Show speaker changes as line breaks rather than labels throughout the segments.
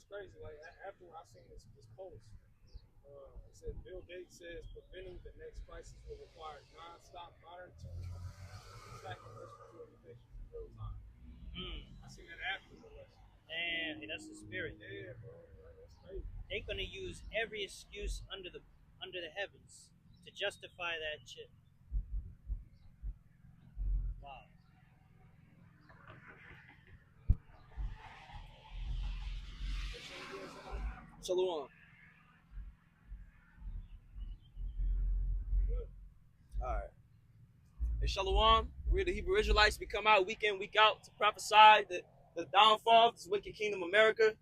it's crazy. Like after I seen this post, it said Bill Gates says preventing the next crisis will require non-stop monitoring, tracking risk organizations in real time. I seen that after the election.
And that's the spirit.
Yeah, bro. That's crazy.
They're gonna use every excuse under the heavens to justify that shit. Wow.
Shalom. All right. In Shalom, we're the Hebrew Israelites. We come out week in, week out to prophesy the downfall of this wicked kingdom America,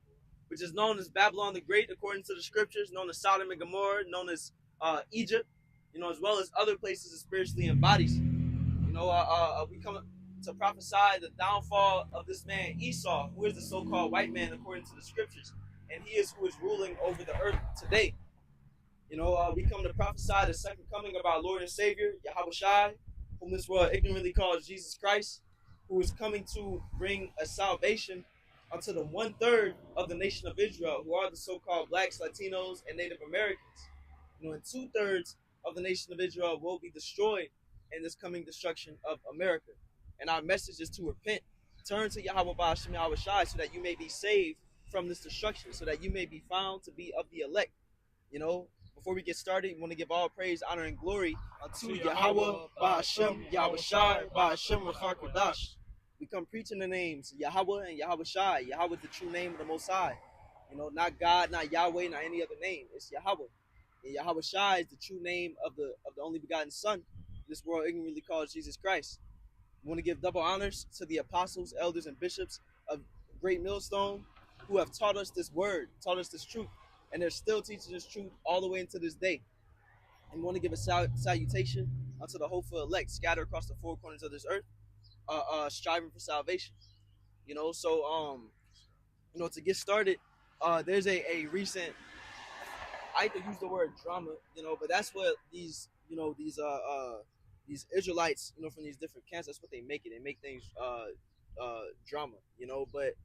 which is known as Babylon the Great, according to the scriptures, known as Sodom and Gomorrah, known as Egypt, as well as other places spiritually in bodies. We come to prophesy the downfall of this man Esau, who is the so-called white man according to the scriptures, and he is who is ruling over the earth today. We come to prophesy the second coming of our Lord and Savior, Yahweh Shai, whom this world ignorantly calls Jesus Christ, who is coming to bring a salvation unto the 1/3 of the nation of Israel, who are the so-called blacks, Latinos, and Native Americans. And 2/3 of the nation of Israel will be destroyed in this coming destruction of America. And our message is to repent, turn to Yahweh Ba'ashem Yahweh Shai, so that you may be saved from this destruction, so that you may be found to be of the elect. Before we get started, we want to give all praise, honor, and glory unto Yahweh Ba'ashem Yahweh Shai Ba'ashem Rachar Kodash. We come preaching the names Yahweh and Yahweh Shai. Yahweh is the true name of the Most High. Not God, not Yahweh, not any other name. It's Yahweh. And Yahweh Shai is the true name of the only begotten Son this world ignorantly calls Jesus Christ. We want to give double honors to the apostles, elders, and bishops of Great Millstone who have taught us this word, taught us this truth, and they're still teaching this truth all the way into this day. And we want to give a salutation unto the hopeful elect scattered across the four corners of this earth, striving for salvation. To get started, there's a recent, I hate to use the word drama, but that's what these Israelites, from these different camps, that's what they make it. They make things drama, but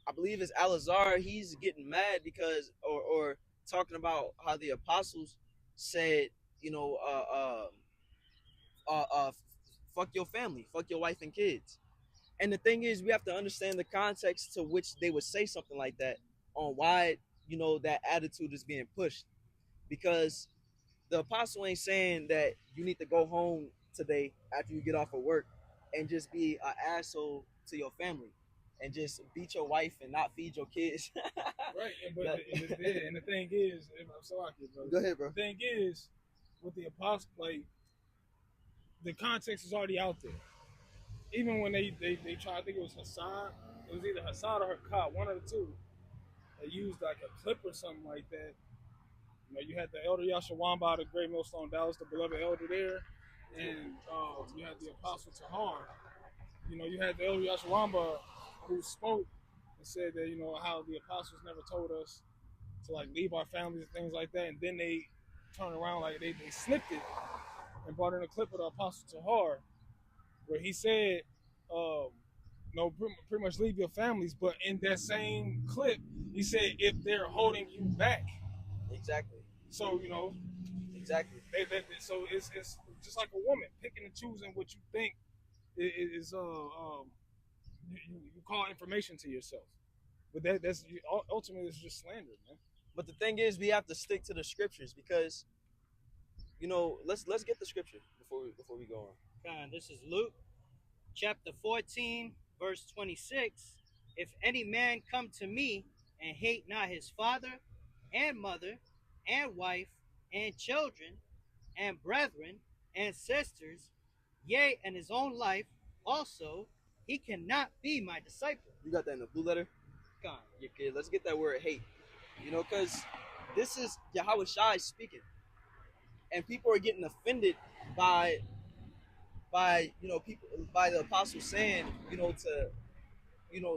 I believe it's Alazar, he's getting mad because or talking about how the apostles said, fuck your family, fuck your wife and kids. And the thing is, we have to understand the context to which they would say something like that, on why, that attitude is being pushed. Because the apostle ain't saying that you need to go home today after you get off of work and just be an asshole to your family and just beat your wife and not feed your kids.
Right, and the thing is, I'm sorry, bro.
Go ahead, bro.
The thing is, with the apostle, like, the context is already out there. Even when they tried, I think it was Hassan, it was either Hassan or Hakat, one of the two. They used like a clip or something like that. You had the elder Yashawamba out of Great Millstone, Dallas, the beloved elder there, and you had the apostle Tahar. You had the elder Yashawamba who spoke and said that how the apostles never told us to like leave our families and things like that, and then they turned around, like they snipped it and brought in a clip of the apostle Tahar where he said, pretty much leave your families. But in that same clip, he said, if they're holding you back.
Exactly.
So,
exactly.
So it's just like a woman picking and choosing what you think is you call information to yourself. But that's ultimately it's just slander, man.
But the thing is, we have to stick to the scriptures because, let's get the scripture before we go on.
This is Luke chapter 14, verse 26. If any man come to me and hate not his father and mother and wife and children and brethren and sisters, yea, and his own life also, he cannot be my disciple.
You got that in the blue letter?
God.
Yeah, okay, let's get that word hate. Because this is Yahweh Shai speaking. And people are getting offended by people, by the apostle saying, to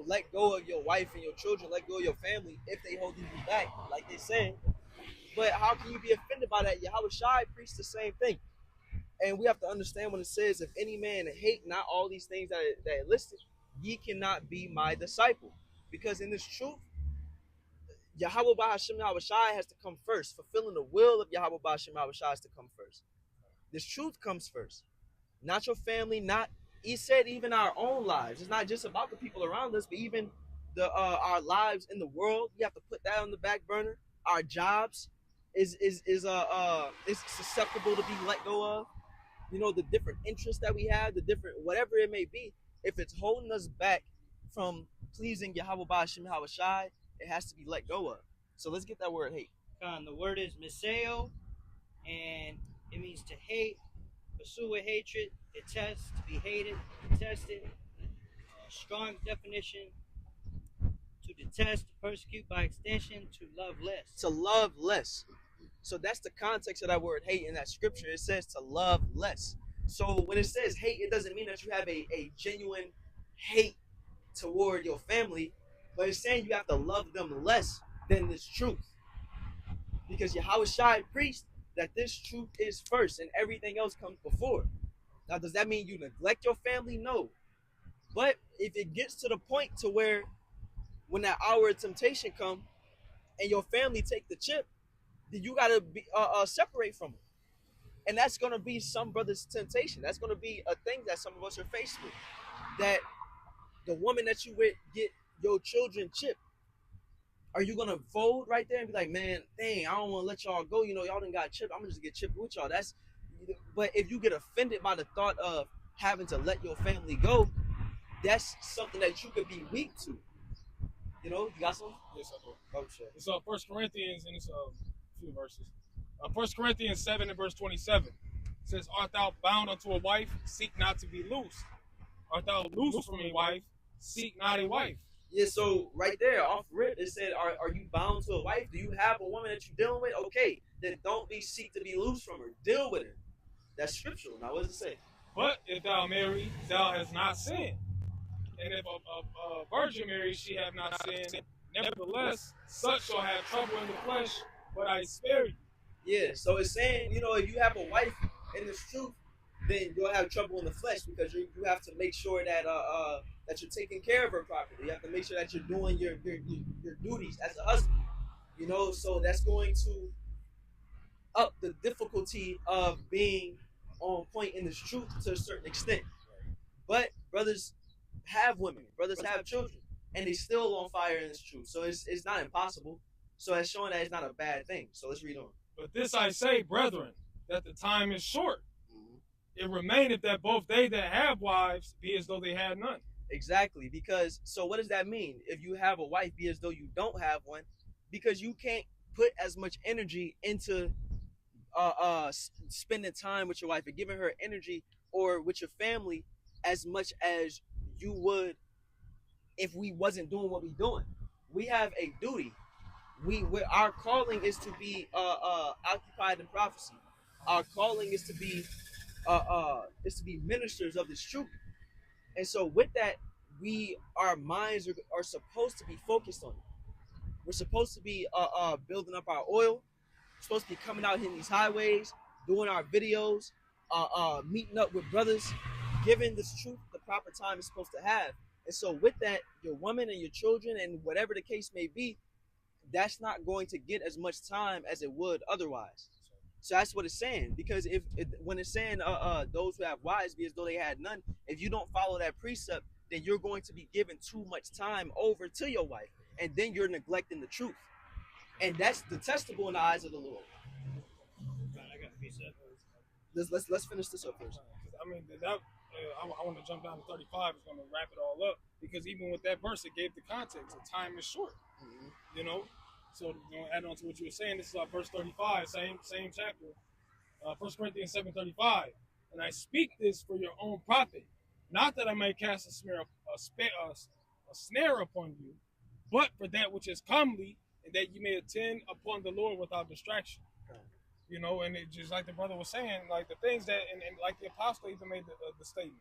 let go of your wife and your children, let go of your family if they hold you back, like they said. But how can you be offended by that? Yahweh Shai preached the same thing. And we have to understand when it says, if any man hate not all these things that are listed, ye cannot be my disciple. Because in this truth, Yahweh Ba'ashem Yahushai has to come first. Fulfilling the will of Yahweh Ba'ashem Yahushai has to come first. This truth comes first. Not your family, not, he said, even our own lives. It's not just about the people around us, but even our lives in the world. We have to put that on the back burner. Our jobs is susceptible to be let go of. You know, the different interests that we have, the different, whatever it may be, if it's holding us back from pleasing Yahweh Ba'ashem Yahushai, it has to be let go of. So let's get that word hate.
The word is miseo, and it means to hate, pursue with hatred, detest, to be hated, detested. Strong definition: to detest, to persecute, by extension, to love less.
To love less. So that's the context of that word hate in that scripture. It says to love less. So when it says hate, it doesn't mean that you have a genuine hate toward your family, but it's saying you have to love them less than this truth. Because Yahushua preached that this truth is first and everything else comes before. Now, does that mean you neglect your family? No. But if it gets to the point to where when that hour of temptation comes and your family take the chip, then you got to be separate from them. And that's going to be some brother's temptation. That's going to be a thing that some of us are faced with. That the woman that you with get your children chipped. Are you going to fold right there and be like, man, dang, I don't want to let y'all go. You know, y'all done got chipped. I'm going to just get chipped with y'all. But if you get offended by the thought of having to let your family go, that's something that you could be weak to. You know, you got something?
Yes, I do.
Oh, shit.
It's 1 Corinthians, and it's a few verses. 1 Corinthians 7 and verse 27. It says, art thou bound unto a wife? Seek not to be loose. Art thou loose from a wife? Seek not a wife.
Yeah, so right there, off rip, it said, are you bound to a wife? Do you have a woman that you're dealing with? Okay, then don't be seek to be loose from her. Deal with her. That's scriptural. Now, what does it say?
But if thou marry, thou hast not sinned. And if a virgin marry, she have not sinned. Nevertheless, such shall have trouble in the flesh, but I spare you.
Yeah, so it's saying, you know, if you have a wife in this truth, then you'll have trouble in the flesh because you have to make sure that that you're taking care of her properly. You have to make sure that you're doing your duties as a husband. You know, so that's going to up the difficulty of being on point in this truth to a certain extent. But brothers have women, brothers have children, and they still on fire in this truth. So it's not impossible. So that's showing that it's not a bad thing. So let's read on.
But this I say, brethren, that the time is short. It remaineth that both they that have wives be as though they had none.
Exactly, because so what does that mean? If you have a wife, be as though you don't have one, because you can't put as much energy into spending time with your wife and giving her energy or with your family as much as you would if we wasn't doing what we doing. We have a duty. Our calling is to be occupied in prophecy. Our calling is to be ministers of this truth. And so with that, our minds are supposed to be focused on it. We're supposed to be building up our oil. We're supposed to be coming out hitting these highways, doing our videos, meeting up with brothers, giving this truth the proper time it's supposed to have. And so with that, your woman and your children and whatever the case may be, that's not going to get as much time as it would otherwise. So that's what it's saying. Because when it's saying those who have wives be as though they had none, if you don't follow that precept, then you're going to be giving too much time over to your wife, and then you're neglecting the truth, and that's detestable in the eyes of the Lord. Let's finish this up first.
I mean, I want to jump down to 35. It's going to wrap it all up because even with that verse, it gave the context. The time is short. You know. So, add on to what you were saying, this is verse 35, same chapter, 1 Corinthians 7:35. And I speak this for your own profit, not that I may cast a snare upon you, but for that which is comely, and that you may attend upon the Lord without distraction. You know, and it just like the brother was saying, like the things that, and like the apostle even made the statement,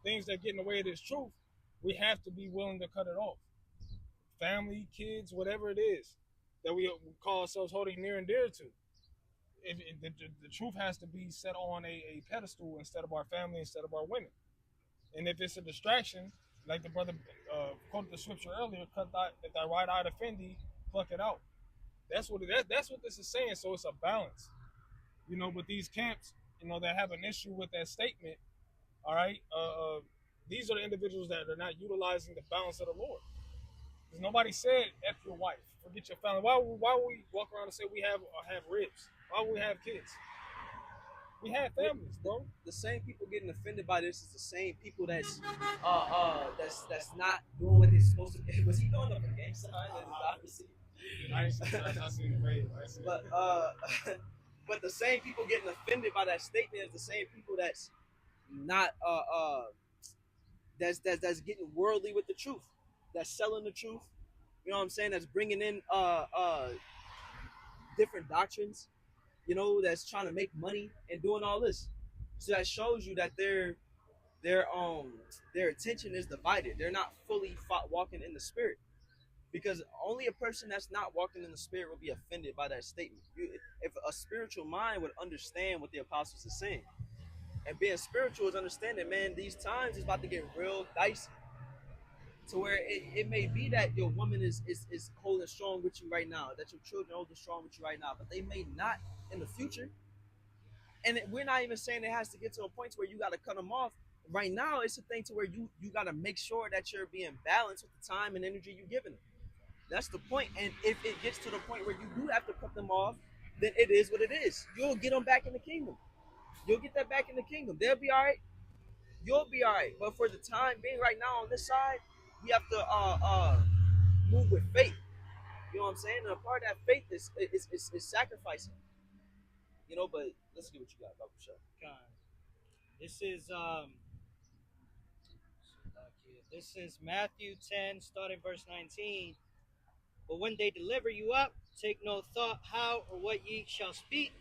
things that get in the way of this truth, we have to be willing to cut it off. Family, kids, whatever it is that we call ourselves holding near and dear to. The truth has to be set on a pedestal instead of our family, instead of our women. And if it's a distraction, Like the brother quoted the scripture earlier, cut that right eye offend thee, pluck it out. That's what that's what this is saying. So it's a balance, you know. But these camps, you know, that have an issue with that statement, all right. These are the individuals that are not utilizing the balance of the Lord. Because nobody said F your wife, forget your family. Why would we walk around and say we have ribs? Why would we have kids? We have families, bro.
The same people getting offended by this is the same people that's not doing what they're supposed to. Was he throwing up a gang sign?
I seen the radio.
But but the same people getting offended by that statement is the same people that's not that's getting worldly with the truth, that's selling the truth. You know what I'm saying? That's bringing in different doctrines. You know, that's trying to make money and doing all this. So that shows you that their attention is divided. They're not fully walking in the spirit. Because only a person that's not walking in the spirit will be offended by that statement. If a spiritual mind would understand what the apostles are saying, and being spiritual is understanding, man, these times is about to get real dicey. To where it may be that your woman is holding strong with you right now, that your children are holding strong with you right now, but they may not in the future. And we're not even saying it has to get to a point where you got to cut them off. Right now, it's a thing to where you got to make sure that you're being balanced with the time and energy you're giving them. That's the point. And if it gets to the point where you do have to cut them off, then it is what it is. You'll get them back in the kingdom. You'll get that back in the kingdom. They'll be all right. You'll be all right. But for the time being right now on this side, we have to move with faith. You know what I'm saying? And a part of that faith is sacrificing. You know, but let's see what you got, Dr. Shah.
This is Matthew 10, starting verse 19. But when they deliver you up, take no thought how or what ye shall speak,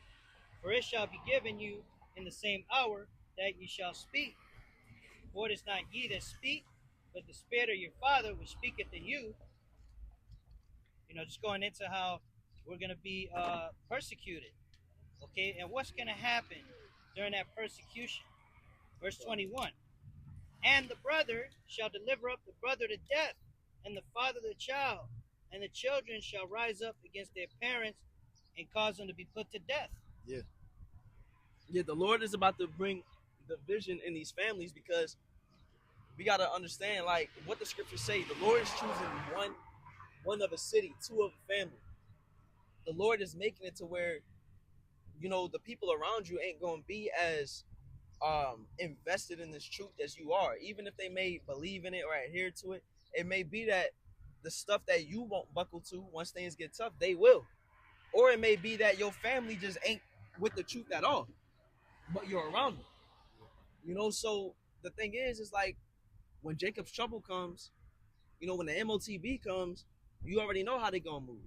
for it shall be given you in the same hour that ye shall speak. For it is not ye that speak, but the Spirit of your Father which speaketh in you. You know, just going into how we're going to be persecuted. Okay, and what's going to happen during that persecution? Verse 21. And the brother shall deliver up the brother to death, and the father the child, and the children shall rise up against their parents and cause them to be put to death.
Yeah, the Lord is about to bring division in these families, because we got to understand, like, what the scriptures say. The Lord is choosing one of a city, two of a family. The Lord is making it to where, you know, the people around you ain't going to be as invested in this truth as you are. Even if they may believe in it or adhere to it, it may be that the stuff that you won't buckle to once things get tough, they will. Or it may be that your family just ain't with the truth at all, but you're around them. You know, so the thing is like, when Jacob's trouble comes, you know, when the MOTB comes, you already know how they gonna move.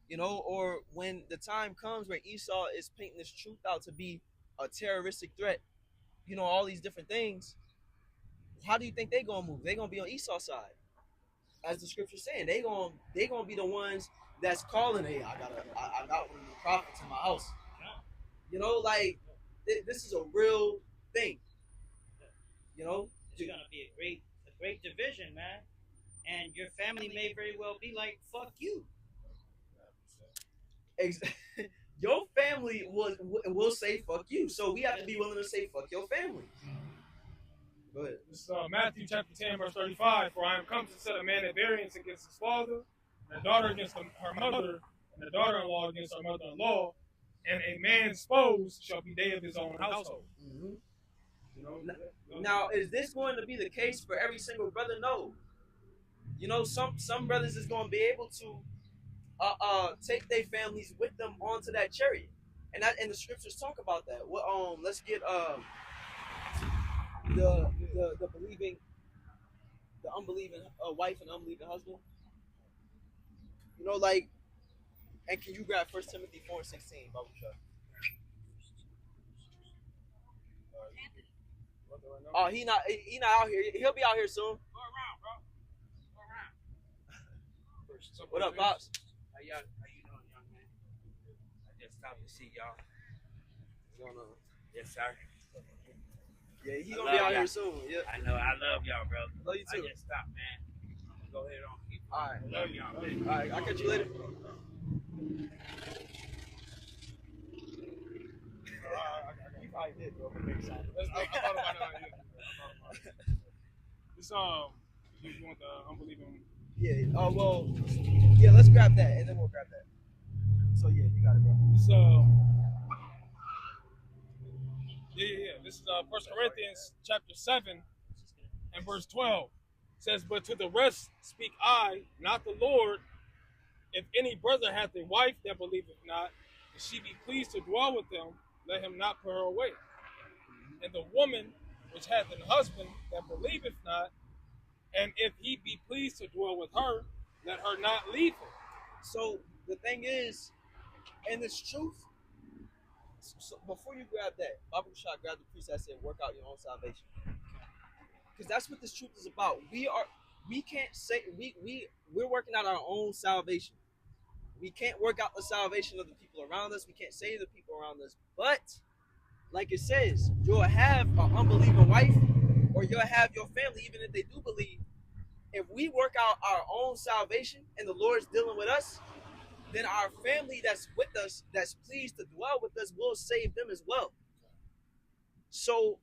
You know, or when the time comes where Esau is painting this truth out to be a terroristic threat, you know, all these different things, how do you think they gonna move? They gonna be on Esau's side. As the scripture's saying, they gonna be the ones that's calling, hey, I got one of the prophets in my house. You know, like, this is a real thing. You know?
It's gonna be a great division, man. And your family may very well be like, fuck you.
Your family will say fuck you. So we have to be willing to say fuck your family. Go ahead.
This is Matthew chapter 10, verse 35. For I am come to set a man at variance against his father, and a daughter against her mother, and a daughter-in-law against her mother-in-law, and a man's foes shall be they of his own household.
Mm-hmm. You know, now, is this going to be the case for every single brother? No. You know, some brothers is going to be able to take their families with them onto that chariot, and the scriptures talk about that. Well, let's get the unbelieving wife and unbelieving husband. You know, like, and can you grab 1 Timothy 4:16, Bible Shah? Oh, he not out here. He'll be out here soon.
Go around, bro. Go around.
What up, Pops?
How you doing, young man? I just stopped to see y'all.
What's going on?
Yes, sir.
Yeah, he
I
gonna be
love
out here
y'all.
soon. Yeah.
I know. I love y'all, bro.
Love you
I
too.
just stopped, man. Go ahead on. Keep
All right.
love y'all, man.
All right. I'll catch you later. He probably did, bro.
I thought about it. This you want the unbelieving?
Yeah. Oh well. Yeah. Let's grab that, and then we'll grab that. So yeah, you got it, bro.
This This is 1 Corinthians chapter 7 and verse 12. It says, "But to the rest speak I, not the Lord. If any brother hath a wife that believeth not, and she be pleased to dwell with them, let him not put her away. And the woman which hath an husband that believeth not, and if he be pleased to dwell with her, let her not leave him."
So the thing is, and this truth. So before you grab that, Bible shot grab the priest that said, "Work out your own salvation," because that's what this truth is about. We can't say we're working out our own salvation. We can't work out the salvation of the people around us. We can't save the people around us. But like it says, you'll have an unbelieving wife, or you'll have your family, even if they do believe. If we work out our own salvation and the Lord's dealing with us, then our family that's with us, that's pleased to dwell with us, will save them as well. So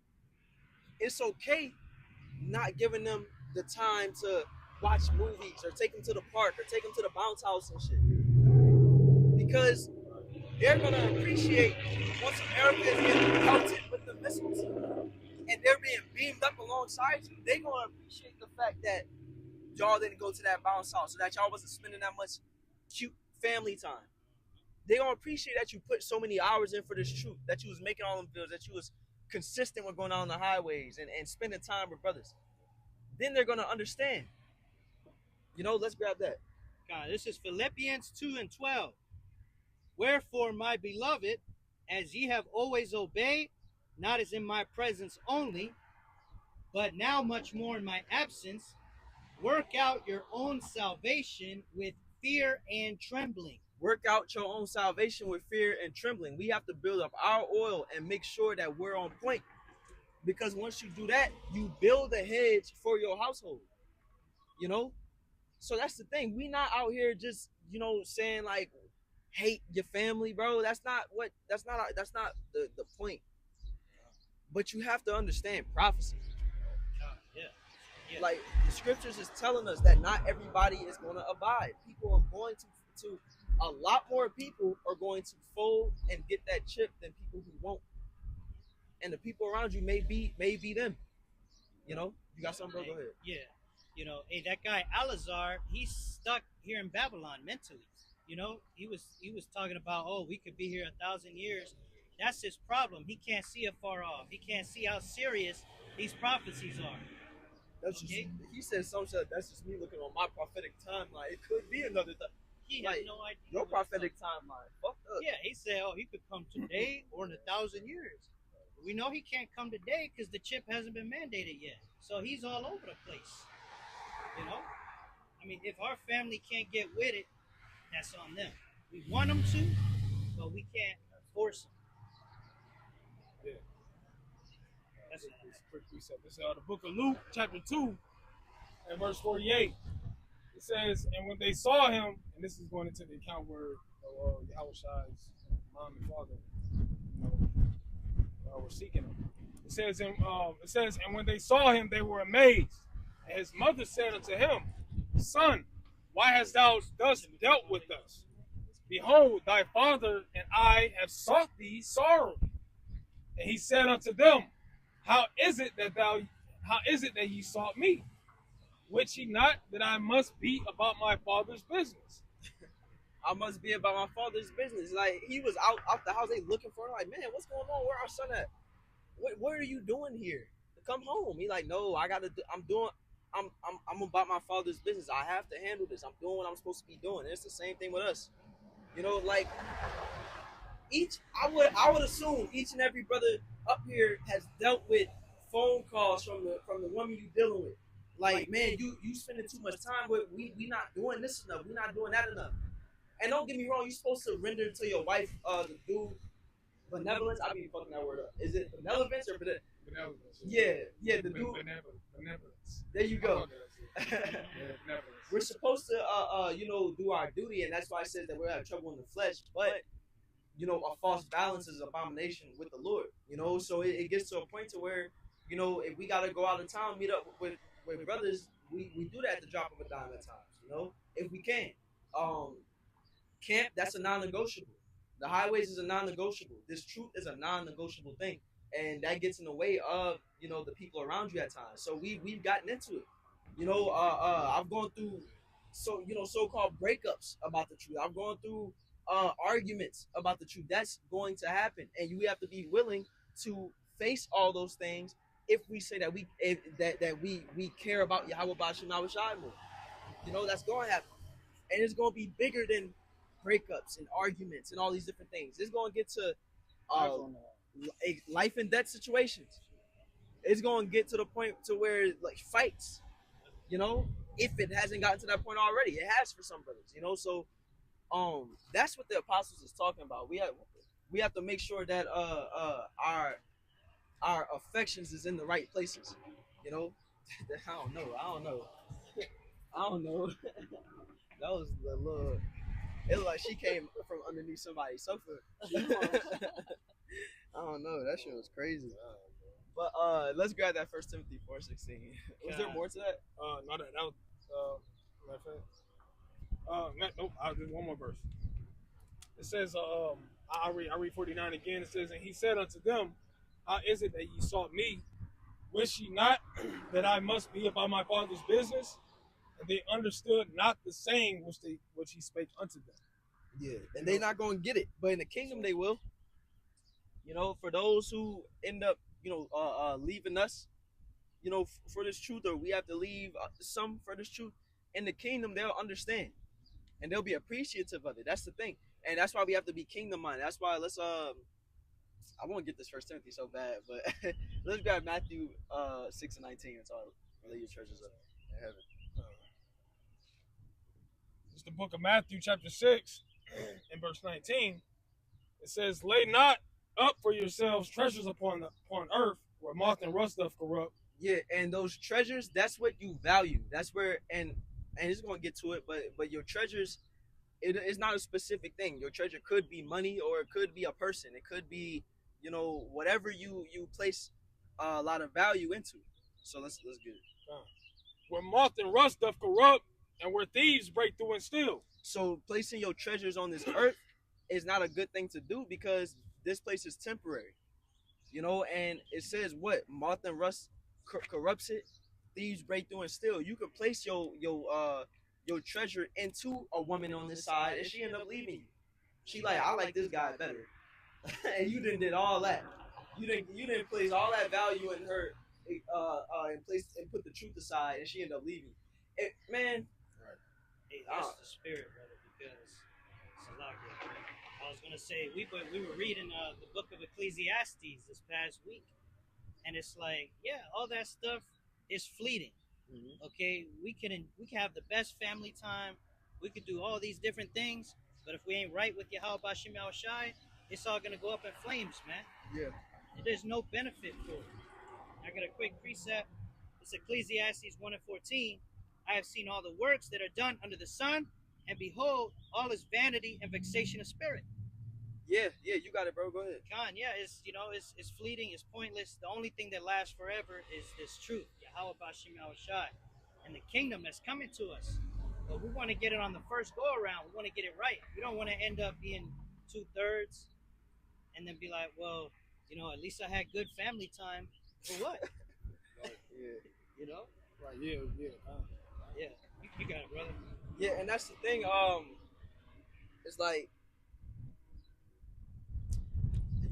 it's okay not giving them the time to watch movies or take them to the park or take them to the bounce house and shit. Because they're going to appreciate once America is getting pelted with the missiles and they're being beamed up alongside you, they're going to appreciate the fact that y'all didn't go to that bounce house, so that y'all wasn't spending that much cute family time. They're going to appreciate that you put so many hours in for this truth, that you was making all them bills, that you was consistent with going out on the highways and spending time with brothers. Then they're going to understand. Let's grab that.
God, this is Philippians 2 and 12. "Wherefore, my beloved, as ye have always obeyed, not as in my presence only, but now much more in my absence, work out your own salvation with fear and trembling."
Work out your own salvation with fear and trembling. We have to build up our oil and make sure that we're on point. Because once you do that, you build a hedge for your household. So that's the thing. We not out here just, saying like hate your family, bro. That's not the point. But you have to understand prophecy.
Yeah.
Like the scriptures is telling us that not everybody is going to abide. People are going to a lot more people are going to fold and get that chip than people who won't. And the people around you may be them. You got something, bro? Go ahead.
Yeah. Hey, that guy Alazar, he's stuck here in Babylon mentally. He was talking about, oh, we could be here 1,000 years. That's his problem. He can't see it far off. He can't see how serious these prophecies are.
That's okay. He said some shit. That's just me looking on my prophetic timeline. It could be another time.
He has no idea.
Your prophetic timeline. Fucked up.
Yeah, he said, oh, he could come today or in 1,000 years. We know he can't come today because the chip hasn't been mandated yet. So he's all over the place. I mean, if our family can't get with it, that's on them. We want them to, but we can't force them.
Yeah. That's a quick precept. This is the book of Luke, chapter 2, and verse 48. It says, "And when they saw him," and this is going into the account where Yahushua's mom and father were seeking him. It says, "And when they saw him, they were amazed. And his mother said unto him, Son, why hast thou thus dealt with us? Behold, thy father and I have sought thee sorrowing. And he said unto them, How is it that ye sought me? Wit ye not that I must be about my father's business?"
I must be about my father's business. Like he was out the house, they looking for him. Like, man, what's going on? Where our son at? What are you doing here? Come home. He like, no, I'm about my father's business. I have to handle this. I'm doing what I'm supposed to be doing. And it's the same thing with us. Like I would assume each and every brother up here has dealt with phone calls from the woman you dealing with. Like, man, you spending too much time with. We not doing this enough. We not doing that enough. And don't get me wrong, you're supposed to render to your wife the due benevolence. I be fucking that word up. Is it benevolence or
Benevolence.
Yeah, the dude.
Benevolence.
There you go.
Yeah, benevolence.
We're supposed to, do our duty, and that's why it says that we're have trouble in the flesh. But a false balance is abomination with the Lord. So it gets to a point to where, if we gotta go out of town, meet up with brothers, we do that at the drop of a dime at times. If we can. Camp, that's a non-negotiable. The highways is a non-negotiable. This truth is a non-negotiable thing, and that gets in the way of the people around you at times. So we've gotten into it. I've gone through so-called breakups about the truth. I've gone through arguments about the truth. That's going to happen, and you have to be willing to face all those things if we say that we care about Yahweh Bashim Awashai more. That's going to happen, and it's going to be bigger than breakups and arguments and all these different things. It's going to get to life and death situations. It's going to get to the point to where like fights. If it hasn't gotten to that point already, it has for some brothers. So that's what the apostles is talking about. We have to make sure that our affections is in the right places. I don't know. That was the little. It looked like she came from underneath somebody's sofa. I don't know. That shit was crazy. But let's grab that 1 Timothy 4:16. Was there more to that?
No, that was matter of fact. Nope. I'll do one more verse. It says, I read 49 again. It says, and he said unto them, how is it that ye sought me? Wish ye not that I must be about my father's business? And they understood not the saying which he spake unto them.
Yeah, and they're not going to get it, but in the kingdom they will. For those who end up, leaving us, for this truth, or we have to leave some for this truth, in the kingdom they'll understand, and they'll be appreciative of it. That's the thing, and that's why we have to be kingdom minded. That's why I won't get this 1 Timothy so bad, but let's grab Matthew 6:19. It's all lay your treasures up in heaven.
It's the book of Matthew, chapter 6, and verse 19. It says, lay not up for yourselves treasures upon earth, where moth and rust doth corrupt.
Yeah, and those treasures, that's what you value. That's where, and it's going to get to it, but your treasures, it's not a specific thing. Your treasure could be money, or it could be a person. It could be, whatever you place a lot of value into. So let's get it.
Where moth and rust doth corrupt, and where thieves break through and steal.
So placing your treasures on this earth is not a good thing to do, because this place is temporary. And it says what? Moth and rust corrupts it, thieves break through and steal. You could place your treasure into a woman on this side, and she end up leaving you. She like, I like this guy better. And you did all that. You didn't place all that value in her and put the truth aside, and she ended up leaving. Man,
hey, that's the spirit, brother. Because it's a lot good. I was gonna say we were reading the book of Ecclesiastes this past week, and it's like, yeah, all that stuff is fleeting. Mm-hmm. Okay, we can have the best family time. We could do all these different things, but if we ain't right with Yahweh Bashim Yahushai, it's all gonna go up in flames, man.
Yeah.
There's no benefit for it. I got a quick precept. It's Ecclesiastes 1:14. I have seen all the works that are done under the sun, and behold, all is vanity and vexation of spirit.
Yeah, you got it, bro. Go ahead.
Khan, yeah, it's fleeting, it's pointless. The only thing that lasts forever is this truth, Yahweh Bashim Yahushai, and the kingdom that's coming to us. But we want to get it on the first go around. We want to get it right. We don't want to end up being 2/3 and then be like, well, at least I had good family time. For what?
Yeah.
Right, yeah.
Yeah, you got it, brother.
Yeah, and that's the thing. It's like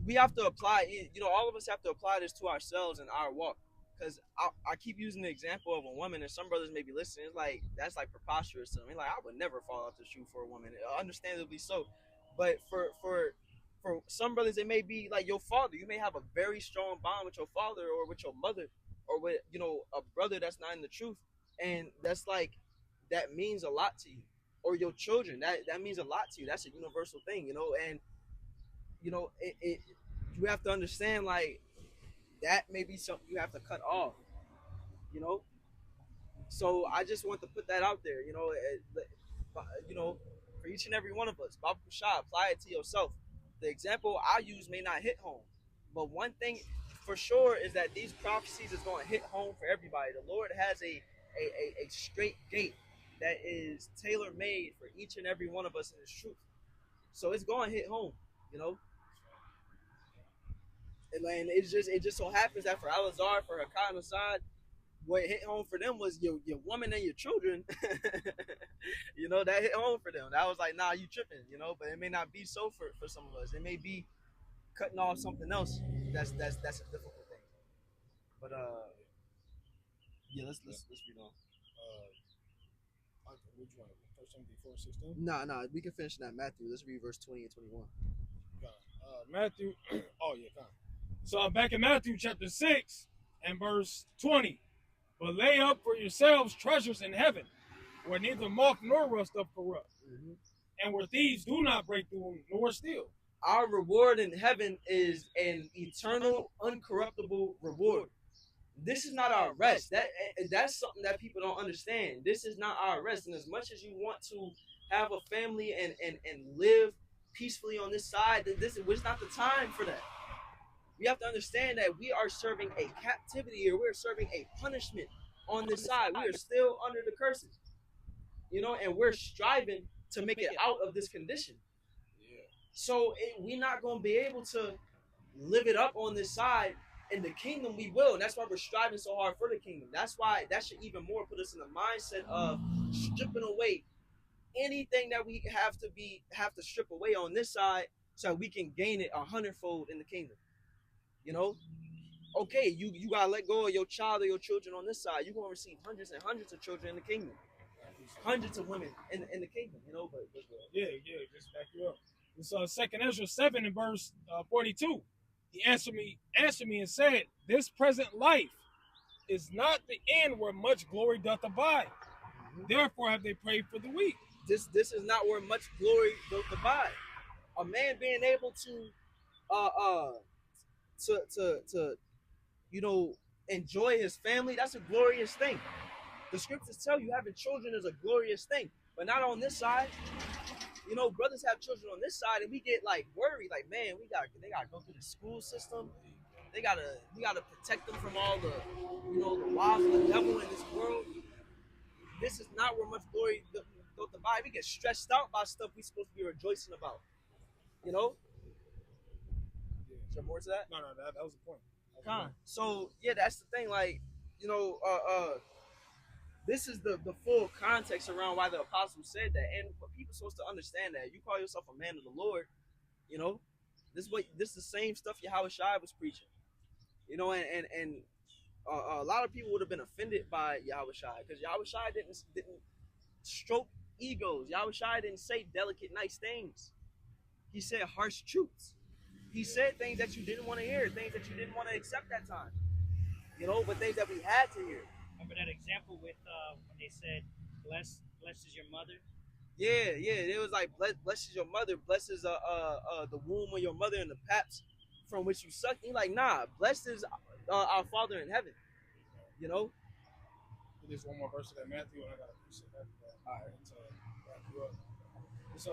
we have to apply it. All of us have to apply this to ourselves in our walk. Because I keep using the example of a woman, and some brothers may be listening. It's like, that's like preposterous to me. Like, I would never fall off the shoe for a woman, understandably so. But for some brothers, it may be like your father. You may have a very strong bond with your father, or with your mother, or with a brother that's not in the truth, and that's like, that means a lot to you. Or your children, that means a lot to you. That's a universal thing, and you have to understand, like, that may be something you have to cut off. You know, so I just want to put that out there. You know, for each and every one of us, Baba Kushai, apply it to yourself. The example I use may not hit home, but one thing for sure is that these prophecies is going to hit home for everybody. The Lord has a straight gate that is tailor made for each and every one of us in His truth. So it's going to hit home, you know. And it just so happens that for Alazar, for Hakai and Assad, what hit home for them was your woman and your children. You know, that hit home for them. That was like, nah, you tripping, you know. But it may not be so for some of us. It may be cutting off something else. That's a difficult thing. But yeah, let's read on.
Which one? 1 Timothy 4:16.
Nah, we can finish that Matthew. Let's read verse 20 and 21.
Matthew. Oh yeah, come. So back in Matthew chapter 6 and verse 20. But lay up for yourselves treasures in heaven, where neither moth nor rust doth corrupt, and where thieves do not break through nor steal.
Our reward in heaven is an eternal, uncorruptible reward. This is not our rest. That's something that people don't understand. This is not our rest. And as much as you want to have a family and live peacefully on this side, this was not the time for that. We have to understand that we are serving a captivity, or we're serving a punishment on this side. We are still under the curses, you know, and we're striving to make it out of this condition.
Yeah.
So we're not going to be able to live it up on this side. In the kingdom, we will. And that's why we're striving so hard for the kingdom. That's why that should even more put us in the mindset of stripping away anything that we have to strip away on this side, so we can gain it 100-fold in the kingdom. You know, okay, you gotta let go of your child or your children on this side. You're gonna receive hundreds and hundreds of children in the kingdom, hundreds of women in the kingdom. You know, but
yeah, just back you up. It's 2 Ezra 7 and verse 42. He answered me and said, "This present life is not the end where much glory doth abide. Therefore have they prayed for the weak."
This is not where much glory doth abide. A man being able to you know, enjoy his family, that's a glorious thing. The scriptures tell you having children is a glorious thing, but not on this side. You know, brothers have children on this side, and we get like worried, like, man, they gotta go through the school system. We gotta protect them from all the, you know, the wiles of the devil in this world. This is not where much glory goes to buy. We get stressed out by stuff we're supposed to be rejoicing about. You know? Is there more to that?
No, that was the point.
So yeah, that's the thing. Like, you know, this is the full context around why the apostle said that, and for people supposed to understand that you call yourself a man of the Lord, you know, this is the same stuff Yahweh Shai was preaching, you know, and a lot of people would have been offended by Yahweh Shai because Yahweh Shai didn't stroke egos. Yahweh Shai didn't say delicate, nice things. He said harsh truths. He said things that you didn't want to hear, things that you didn't want to accept that time, you know, but things that we had to hear.
Remember that example with when they said, "Blessed is your mother."
Yeah. It was like, blessed is your mother, blessed is the womb of your mother and the paps from which you sucked. He's like, nah, blessed is our Father in heaven. You know.
There's one more verse of that Matthew, and I gotta finish it after that. All right, to wrap you up. It's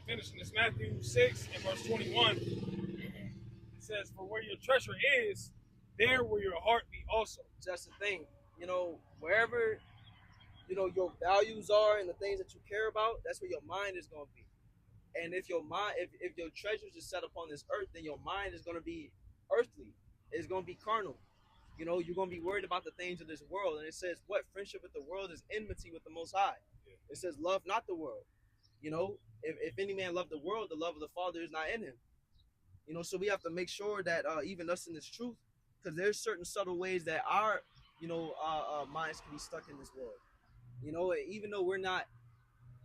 finishing this Matthew 6 and verse 21. It says, "For where your treasure is, there will your heart be also."
So that's the thing. You know, wherever, you know, your values are and the things that you care about, that's where your mind is going to be. And if your mind, if your treasures is set upon this earth, then your mind is going to be earthly. It's going to be carnal. You know, you're going to be worried about the things of this world. And it says, what? Friendship with the world is enmity with the Most High. It says, love not the world. You know, if any man love the world, the love of the Father is not in him. You know, so we have to make sure that even us in this truth, because there's certain subtle ways that our, you know, minds can be stuck in this world. You know, even though we're not,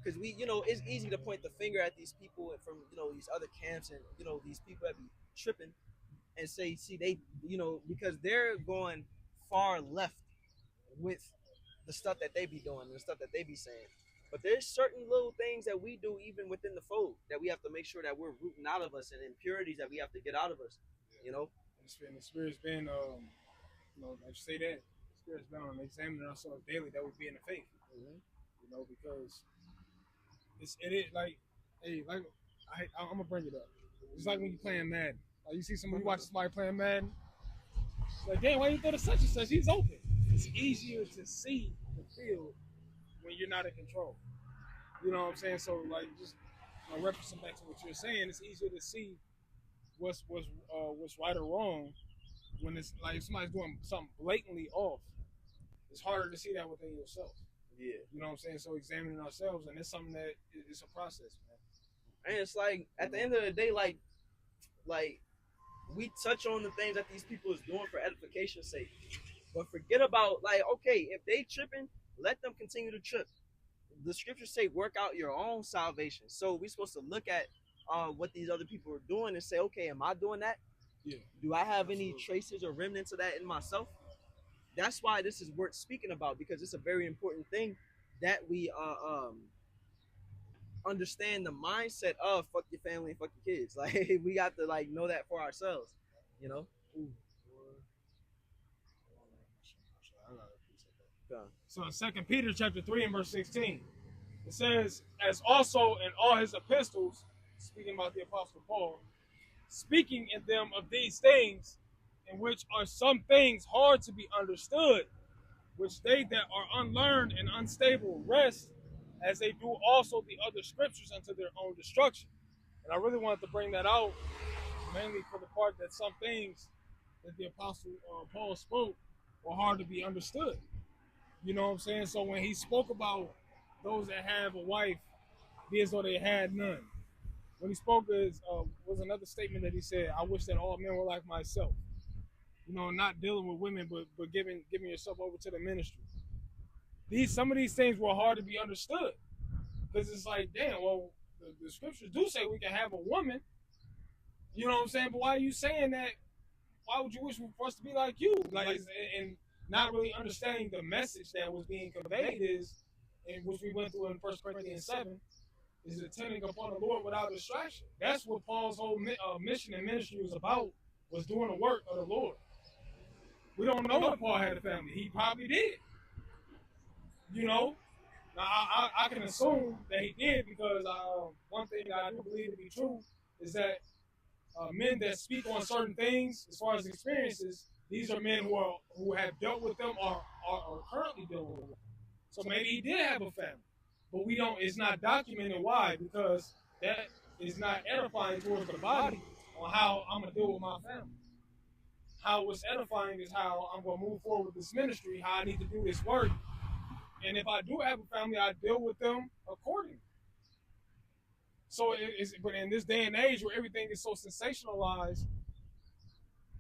because we, you know, it's easy to point the finger at these people from, you know, these other camps and, you know, these people that be tripping and say, see, they, you know, because they're going far left with the stuff that they be doing and the stuff that they be saying. But there's certain little things that we do even within the fold that we have to make sure that we're rooting out of us, and impurities that we have to get out of us, you know?
the Spirit's been, like you say that, the Spirit's been on examining ourselves daily that we be in the faith. Because it is like, hey, like I'm gonna bring it up. It's like when you playing Madden. Like you see somebody, you watch somebody playing Madden. It's like, damn, why you throw to such and such? He's open. It's easier to see the field when you're not in control. You know what I'm saying? So like, just referencing back to what you're saying, it's easier to see what's right or wrong when it's like if somebody's doing something blatantly off. It's harder to see that within yourself.
Yeah.
You know what I'm saying? So examining ourselves, and it's something that it's a process, man.
And it's like at the end of the day, like we touch on the things that these people is doing for edification's sake, but forget about like, okay, if they tripping, let them continue to trip. The scriptures say, work out your own salvation. So we're supposed to look at what these other people are doing and say, okay, am I doing that?
Yeah.
Do I have any traces or remnants of that in myself? That's why this is worth speaking about, because it's a very important thing that we understand the mindset of fuck your family and fuck your kids. Like we got to like know that for ourselves, you know.
So in 2 Peter chapter 3 and verse 16, it says, as also in all his epistles, speaking about the Apostle Paul, speaking in them of these things, in which are some things hard to be understood, which they that are unlearned and unstable rest, as they do also the other scriptures unto their own destruction. And I really wanted to bring that out, mainly for the part that some things that the Apostle Paul spoke were hard to be understood. You know what I'm saying? So when he spoke about those that have a wife, be as though they had none. When he spoke, was another statement that he said, I wish that all men were like myself. You know, not dealing with women, but giving yourself over to the ministry. Some of these things were hard to be understood. Because it's like, damn, well, the scriptures do say we can have a woman. You know what I'm saying? But why are you saying that? Why would you wish for us to be like you? Like, and not really understanding the message that was being conveyed is, and which we went through in 1 Corinthians 7, is attending upon the Lord without distraction. That's what Paul's whole mission and ministry was about, was doing the work of the Lord. We don't know if Paul had a family. He probably did. You know? Now, I can assume that he did because one thing that I do believe to be true is that men that speak on certain things, as far as experiences, these are men who have dealt with them or are currently dealing with them. So maybe he did have a family, but we don't. It's not documented. Why? Because that is not edifying towards the body on how I'm gonna deal with my family. How what's edifying is how I'm gonna move forward with this ministry. How I need to do this work. And if I do have a family, I deal with them accordingly. So but in this day and age where everything is so sensationalized,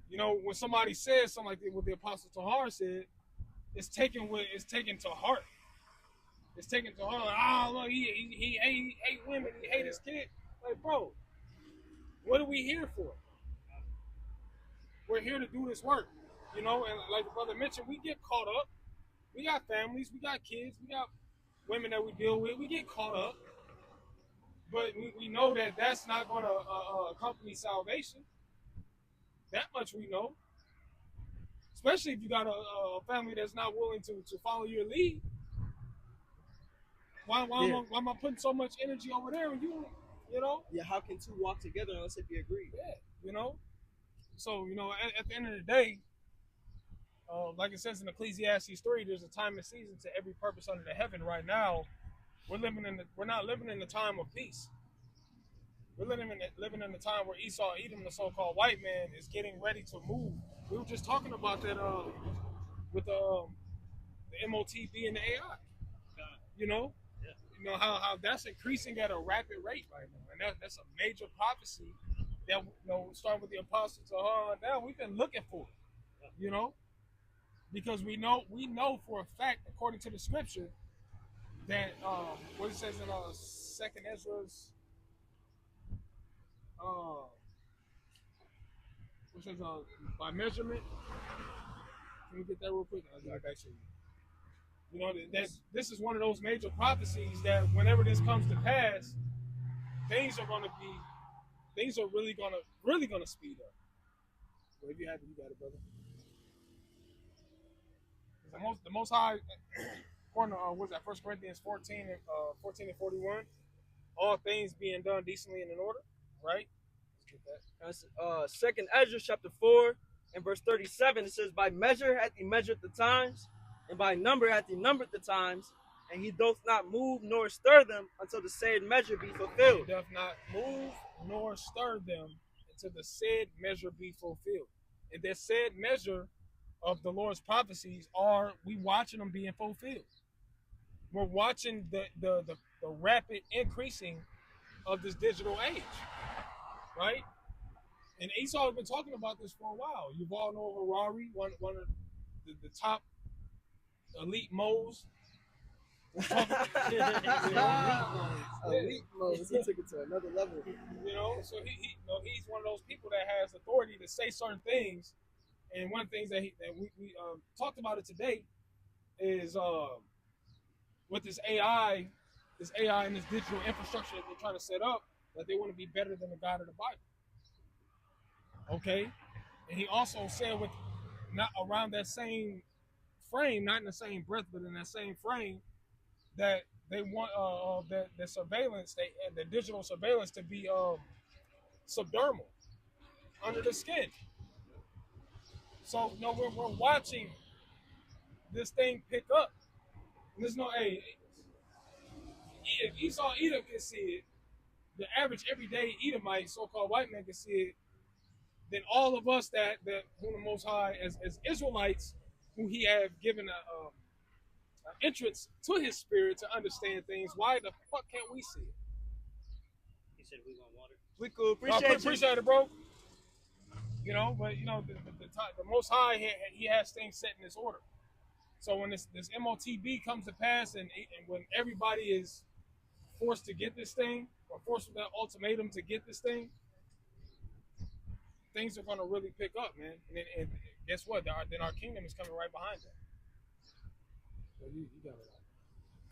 you know, when somebody says something like what the Apostle Tahar said, it's taken to heart. It's taken to heart. Like, oh, look, he hate women. He hate his kid. Like, bro, what are we here for? We're here to do this work, you know. And like the brother mentioned, we get caught up. We got families. We got kids. We got women that we deal with. We get caught up. But we know that that's not going to accompany salvation. That much we know. Especially if you got a family that's not willing to follow your lead. Why am I putting so much energy over there when you know?
Yeah, how can two walk together unless it be agreed?
Yeah, you know? So, you know, at the end of the day, like it says in Ecclesiastes 3, there's a time and season to every purpose under the heaven. Right now, we're not living in the time of peace. We're living in the time where Esau, Edom, the so-called white man, is getting ready to move. We were just talking about that with the MOTB and the AI. You know, you know how that's increasing at a rapid rate right now, and that's a major prophecy that starting with the Apostle Tahar. Now we've been looking for it, you know, because we know for a fact, according to the scripture, that what it says in 2nd Ezra's. Which is by measurement. Let me get that real quick. I'll get back to you. You know, this is one of those major prophecies that whenever this comes to pass, things are really gonna speed up. Well, if you have it, you got it, brother. The most high, according to what's that? 1 Corinthians 14 and 41. All things being done decently and in order, right? Let's get that.
That's Second Ezra chapter 4 and verse 37. It says, "By measure hath he measured the times, and by number hath he numbered the times, and he doth not move nor stir them until the said measure be fulfilled."
He doth not move nor stir them until the said measure be fulfilled. And that said measure of the Lord's prophecies are we watching them being fulfilled. We're watching the rapid increasing of this digital age, right? And Esau has been talking about this for a while. You all know Harari, one of the top elite moles.
Elite modes. He took it to another level.
You know, so he's one of those people that has authority to say certain things. And one of the things that we talked about it today is with this AI and this digital infrastructure that they're trying to set up, that they want to be better than the God of the Bible. Okay, and he also said with not around that same frame, not in the same breath, but in that same frame, that they want the surveillance, the digital surveillance, to be subdermal, under the skin. So we're watching this thing pick up. And there's no if Esau Edom can see it, the average everyday Edomite, so-called white man, can see it, then all of us that whom the Most High as Israelites, who He have given an entrance to His Spirit to understand things, why the fuck can't we see it?
He said we want water.
We could
appreciate it, bro. You know, but you know the Most High, He has things set in this order. So when this MOTB comes to pass, and when everybody is forced to get this thing, or forced with that ultimatum to get this thing, things are going to really pick up, man. And guess what? Then our kingdom is coming right behind that. So you got it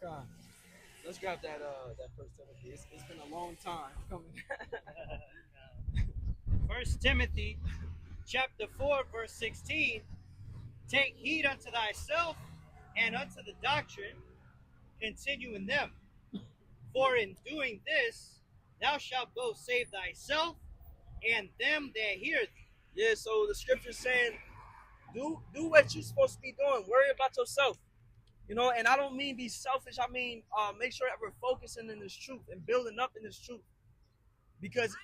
all.
God. Let's grab that First Timothy. It's been a long time coming.
1 Timothy chapter 4, verse 16. Take heed unto thyself and unto the doctrine, continue in them. For in doing this, thou shalt both save thyself and them that hear thee.
Yeah, so the scripture's saying, do what you're supposed to be doing. Worry about yourself. You know, and I don't mean be selfish. I mean, make sure that we're focusing in this truth and building up in this truth. Because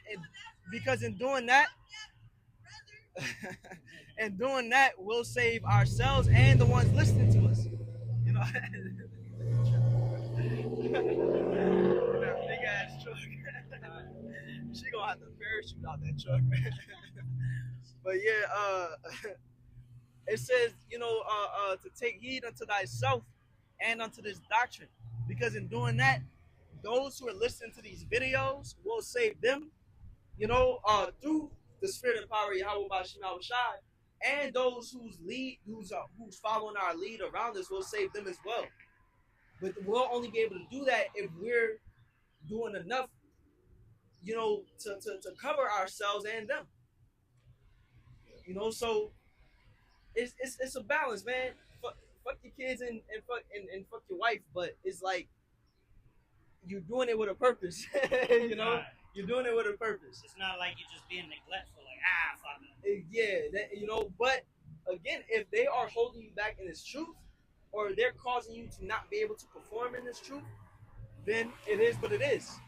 in doing that, and doing that, we'll save ourselves and the ones listening to us. You know, that big ass truck. She gonna have to parachute out that truck, man. But yeah, it says, you know, to take heed unto thyself and unto this doctrine, because in doing that, those who are listening to these videos will save them, you know, through the spirit and power of Yahweh Bashim Shai, and those who's following our lead around us will save them as well. But we'll only be able to do that if we're doing enough, you know, to cover ourselves and them. You know, so it's a balance, man. Fuck your kids and fuck your wife, but it's like you're doing it with a purpose. You know, you're doing it with a purpose.
It's not like you're just being neglectful, like fuck
it. Yeah, you know. But again, if they are holding you back in this truth, or they're causing you to not be able to perform in this truth, then it is what it is.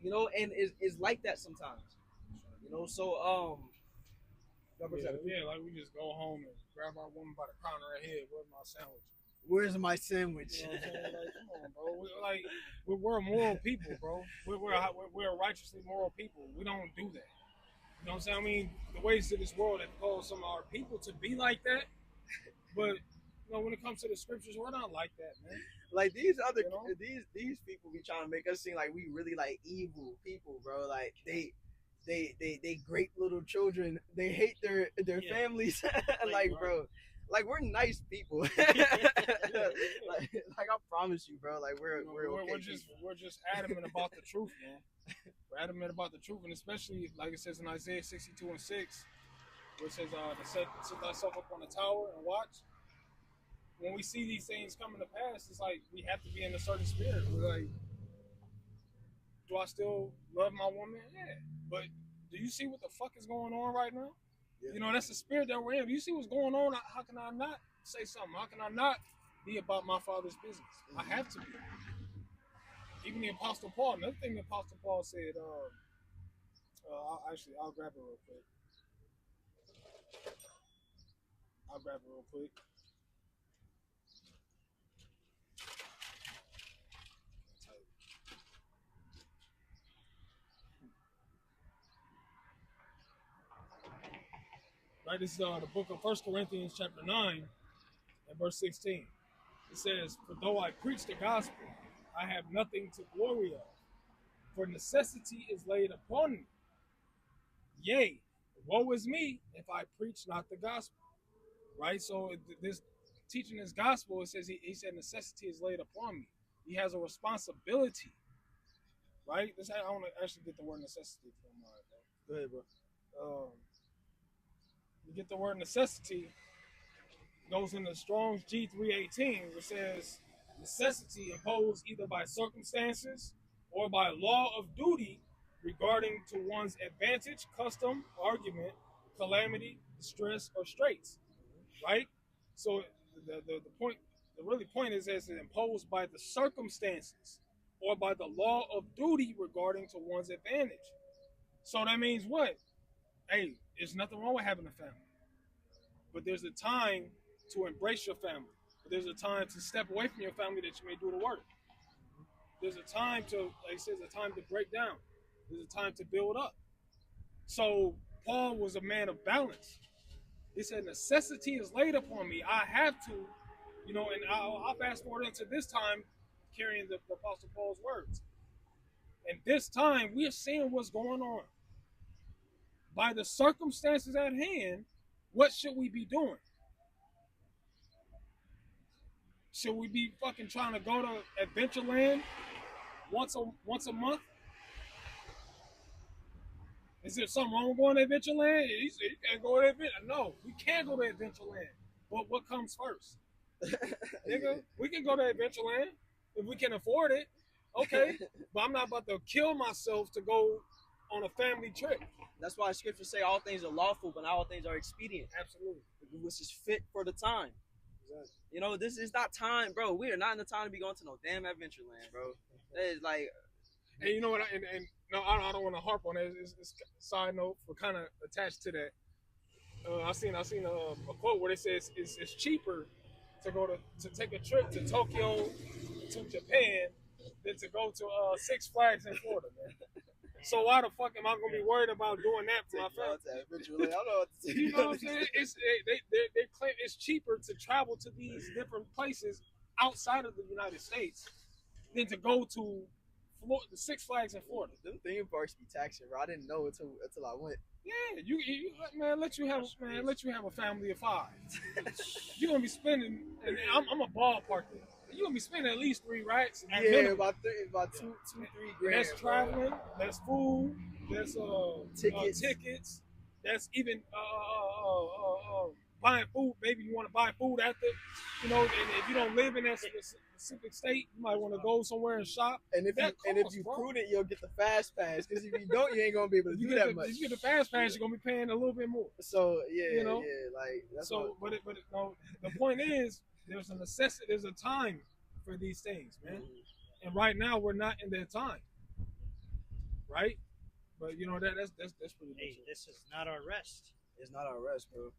You know, and it's like that sometimes. You know, so
yeah, like we just go home and grab our woman by the crown of her head. Where's my sandwich?
Where's my sandwich?
You know what I'm saying? Like, come on, bro. We're moral people, bro. We're righteously moral people. We don't do that. You know what I'm saying? I mean, the ways of this world have caused some of our people to be like that. But you know, when it comes to the scriptures, we're not like that, man.
Like these other, you know? these people be trying to make us seem like we really like evil people, bro. Like they great little children. They hate their families. Like, bro, like we're nice people. like I promise. promise you, bro. Like we're okay.
We're just adamant about the truth, man. We're adamant about the truth, and especially like it says in Isaiah 62:6, where it says to set thyself up on the tower and watch. When we see these things coming to pass, it's like we have to be in a certain spirit. We're like, do I still love my woman? Yeah, but do you see what the fuck is going on right now? Yeah. You know, that's the spirit that we're in. Do you see what's going on? How can I not say something? How can I not be about my Father's business? Mm-hmm. I have to be. Even the Apostle Paul, another thing the Apostle Paul said, I'll grab it real quick. Right, this is the book of 1 Corinthians chapter 9 and verse 16. It says, for though I preach the gospel, I have nothing to glory of, for necessity is laid upon me. Yea, woe is me if I preach not the gospel. Right, so this teaching this gospel, it says he said necessity is laid upon me. He has a responsibility. Right, I want to actually get the word necessity from
Go ahead, bro.
You get the word necessity, goes into Strong's G318, which says necessity imposed either by circumstances or by law of duty regarding to one's advantage, custom, argument, calamity, distress, or straits. Right? So the point is it's imposed by the circumstances or by the law of duty regarding to one's advantage. So that means what? Hey, there's nothing wrong with having a family. But there's a time to embrace your family. But there's a time to step away from your family that you may do the work. There's a time to, like I said, there's a time to break down. There's a time to build up. So Paul was a man of balance. He said, necessity is laid upon me. I have to, and I'll fast forward into this time carrying the Apostle Paul's words. And this time, we're seeing what's going on. By the circumstances at hand, what should we be doing? Should we be fucking trying to go to Adventureland once a month? Is there something wrong with going to Adventureland? You can't go to Adventureland. No, we can't go to Adventureland. But what comes first? Nigga, we can go to Adventureland if we can afford it. Okay, but I'm not about to kill myself to go on a family trip.
That's why scriptures say all things are lawful, but not all things are expedient.
Absolutely.
Which is fit for the time. Exactly. This is not time, bro. We are not in the time to be going to no damn Adventureland, bro. That is like...
And you know what? No, I don't want to harp on it. It's a side note, but kind of attached to that. I seen a quote where it says it's cheaper to take a trip to Tokyo to Japan than to go to Six Flags in Florida, man. So why the fuck am I gonna be worried about doing that for my family?
I don't know what to say.
You know what I'm saying? They claim it's cheaper to travel to these different places outside of the United States than to go to the Six Flags in Florida.
Them theme parks be taxing, bro. I didn't know until I went.
Yeah, you let you have a family of 5. You're gonna be spending, and I'm a ballpark there. You're gonna be spending at least 3 racks.
Yeah, about 2-3 grand.
That's traveling. That's food. That's tickets. That's even buying food. Maybe you want to buy food after, and if you don't live in that specific state, you might want to go somewhere and shop.
And if you're prudent, you'll get the fast pass. Because if you don't, you ain't gonna be able to do that much.
If you get the fast pass, you're gonna be paying a little bit more.
So like that's
so. But the point is, there's a necessity. There's a time for these things, man. Mm-hmm. And right now, we're not in that time, right? But that's pretty much it.
This is not our rest.
It's not our rest, bro.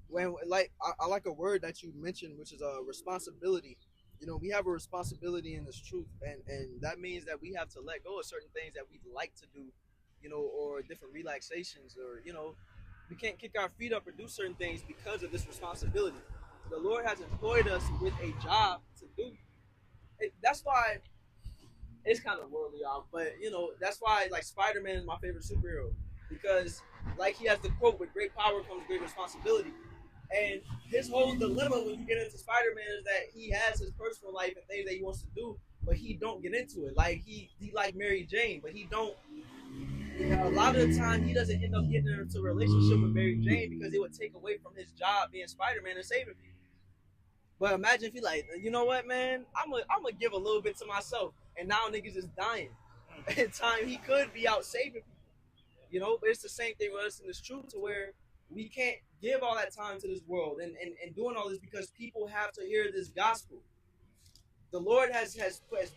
When I like a word that you mentioned, which is a responsibility. We have a responsibility in this truth, and that means that we have to let go of certain things that we like to do, or different relaxations, or we can't kick our feet up or do certain things because of this responsibility. The Lord has employed us with a job to do. That's why it's kind of worldly off, but that's why like Spider-Man is my favorite superhero, because like he has the quote, with great power comes great responsibility. And his whole dilemma when you get into Spider-Man is that he has his personal life and things that he wants to do, but he don't get into it. Like he like Mary Jane, but he don't. You know, a lot of the time he doesn't end up getting into a relationship with Mary Jane because it would take away from his job being Spider-Man and saving people. But imagine if he like, you know what, man, I'm gonna give a little bit to myself, and now niggas is dying. In time he could be out saving people. You know, but it's the same thing with us in this truth to where we can't give all that time to this world and doing all this because people have to hear this gospel. The Lord has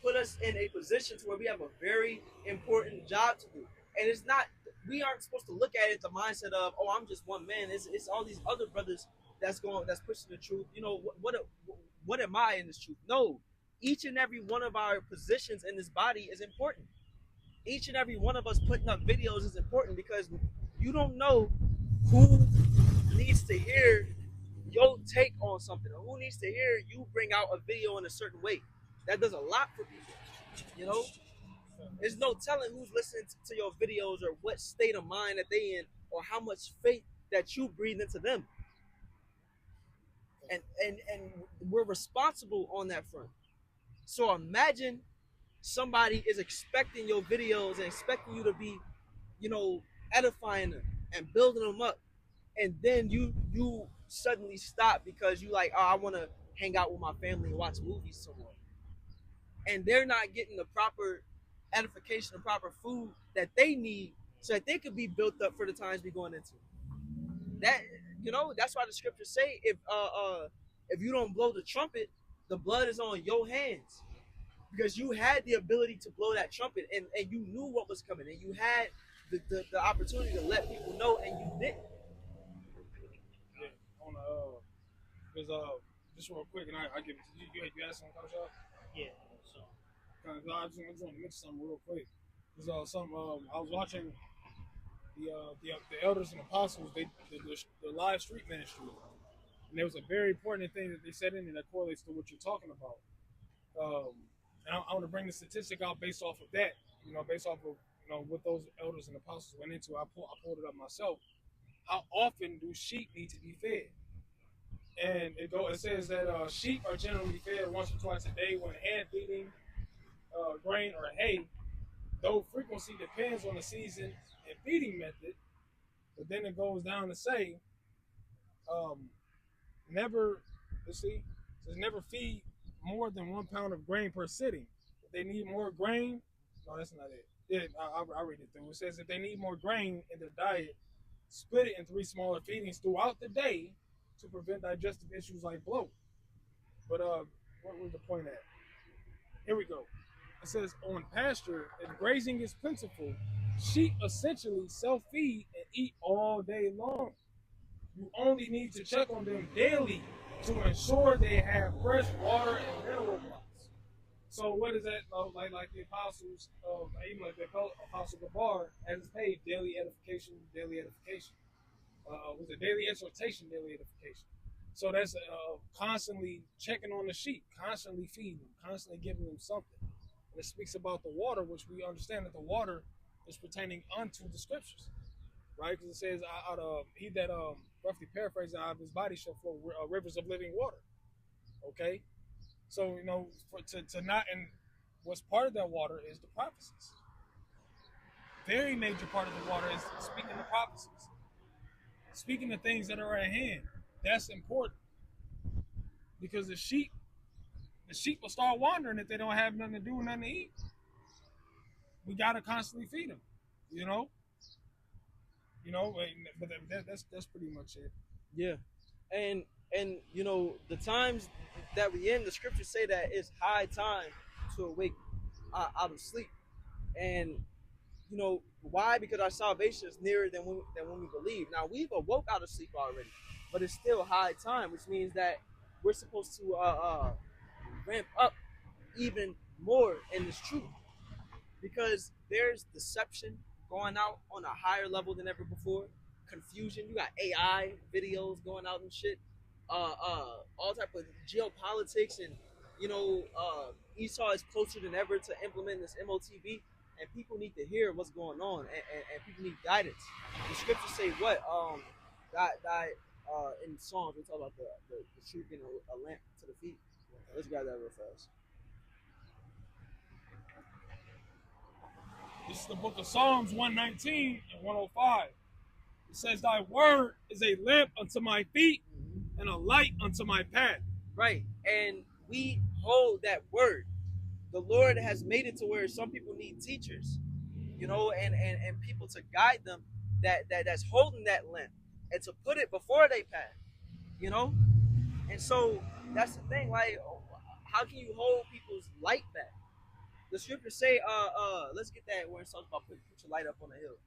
put us in a position to where we have a very important job to do. And it's not, we aren't supposed to look at it the mindset of, oh, I'm just one man. It's all these other brothers that's pushing the truth. You know, what am I in this truth? No, each and every one of our positions in this body is important. Each and every one of us putting up videos is important because you don't know who needs to hear your take on something or who needs to hear you bring out a video in a certain way. That does a lot for people. You know, there's no telling who's listening to your videos or what state of mind that they in or how much faith that you breathe into them. And we're responsible on that front. So imagine somebody is expecting your videos and expecting you to be, you know, edifying them and building them up, and then you suddenly stop because you like, oh, I want to hang out with my family and watch movies somewhere, and they're not getting the proper edification, the proper food that they need, so that they could be built up for the times we're going into. That, you know, that's why the scriptures say if you don't blow the trumpet, the blood is on your hands. Because you had the ability to blow that trumpet and you knew what was coming and you had the opportunity to let people know and you didn't.
Yeah, on because just real quick, and I give it to you. You asked something, Coach?
Yeah. So
I just want to mention something real quick. Because I was watching the elders and apostles, the live street ministry, and there was a very important thing that they said in there that correlates to what you're talking about. And I want to bring the statistic out based off of that, you know, based off of, you know, what those elders and apostles went into. I pulled it up myself. How often do sheep need to be fed? And it says that sheep are generally fed once or twice a day when hand feeding grain or hay, though frequency depends on the season and feeding method. But then it goes down to say, never feed more than 1 pound of grain per sitting. If they need more grain, no, that's not it. Yeah, I'll read it through. It says if they need more grain in their diet, split it in 3 smaller feedings throughout the day to prevent digestive issues like bloat. But what was the point at? Here we go. It says on pasture, if grazing is plentiful, sheep essentially self-feed and eat all day long. You only need to check on them daily to ensure they have fresh water and mineral blocks. So what is that like the apostles, even like the apostle Gabar, as his page, daily edification, was it daily exhortation, daily edification. So that's constantly checking on the sheep, constantly feeding them, constantly giving them something. And it speaks about the water, which we understand that the water is pertaining unto the scriptures, right? Because it says, he that roughly paraphrasing, out of his body shall flow rivers of living water. Okay, so you know, to not, and what's part of that water is the prophecies. Very major part of the water is speaking the prophecies, speaking the things that are at hand. That's important because the sheep will start wandering if they don't have nothing to do, nothing to eat. We gotta constantly feed them, you know. But that's pretty much it.
Yeah, and you know the times that we in, the scriptures say that it's high time to awake out of sleep, and you know why? Because our salvation is nearer than when we believe. Now we've awoke out of sleep already, but it's still high time, which means that we're supposed to ramp up even more in this truth, because there's deception going out on a higher level than ever before. Confusion. You got AI videos going out and shit. All type of geopolitics, and you know, Esau is closer than ever to implement this MOTV, and people need to hear what's going on, and people need guidance. The scriptures say what? in Psalms, we talk about the truth being a lamp to the feet. Let's grab that real fast.
This is the book of Psalms 119 and 105. It says, "Thy word is a lamp unto my feet and a light unto my path."
Right, and we hold that word. The Lord has made it to where some people need teachers, and people to guide them that's holding that lamp and to put it before they path, And so that's the thing. Like, how can you hold people's light back? The scriptures say, let's get that where it talks about put your light up on the hill.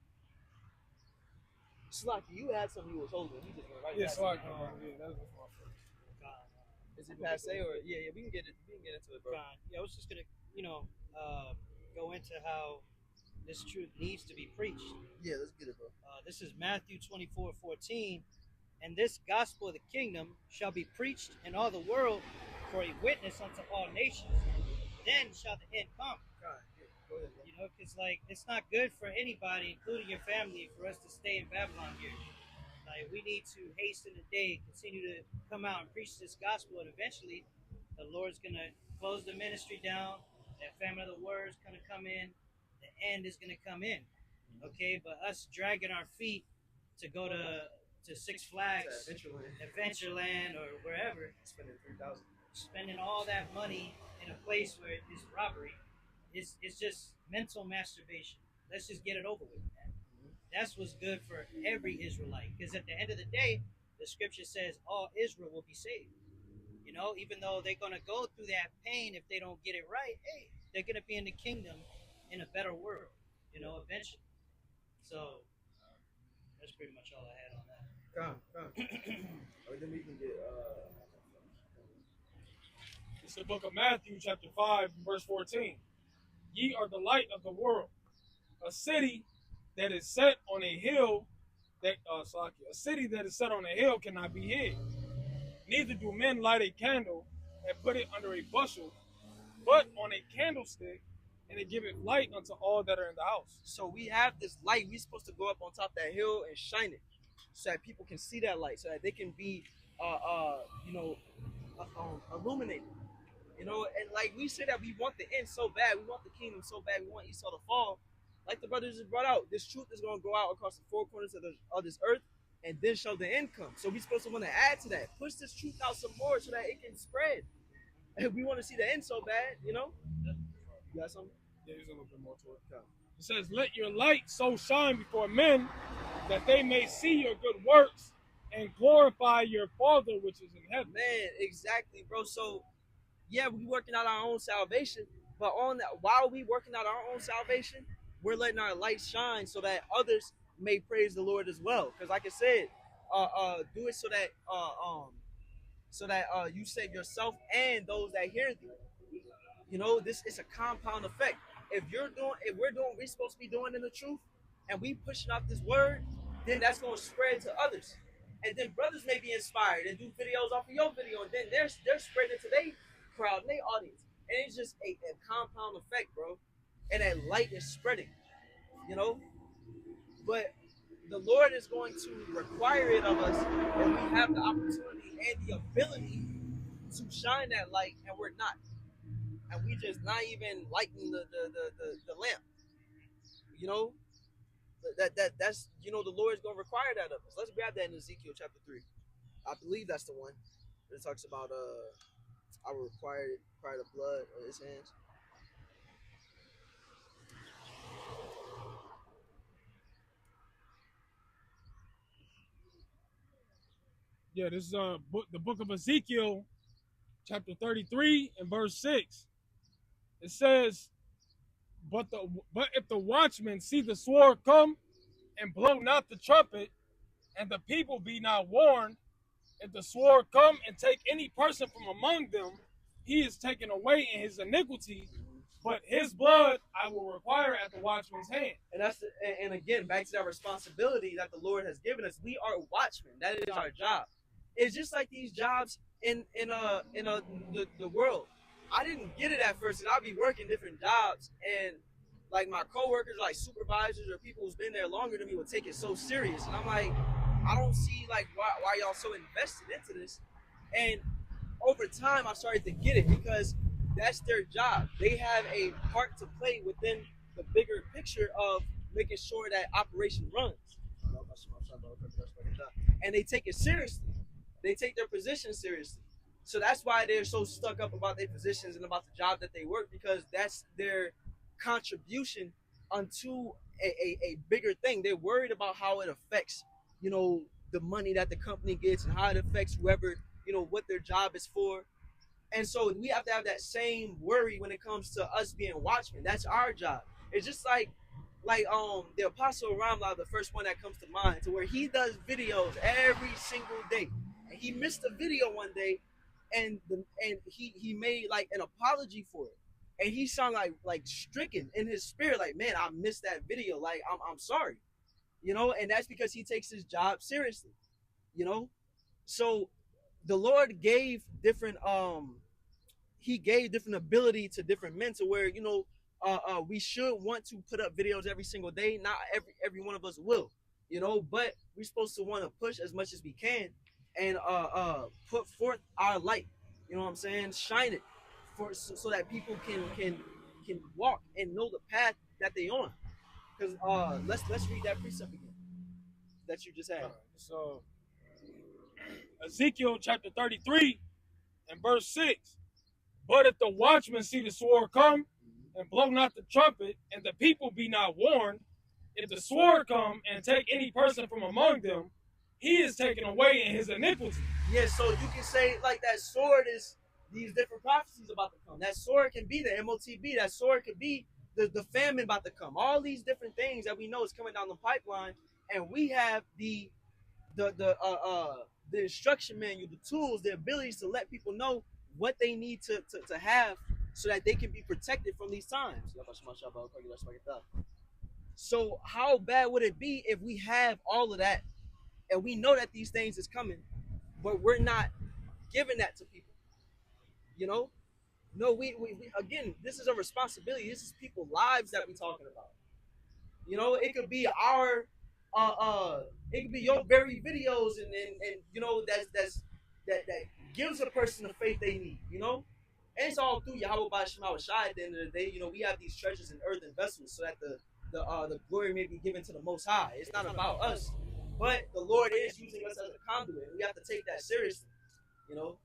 Slocky, you had something you was holding. You just went right
Yeah,
past
Slocky.
it.
That was my first.
Is it passe or yeah? We can get it. We can get into it, bro.
Yeah, I was just gonna, go into how this truth needs to be preached.
Yeah, let's get it, bro.
This is Matthew 24:14, and this gospel of the kingdom shall be preached in all the world for a witness unto all nations. Then shall the end come.
God, yeah, go ahead, bro.
Because it's not good for anybody, including your family, for us to stay in Babylon here. Like, we need to hasten the day, continue to come out and preach this gospel, and eventually the Lord's gonna close the ministry down. That famine of the word is gonna come in. The end is gonna come in. Okay, but us dragging our feet to go to Six Flags, Adventureland, or wherever,
Spending $3,000,
spending all that money in a place where it's robbery, it's just mental masturbation. Let's just get it over with, man. That's what's good for every Israelite, because at the end of the day, the scripture says all Israel will be saved. Even though they're going to go through that pain if they don't get it right, hey, they're going to be in the kingdom in a better world, eventually. So that's pretty much all I had on that.
Come. Or then we can get
It's the book of Matthew, chapter 5, verse 14. "Ye are the light of the world. A city that is set on a hill cannot be hid. Neither do men light a candle and put it under a bushel, but on a candlestick, and it giveth light unto all that are in the house."
So we have this light. We're supposed to go up on top of that hill and shine it, so that people can see that light, so that they can be, illuminated. And like we say that we want the end so bad, we want the kingdom so bad, we want Esau to fall. Like the brothers just brought out, this truth is going to go out across the four corners of this earth, and then shall the end come. So we're supposed to want to add to that, push this truth out some more so that it can spread. And we want to see the end so bad, You got something?
Yeah, there's a little bit more to it. It says, "Let your light so shine before men that they may see your good works and glorify your Father which is in heaven."
Man, exactly, bro. So, yeah, we working out our own salvation, but while we working out our own salvation, we're letting our light shine so that others may praise the Lord as well. Because, like I said, do it so that you save yourself and those that hear thee. This is a compound effect. If we're doing what we're supposed to be doing in the truth, and we pushing out this word, then that's going to spread to others. And then brothers may be inspired and do videos off of your video, and then they're spreading it to their crowd and their audience. And it's just a compound effect, bro. And that light is spreading, But the Lord is going to require it of us, and we have the opportunity and the ability to shine that light, and we're not. And we just not even lighting the lamp. That's the Lord is gonna require that of us. Let's grab that in Ezekiel chapter 3. I believe that's the one. It talks about I will require the blood of his hands.
Yeah, this is the book of Ezekiel, chapter 33 and verse 6. It says, but if the watchmen see the sword come and blow not the trumpet, and the people be not warned, if the sword come and take any person from among them, he is taken away in his iniquity, but his blood I will require at the watchman's hand.
And again, back to that responsibility that the Lord has given us. We are watchmen. That is our job. It's just like these jobs in the world. I didn't get it at first, and I'll be working different jobs, and like my coworkers, like supervisors or people who's been there longer than me, would take it so serious. And I'm like, I don't see like why y'all so invested into this. And over time, I started to get it because that's their job. They have a part to play within the bigger picture of making sure that operation runs. And they take it seriously. They take their position seriously. So that's why they're so stuck up about their positions and about the job that they work, because that's their contribution onto a bigger thing. They're worried about how it affects, the money that the company gets and how it affects whoever, what their job is for. And so we have to have that same worry when it comes to us being watchmen. That's our job. It's just like the Apostle Ramla, the first one that comes to mind, to where he does videos every single day. And he missed a video one day, and he made like an apology for it. And he sounded like stricken in his spirit, like, man, I missed that video. Like, I'm sorry. And that's because he takes his job seriously. So the Lord gave different ability to different men, to where we should want to put up videos every single day. Not every one of us will, but we're supposed to want to push as much as we can and put forth our light. You know what I'm saying? Shine it so that people can walk and know the path that they on. Because let's read that precept again that you just had.
So Ezekiel chapter 33 and verse 6. But if the watchman see the sword come and blow not the trumpet, and the people be not warned, if the sword come and take any person from among them, he is taken away in his iniquity.
Yeah, so you can say like that sword is these different prophecies about to come. That sword can be the MOTB. That sword could be the famine about to come. All these different things that we know is coming down the pipeline, and we have the instruction manual, the tools, the abilities to let people know what they need to have so that they can be protected from these times. So how bad would it be if we have all of that and we know that these things is coming, but we're not giving that to people? No, we again, this is a responsibility. This is people's lives that we're talking about. It could be our it could be your very videos and that gives a person the faith they need, And it's all through Yahweh B'Shema Shai. At the end of the day, we have these treasures in earthen vessels so that the glory may be given to the Most High. It's not about us, but the Lord is using us as a conduit. We have to take that seriously, It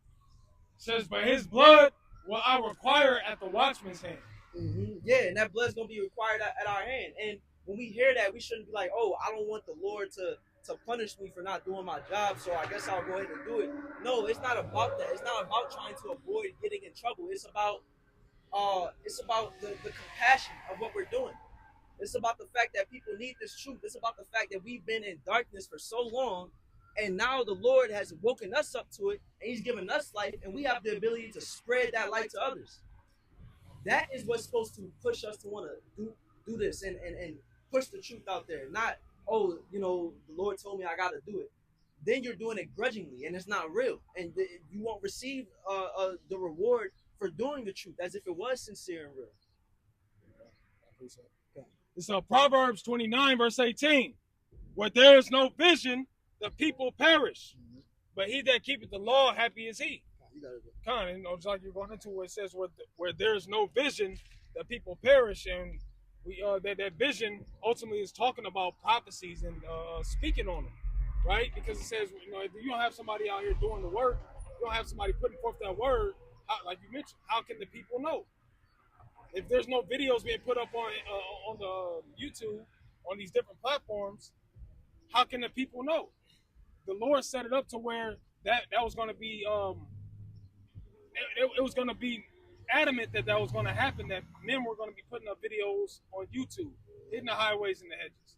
says, but his blood will I require at the watchman's hand.
Mm-hmm. Yeah, and that blood's going to be required at our hand. And when we hear that, we shouldn't be like, oh, I don't want the Lord to punish me for not doing my job, so I guess I'll go ahead and do it. No, it's not about that. It's not about trying to avoid getting in trouble. It's about the compassion of what we're doing. It's about the fact that people need this truth. It's about the fact that we've been in darkness for so long, and now the Lord has woken us up to it, and he's given us life, and we have the ability to spread that light to others. That is what's supposed to push us to want to do this and push the truth out there. Not, oh, the Lord told me I got to do it. Then you're doing it grudgingly, and it's not real. And you won't receive the reward for doing the truth as if it was sincere and real.
It's Proverbs 29, verse 18. Where there is no vision, the people perish. But he that keepeth the law, happy is he. Kind of, just like you're going into where it says where there is no vision, the people perish. And we that vision ultimately is talking about prophecies and speaking on them, right? Because it says, if you don't have somebody out here doing the work, you don't have somebody putting forth that word, like you mentioned, how can the people know? If there's no videos being put up on the YouTube, on these different platforms, how can the people know? The Lord set it up to where that was going to be, it was going to be adamant that was going to happen, that men were going to be putting up videos on YouTube, hitting the highways and the hedges.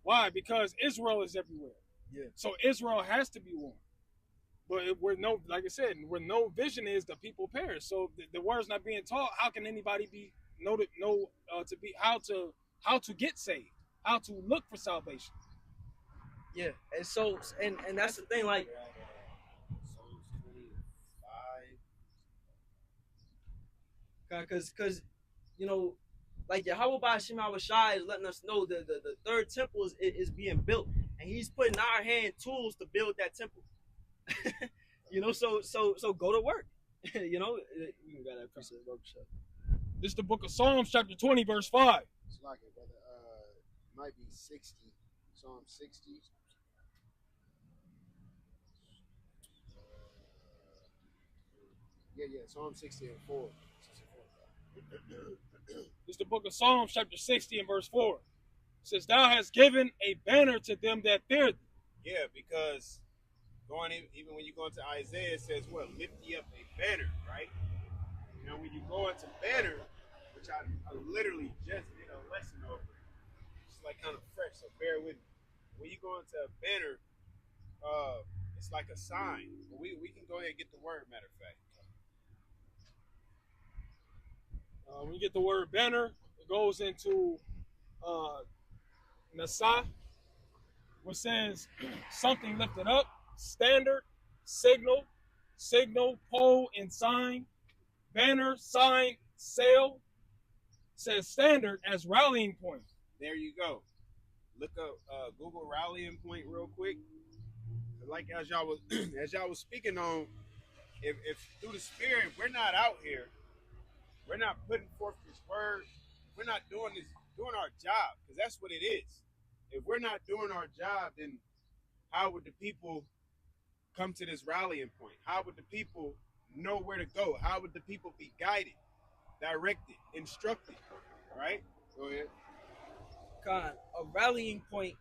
Why? Because Israel is everywhere.
Yeah.
So Israel has to be warned. But like I said, where no vision is, the people perish. So the word's not being taught. How can anybody how to get saved, how to look for salvation?
Yeah, and so and that's the thing, like, because like Yahweh B'Shema Shai is letting us know that the third temple is being built, and he's putting in our hand tools to build that temple. You know, so go to work. You know, you can grab that piece of workshop.
This is the book of Psalms, chapter 20, verse 5.
It's like it, brother. Might be 60. Psalm 60. Yeah, Psalm 60 and 4.
This is the book of Psalms, chapter 60 and verse 4. It says, Thou hast given a banner to them that fear thee.
Yeah, because even when you go into Isaiah, it says, what? Lift ye up a banner, right? You know, when you go into banner, which I literally just did a lesson over, it's like kind of fresh, so bear with me. When you go into a banner, it's like a sign. We can go ahead and get the word, matter of fact.
When you get the word banner, it goes into Nasa, which says something lifted up, standard, signal, pole, and sign, banner, sign, sail. It says standard as rallying point.
There you go. Look up Google rallying point real quick. Like as y'all was speaking on, if through the Spirit we're not out here, we're not putting forth this word, we're not doing our job, because that's what it is. If we're not doing our job, then how would the people come to this rallying point? How would the people know where to go? How would the people be guided, directed, instructed? Right? Go ahead.
A rallying point.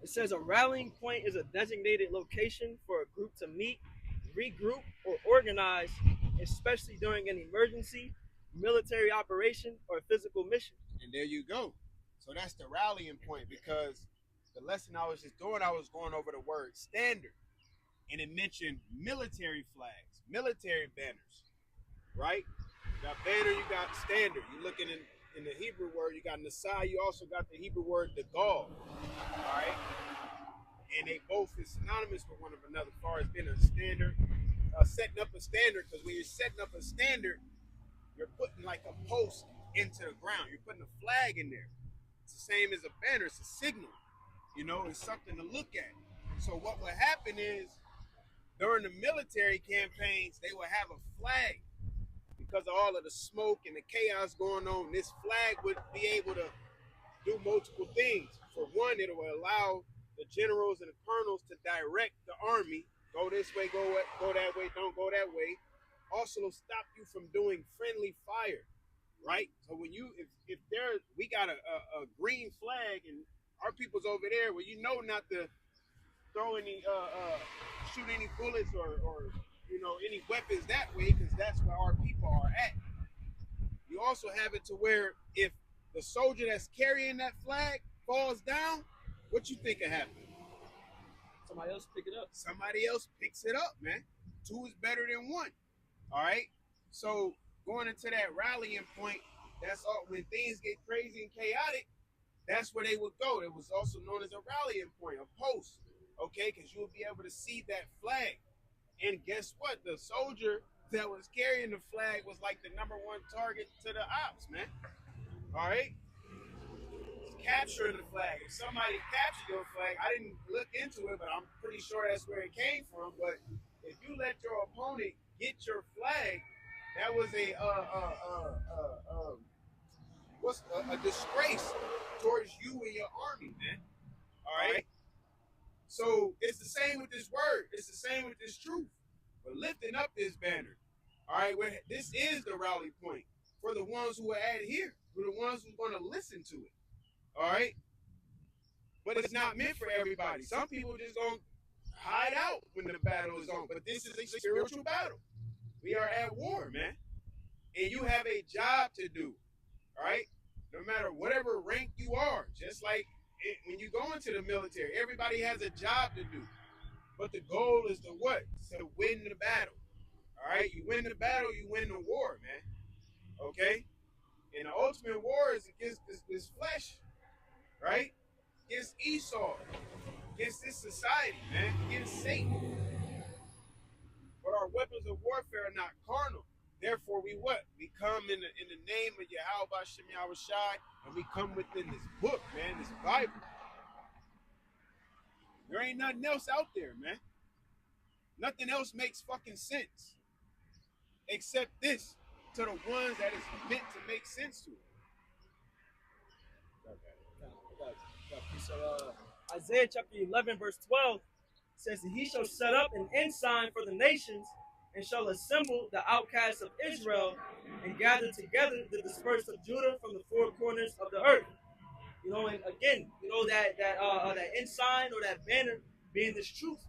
It says a rallying point is a designated location for a group to meet, regroup, or organize, especially during an emergency, military operation, or physical mission.
And there you go. So that's the rallying point, because the lesson I was just doing, I was going over the word standard, and it mentioned military flags, military banners, right? You got banner, you got standard. You're looking in the Hebrew word, you got Nasai, you also got the Hebrew word Dagal, all right? And they both is synonymous with one another as far as being a standard, setting up a standard, because when you're setting up a standard, you're putting like a post into the ground. You're putting a flag in there. It's the same as a banner. It's a signal. You know, it's something to look at. So what would happen is, during the military campaigns, they would have a flag. Because of all of the smoke and the chaos going on, this flag would be able to do multiple things. For one, it will allow the generals and the colonels to direct the army. Go this way, go that way, don't go that way. Also stop you from doing friendly fire, right? So when if we got a green flag and our people's over there, well, you know not to throw any shoot any bullets or any weapons that way, because that's where our people are at. You also have it to where if the soldier that's carrying that flag falls down, what you think will happen?
Somebody else pick it up.
Somebody else picks it up, man. Two is better than one. All right. So going into that rallying point, that's all. When things get crazy and chaotic, that's where they would go. It was also known as a rallying point, a post. Okay, because you will be able to see that flag. And guess what? The soldier that was carrying the flag was like the #1 target to the ops, man. All right? Capturing the flag. If somebody captured your flag, I didn't look into it, but I'm pretty sure that's where it came from. But if you let your opponent get your flag, that was a disgrace towards you and your army, man. All right? So it's the same with this word. It's the same with this truth. We're lifting up this banner. All right, this is the rally point for the ones who are here, for the ones who are going to listen to it. All right? But it's not meant for everybody. Some people just going to hide out when the battle is on. But this is a spiritual battle. We are at war, man. And you have a job to do. All right? No matter whatever rank you are, just like when you go into the military, everybody has a job to do. But the goal is to what? To win the battle. All right? You win the battle, you win the war, man. Okay? And the ultimate war is against this flesh. Right? Against Esau. Against this society, man. Against Satan. But our weapons of warfare are not carnal. Therefore, we what? We come in the name of Yahweh Shem Yahushai, and we come within this book, man, this Bible. There ain't nothing else out there, man. Nothing else makes fucking sense except this to the ones that is meant to make sense to.
So Isaiah chapter 11 verse 12 says that he shall set up an ensign for the nations and shall assemble the outcasts of Israel and gather together the dispersed of Judah from the four corners of the earth. You know, and again, you know that ensign or that banner being this truth.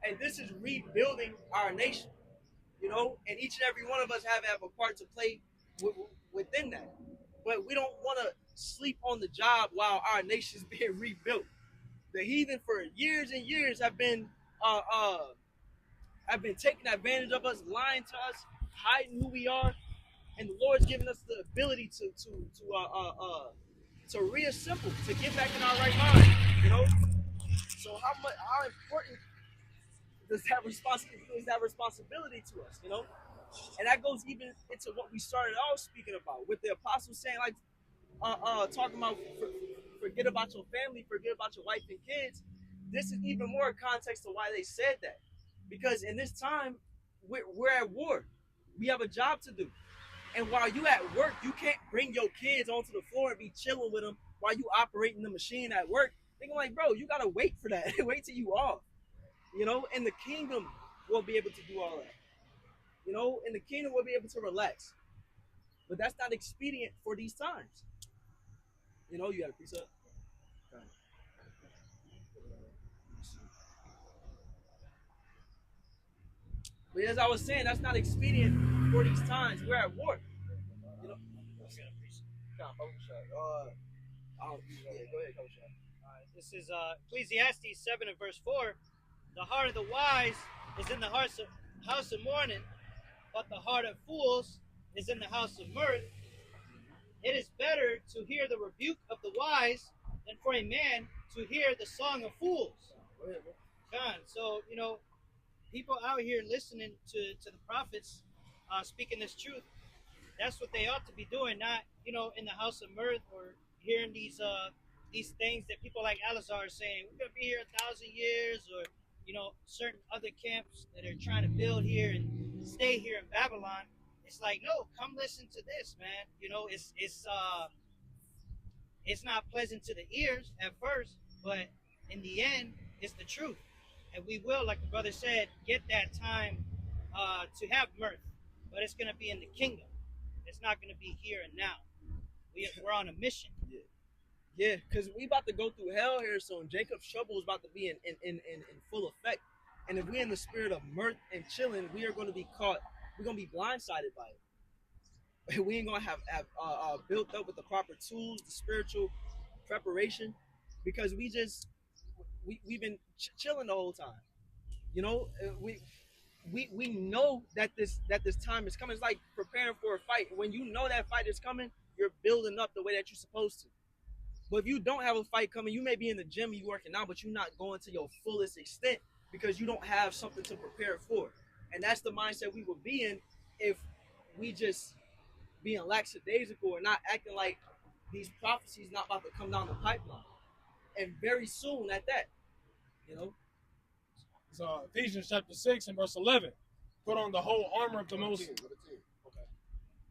And this is rebuilding our nation. You know, and each and every one of us have a part to play within that. But we don't want to sleep on the job while our nation is being rebuilt. The heathen for years and years have been taking advantage of us, lying to us, hiding who we are, and the Lord's given us the ability to reassemble, to get back in our right mind. You know, so how important does that responsibility to us? You know, and that goes even into what we started off speaking about with the apostles saying, like, talking about forget about your family, forget about your wife and kids. This is even more context to why they said that, because in this time we're at war. We have a job to do, and while you at work, you can't bring your kids onto the floor and be chilling with them while you operating the machine at work. Thinking like, bro, you gotta wait for that. Wait till you off. You know, in the kingdom, we'll be able to do all that. You know, in the kingdom, we'll be able to relax. But that's not expedient for these times. You know, you got a precept. Okay. But as I was saying, that's not expedient for these times. We're at war. You know. Go ahead, Coach.
This is Ecclesiastes 7 and verse 4. The heart of the wise is in the house of mourning, but the heart of fools is in the house of mirth. It is better to hear the rebuke of the wise than for a man to hear the song of fools. God, so, you know, people out here listening to the prophets speaking this truth, that's what they ought to be doing, not, you know, in the house of mirth or hearing these things that people like Alizar are saying, we're going to be here 1,000 years, or, you know, certain other camps that are trying to build here and stay here in Babylon. It's like, no, come listen to this, man. You know, it's not pleasant to the ears at first, but in the end, it's the truth. And we will, like the brother said, get that time to have mirth, but it's going to be in the kingdom. It's not going to be here and now. We're on a mission.
Yeah, because we about to go through hell here soon. Jacob's trouble is about to be in full effect. And if we're in the spirit of mirth and chilling, we are going to be caught. We're going to be blindsided by it. We ain't going to have built up with the proper tools, the spiritual preparation, because we've been chilling the whole time. You know, we know that this time is coming. It's like preparing for a fight. When you know that fight is coming, you're building up the way that you're supposed to. But if you don't have a fight coming, you may be in the gym, you working out, but you're not going to your fullest extent because you don't have something to prepare for. And that's the mindset we would be in if we just being lackadaisical or not acting like these prophecies not about to come down the pipeline. And very soon at that, you know.
So Ephesians chapter 6 and verse 11. Put on the whole armor of the Most. Okay.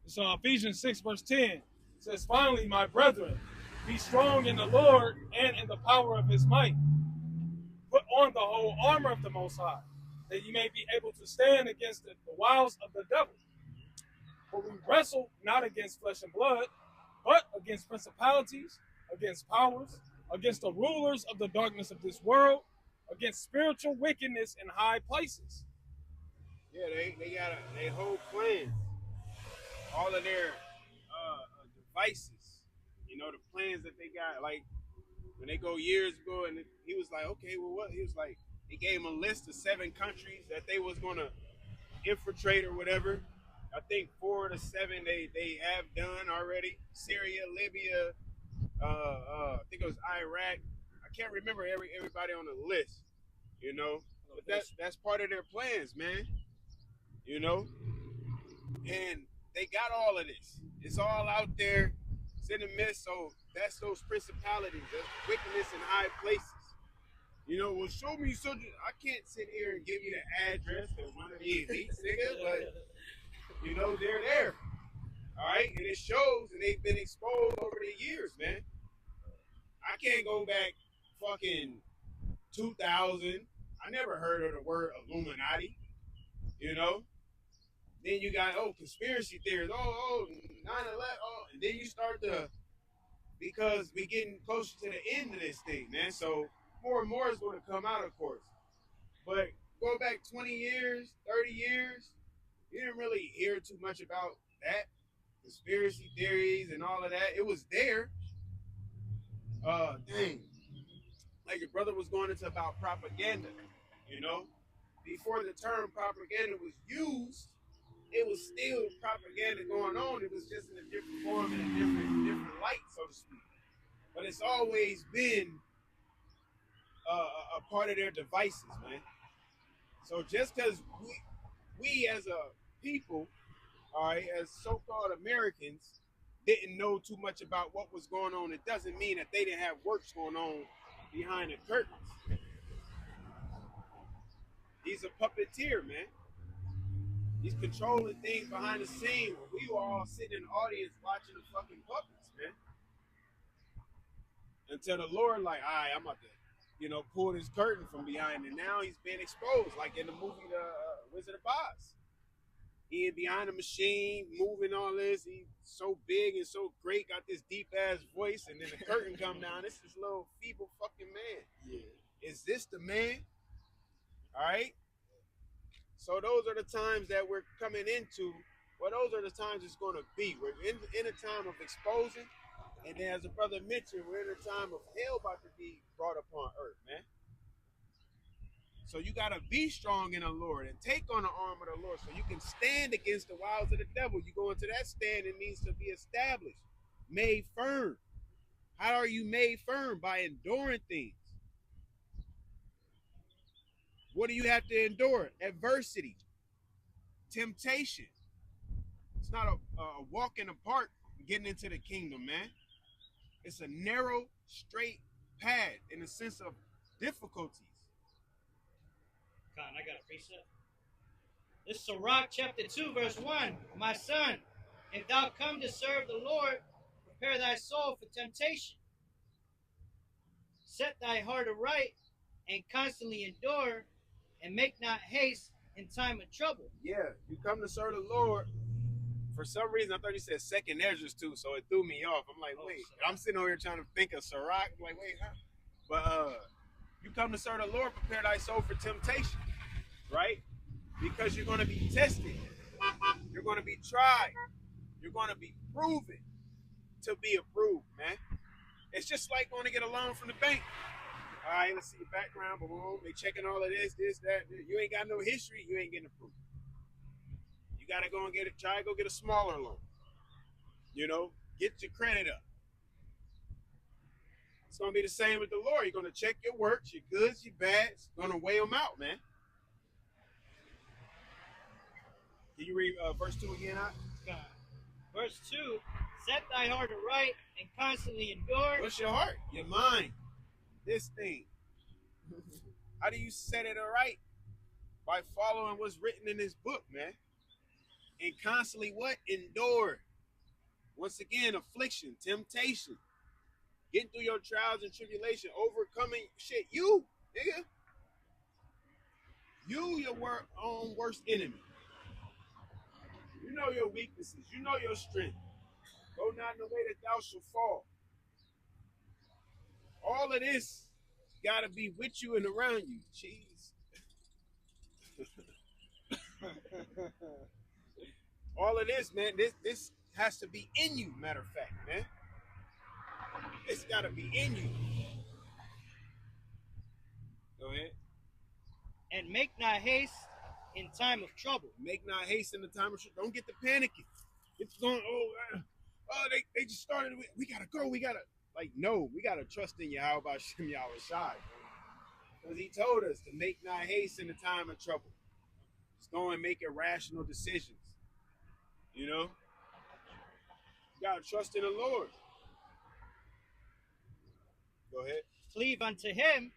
So Ephesians 6 verse 10 says, finally, my brethren, be strong in the Lord and in the power of his might. Put on the whole armor of the Most High, that you may be able to stand against the wiles of the devil. For we wrestle not against flesh and blood, but against principalities, against powers, against the rulers of the darkness of this world, against spiritual wickedness in high places.
Yeah, they got their whole plans, all of their devices. You know, the plans that they got, like when they go years ago, and he was like, okay, well, what? He was like, he gave him a list of 7 countries that they was gonna infiltrate or whatever. I think 4 to 7 they have done already. Syria, Libya, I think it was Iraq. I can't remember everybody on the list, you know. But that's part of their plans, man. You know, and they got all of this. It's all out there. It's in the midst. So that's those principalities, that's wickedness in high places. You know, well, show me so I can't sit here and give you the address of one of the elites, nigga, but you know, they're there. All right, and it shows, and they've been exposed over the years, man. I can't go back fucking 2000. I never heard of the word Illuminati, you know. Then you got conspiracy theories, 9/11, and then you start to, because we getting closer to the end of this thing, man. So more and more is going to come out, of course. But go back 20 years, 30 years, you didn't really hear too much about that. Conspiracy theories and all of that. It was there. Dang. Like your brother was going into about propaganda, you know? Before the term propaganda was used, it was still propaganda going on. It was just in a different form and a different light, so to speak. But it's always been a part of their devices, man. So just because we as a people, all right, as so-called Americans, didn't know too much about what was going on, it doesn't mean that they didn't have works going on behind the curtains. He's a puppeteer, man. He's controlling things behind the scene when we were all sitting in the audience watching the fucking puppets, man. Until the Lord, like, all right, I'm about to, pull this curtain from behind, and now he's being exposed, like in the movie The Wizard of Oz. He is behind the machine, moving all this. He's so big and so great, got this deep ass voice, and then the curtain come down. This is little feeble fucking man. Yeah. Is this the man? All right. So those are the times that we're coming into. Well, those are the times it's going to be. We're in a time of exposing, and then as the brother mentioned, we're in a time of hell about to be brought upon earth, man. So you got to be strong in the Lord and take on the arm of the Lord so you can stand against the wiles of the devil. You go into that stand, it means to be established, made firm. How are you made firm? By enduring things. What do you have to endure? Adversity, temptation. It's not a walk in the park getting into the kingdom, man. It's a narrow, straight path in the sense of difficulties.
Con, I got a precept. This is Sirach chapter 2, verse 1. My son, if thou come to serve the Lord, prepare thy soul for temptation. Set thy heart aright, and constantly endure, and make not haste in time of trouble.
Yeah, you come to serve the Lord. For some reason, I thought you said second Ezra's too, so it threw me off. I'm like, wait. I'm sitting over here trying to think of Sirach. I'm like, wait, huh? But you come to serve the Lord, prepare thy soul for temptation, right? Because you're going to be tested. You're going to be tried. You're going to be proven to be approved, man. It's just like going to get a loan from the bank. All right, let's see your background. Boom, they checking all of this, that. You ain't got no history, you ain't getting approved. You got to go and try to go get a smaller loan. Get your credit up. It's going to be the same with the Lord. You're going to check your works, your goods, your bads. Going to weigh them out, man. Can you read verse 2 again,
God. Verse 2, set thy heart aright and constantly endure.
What's your heart? Your mind. This thing. How do you set it aright? By following what's written in this book, man. And constantly what? Endure. Once again, affliction, temptation. Getting through your trials and tribulation, overcoming shit. You, nigga. You, your own worst enemy. You know your weaknesses. You know your strength. Go not in the way that thou shalt fall. All of this got to be with you and around you. Jeez. All of this, man, this has to be in you, matter of fact, man. It's got to be in you. Go ahead.
And make not haste in time of trouble.
Make not haste in the time of trouble. Don't get the panicking. It's going, they just started. We got to go. We got to, no, we got to trust in Yahweh Shem Yahweh Shai. Because he told us to make not haste in the time of trouble. Just go and make irrational decisions. You got to trust in the Lord. Go ahead.
Cleave unto him,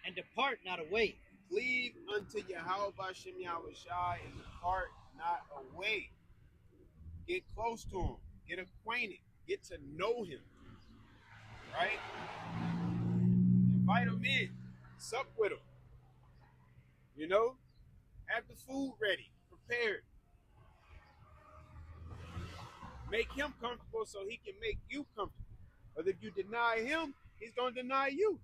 and depart not away.
Cleave unto Yahweh Bashem Yahushai and depart not away. Get close to him. Get acquainted. Get to know him. Right? Invite him in. Sup with him. You know? Have the food ready. Prepared. Make him comfortable so he can make you comfortable. But if you deny him, he's going to deny you.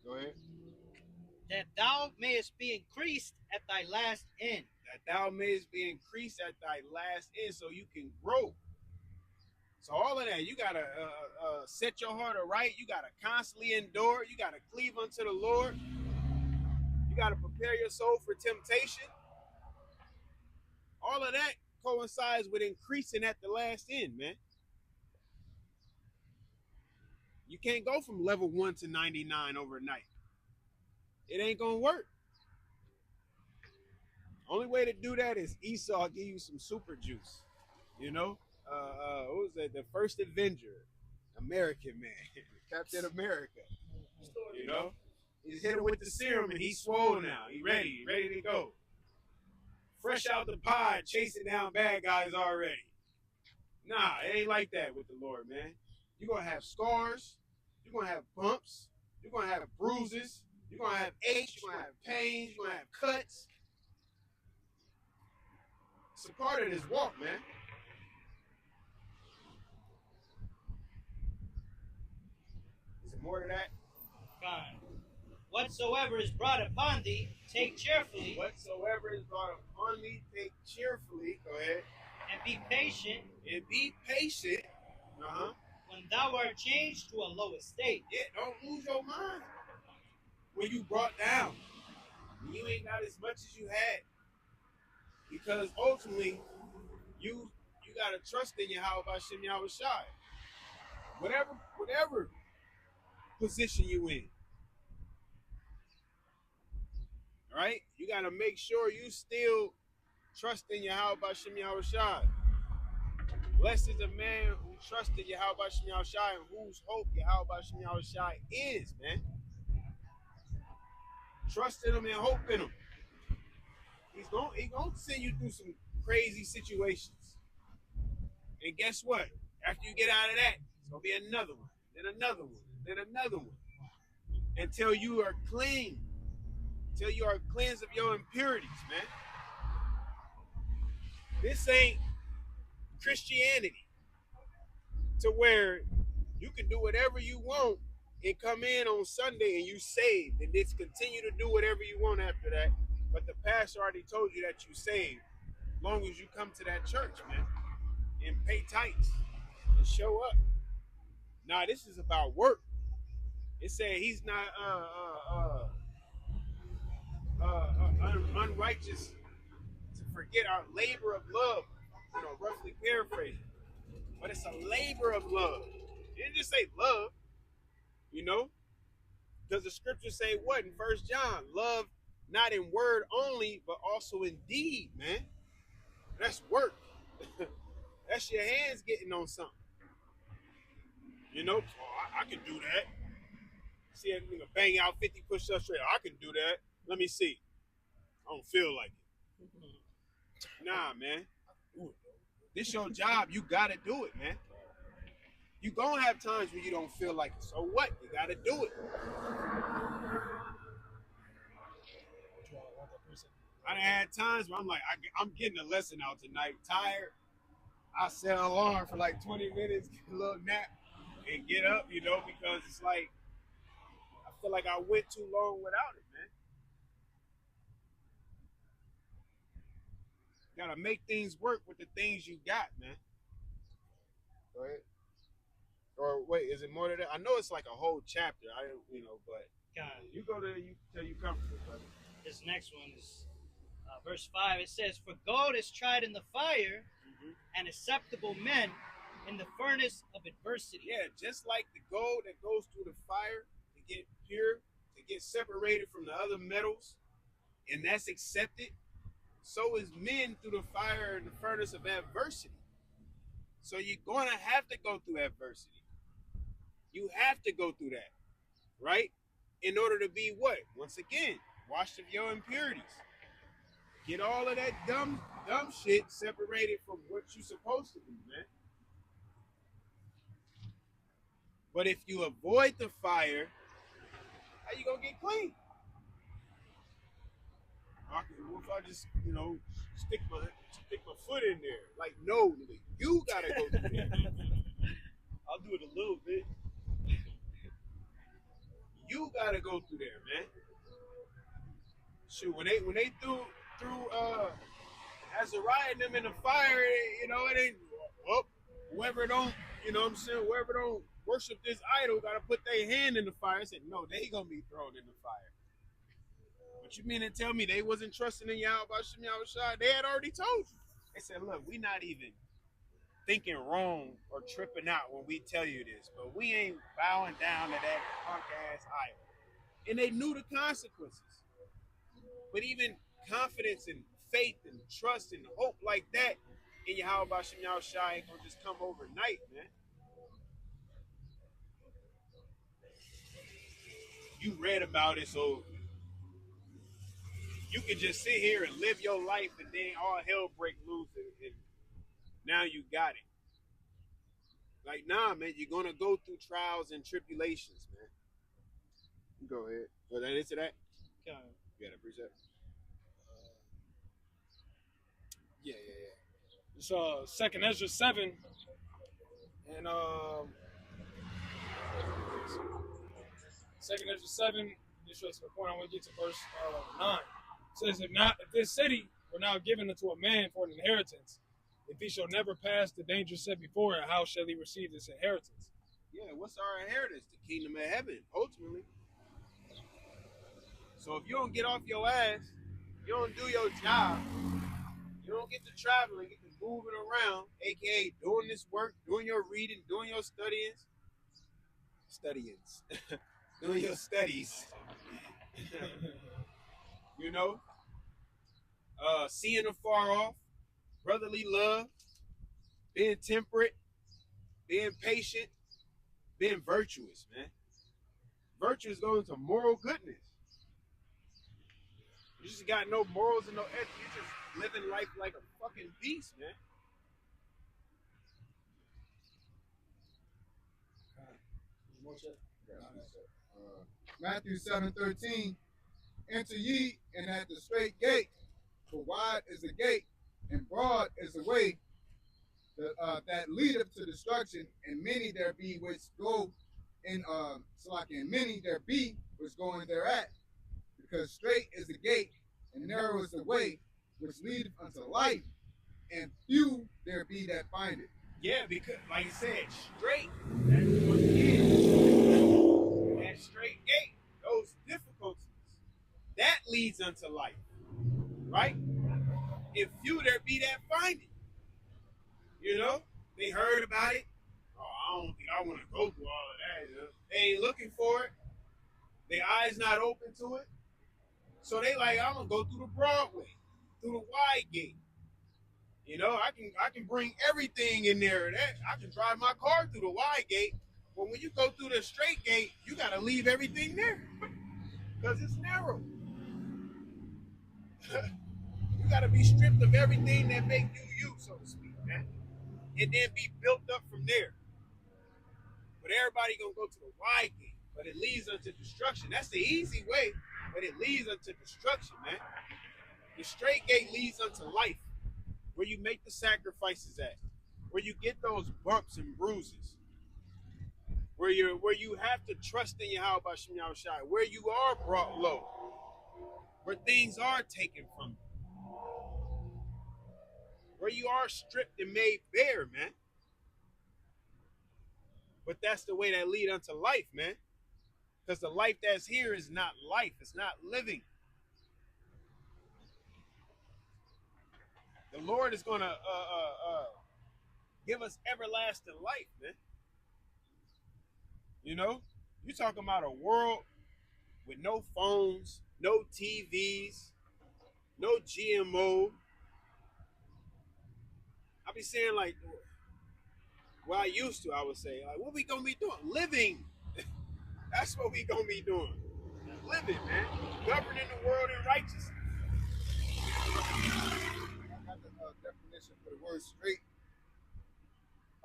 Go ahead.
That thou mayest be increased at thy last end.
That thou mayest be increased at thy last end so you can grow. So all of that, you got to set your heart aright. You got to constantly endure. You got to cleave unto the Lord. You got to prepare your soul for temptation. All of that coincides with increasing at the last end, man. You can't go from level 1 to 99 overnight. It ain't going to work. Only way to do that is Esau give you some super juice. You know? What was that? The first Avenger. American man. Captain America. You know? He's hit him with the serum and he's swole now. He ready to go. Fresh out the pod, chasing down bad guys already. Nah, it ain't like that with the Lord, man. You're going to have scars. You're going to have bumps. You're going to have bruises. You're going to have aches. You're going to have pains. You're going to have cuts. It's a part of this walk, man. Is it more to that?
God. Whatsoever is brought upon thee, take cheerfully.
Whatsoever is brought upon thee, take cheerfully. Go ahead.
And be patient.
And be patient.
When thou art changed to a low estate.
Yeah, don't lose your mind. When you brought down. When you ain't got as much as you had. Because ultimately, you got to trust in Yahweh Bashem Yahushai. Whatever position you in. Right? You got to make sure you still trust in Yahweh Bashem Yahushai. Blessed is a man who trusts in Yahweh Bashem Yahushai and whose hope Yahweh Bashem Yahushai is, man. Trust in him and hope in him. He's gonna send you through some crazy situations. And guess what? After you get out of that, it's gonna be another one, then another one, then another one. Until you are clean. Until you are cleansed of your impurities, man. This ain't Christianity to where you can do whatever you want and come in on Sunday and you saved and just continue to do whatever you want after that. But the pastor already told you that you saved as long as you come to that church, man, and pay tithes and show up. Nah, this is about work. It said he's not unrighteous to forget our labor of love, roughly paraphrasing. But it's a labor of love. It didn't just say love, because the scriptures say what in 1 John? Love not in word only, but also in deed, man. That's work. That's your hands getting on something. Oh, I can do that. See a nigga bang out 50 push-ups straight. I can do that. Let me see. I don't feel like it. Nah, man. This your job. You gotta do it, man. You gonna have times when you don't feel like it. So what? You gotta do it. I done had times where I'm like, I'm getting a lesson out tonight. Tired. I set an alarm for like 20 minutes, get a little nap, and get up, because it's like, I feel like I went too long without it, man. Gotta make things work with the things you got, man. Go ahead. Or wait, is it more than that? I know it's like a whole chapter. But
God.
You go there till you comfortable, brother.
This next one is verse 5. It says, "For gold is tried in the fire, and acceptable men in the furnace of adversity."
Yeah, just like the gold that goes through the fire to get pure, to get separated from the other metals, and that's accepted, so is men through the fire and the furnace of adversity. So you're going to have to go through adversity. You have to go through that, right? In order to be what? Once again, washed of your impurities. Get all of that dumb shit separated from what you're supposed to be, man. But if you avoid the fire, how you gonna get clean? What if I just, stick my foot in there? Like, no, you gotta go through there.
I'll do it a little bit.
You gotta go through there, man. Shoot, when they threw Azariah and them in the fire, it ain't whoever don't, whoever don't worship this idol gotta put their hand in the fire. I said, no, they gonna be thrown in the fire. But you mean to tell me they wasn't trusting in Yahweh Shem Yahushua? They had already told you. They said, look, we not even thinking wrong or tripping out when we tell you this, but we ain't bowing down to that punk ass idol. And they knew the consequences. But even confidence and faith and trust and hope like that in Yahweh Shem Yahushua ain't gonna just come overnight, man. You read about it, so you can just sit here and live your life, and then all hell break loose, and now you got it. Like, nah, man, you're gonna go through trials and tribulations, man. Go ahead. Was that into that?
Okay.
Yeah, that appreciate it. Yeah.
It's 2nd Ezra 7, and 2nd Ezra 7, this was the point I want to get to verse 9. It says, if this city were now given unto a man for an inheritance, if he shall never pass the danger set before it, how shall he receive this inheritance?
Yeah, what's our inheritance? The kingdom of heaven, ultimately. So if you don't get off your ass, you don't do your job, you don't get to traveling, get to moving around, aka doing this work, doing your reading, doing your studyings, doing your studies, seeing afar off, brotherly love, being temperate, being patient, being virtuous, man. Virtue is going to moral goodness. You just got no morals and no ethics. You're just living life like a fucking beast, man.
Matthew 7:13. Enter ye in at the straight gate, for wide is the gate, and broad is the way that leadeth to destruction, and many there be which go in and many there be which go in thereat. Because straight is the gate, and narrow is the way which leadeth unto life, and few there be that find it.
Yeah, because like you said, straight, that's what it is. That straight gate, those difficulties, that leads unto life. Right? If few there be that find it. They heard about it. Oh, I don't think I want to go through all of that. They ain't looking for it. Their eyes not open to it. So they like, I'm gonna go through the broad way, through the wide gate. I can bring everything in there. I can drive my car through the wide gate. But when you go through the straight gate, you gotta leave everything there. Because it's narrow. You gotta be stripped of everything that make you, so to speak, man. And then be built up from there. But everybody gonna go to the wide gate, but it leads unto destruction. That's the easy way, but it leads unto destruction, man. The straight gate leads unto life, where you make the sacrifices at, where you get those bumps and bruises, where you have to trust in Yahweh Shem Yahushua, where you are brought low, where things are taken from you. Where you are stripped and made bare, man. But that's the way that lead unto life, man. Because the life that's here is not life. It's not living. The Lord is going to give us everlasting life, man. You're talking about a world with no phones, no TVs, no GMO. I be saying, like, Well, I used to, I would say, like, what we gonna be doing? Living. That's what we gonna be doing. Living, man. Governing the world in righteousness.
I got the definition for the word straight.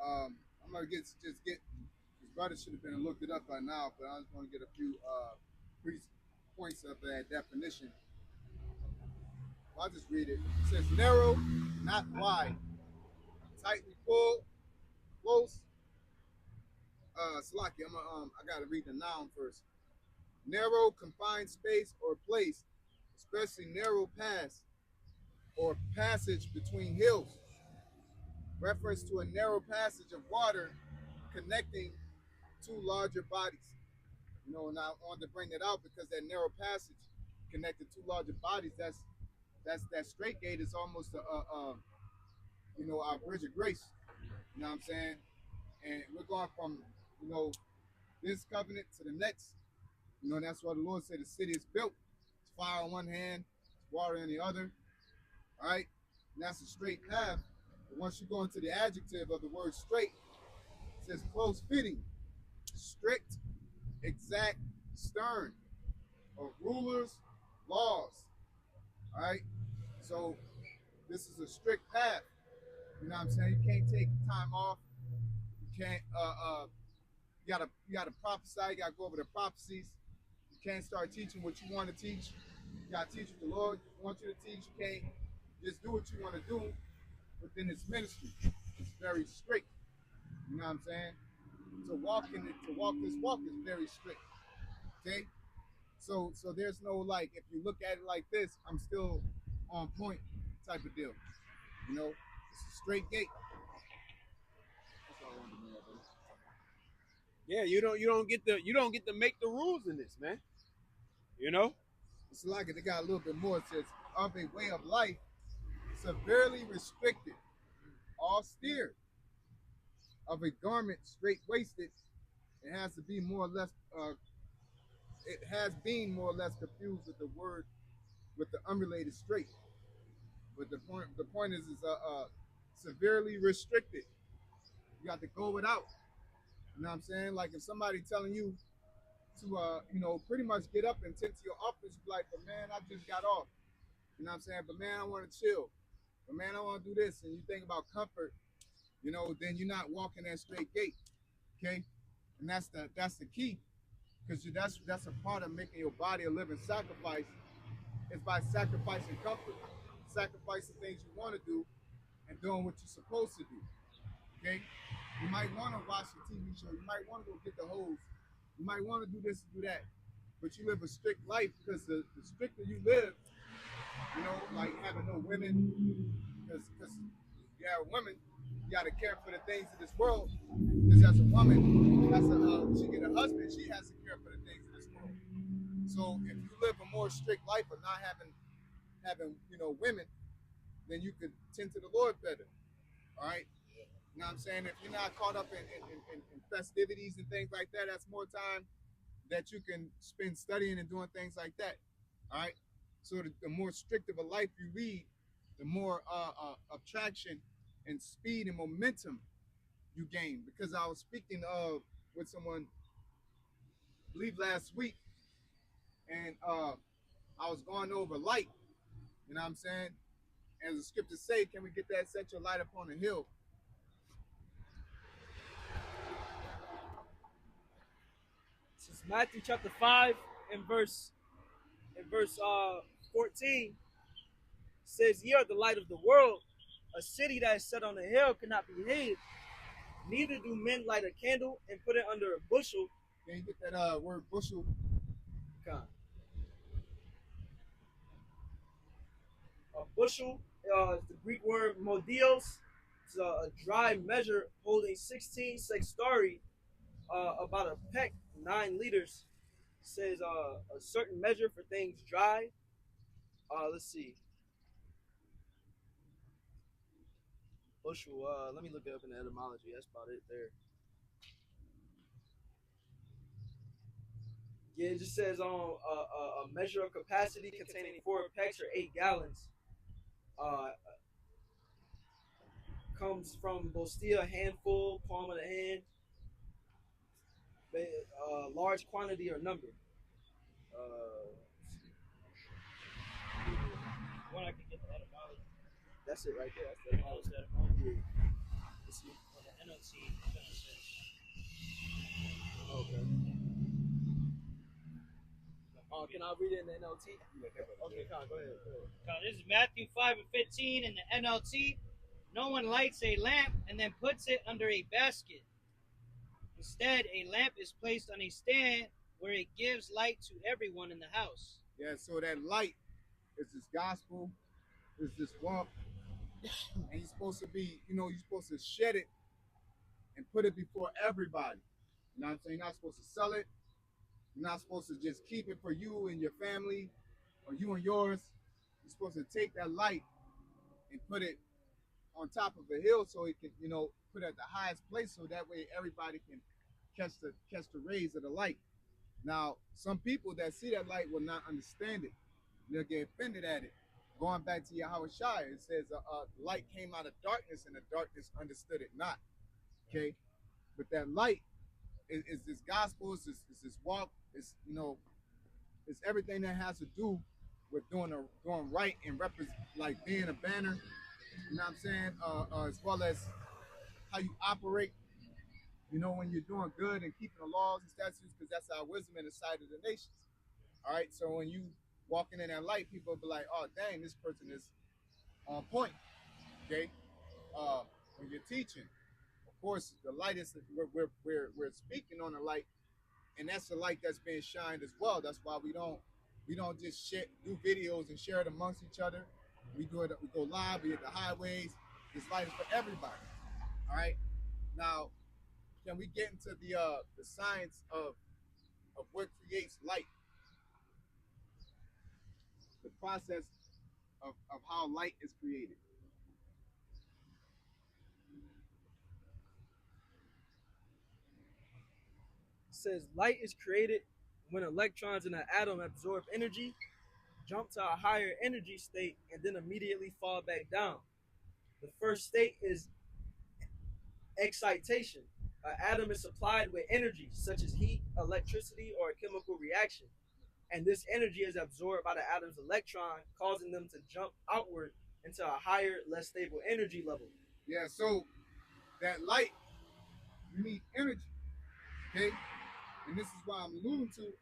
I'm gonna just get. His brother should have been and looked it up by now, but I just want to get a few points of that definition. I'll just read it. It says narrow, not wide, tightly pulled, close. Salaki, I gotta read the noun first. Narrow, confined space or place, especially narrow pass or passage between hills. Reference to a narrow passage of water connecting two larger bodies. You know, and I wanted to bring that out because that narrow passage connected two larger bodies. That straight gate is almost our bridge of grace. You know what I'm saying? And we're going from this covenant to the next. You know, and that's why the Lord said the city is built. It's fire on one hand, it's water in the other. All right, and that's a straight path. But once you go into the adjective of the word straight, it says close fitting, strict, exact, stern, of rulers, laws. All right, so this is a strict path. You know what I'm saying? You can't take time off. You can't. You gotta prophesy. You gotta go over the prophecies. You can't start teaching what you want to teach. You gotta teach what the Lord wants you to teach. You can't just do what you want to do within this ministry. It's very strict. You know what I'm saying? To walk this walk is very strict. Okay? So there's no like, if you look at it like this, I'm still on point type of deal. You know, it's a straight gate. That's all I wanted to know, buddy.
Yeah, you don't get to make the rules in this, man. You know?
It's like they got a little bit more. It says of a way of life severely restricted, austere, of a garment straight waisted. It has to be more or less. It has been more or less confused with the word with the unrelated straight. But the point is severely restricted. You got to go without. You know what I'm saying? Like if somebody telling you to pretty much get up and tend to your office, you be like, but man, I just got off. You know what I'm saying? But man, I want to chill. But man, I want to do this. And you think about comfort, then you're not walking that straight gate. Okay? And that's the key. Because that's a part of making your body a living sacrifice. It's by sacrificing comfort, sacrificing things you want to do, and doing what you're supposed to do. Okay? You might want to watch a TV show. You might want to go get the hose. You might want to do this and do that. But you live a strict life because the stricter you live, like having no women, because you have women, you got to care for the things of this world. Because as a woman, she get a husband, she has to care for the things of this world. So if you live a more strict life of not having women, then you could tend to the Lord better. All right? You know what I'm saying? If you're not caught up in festivities and things like that, that's more time that you can spend studying and doing things like that. All right? So the more strict of a life you lead, the more attraction and speed and momentum you gain. Because I was speaking with someone, I believe last week, and I was going over light. You know what I'm saying? As the scriptures say, can we get that set your light upon a hill?
This is Matthew chapter 5 and verse 14 says, "Ye are the light of the world. A city that is set on a hill cannot be hid. Neither do men light a candle and put it under a bushel."
Can you get that word bushel?
God. A bushel is the Greek word modios. It's a dry measure holding 16 sextari, about a peck, 9 liters. It says a certain measure for things dry. Let's see. Bushel. Let me look it up in the etymology. That's about it there. Yeah, it just says on a measure of capacity containing 4 pecks or 8 gallons. comes from bostia, handful, palm of the hand, large quantity or number.
One I can get the etymology.
That's it right there. That's the
Oh, it's the etymology.
Let's see.
Well, the NOT is gonna say.
Okay. Can I read it in the NLT? Okay, Con, go ahead.
This is Matthew 5:15 in the NLT. No one lights a lamp and then puts it under a basket. Instead, a lamp is placed on a stand where it gives light to everyone in the house.
Yeah, so that light is this gospel, is this walk, and you're supposed to be, you're supposed to shed it and put it before everybody. You know what I'm saying? You're not supposed to sell it. You're not supposed to just keep it for you and your family or you and yours. You're supposed to take that light and put it on top of a hill so it can, put it at the highest place so that way everybody can catch the rays of the light. Now, some people that see that light will not understand it. They'll get offended at it. Going back to Yahweh Shai, it says light came out of darkness and the darkness understood it not. Okay? But that light is this gospel, is this walk, it's everything that has to do with doing right and like being a banner, you know what I'm saying? As well as how you operate, when you're doing good and keeping the laws and statutes, because that's our wisdom in the sight of the nations. All right, so when you walking in that light, people will be like, oh dang, this person is on point. Okay? When you're teaching, of course the light is we're speaking on the light, and that's the light that's being shined as well. That's why we don't just do videos and share it amongst each other. We go live, we hit the highways. This light is for everybody. All right. Now, can we get into the science of what creates light? The process of how light is created.
It says light is created when electrons in an atom absorb energy, jump to a higher energy state, and then immediately fall back down. The first state is excitation. An atom is supplied with energy, such as heat, electricity, or a chemical reaction. And this energy is absorbed by the atom's electron, causing them to jump outward into a higher, less stable energy level.
Yeah, so that light, you need energy, okay? And this is why I'm alluding to,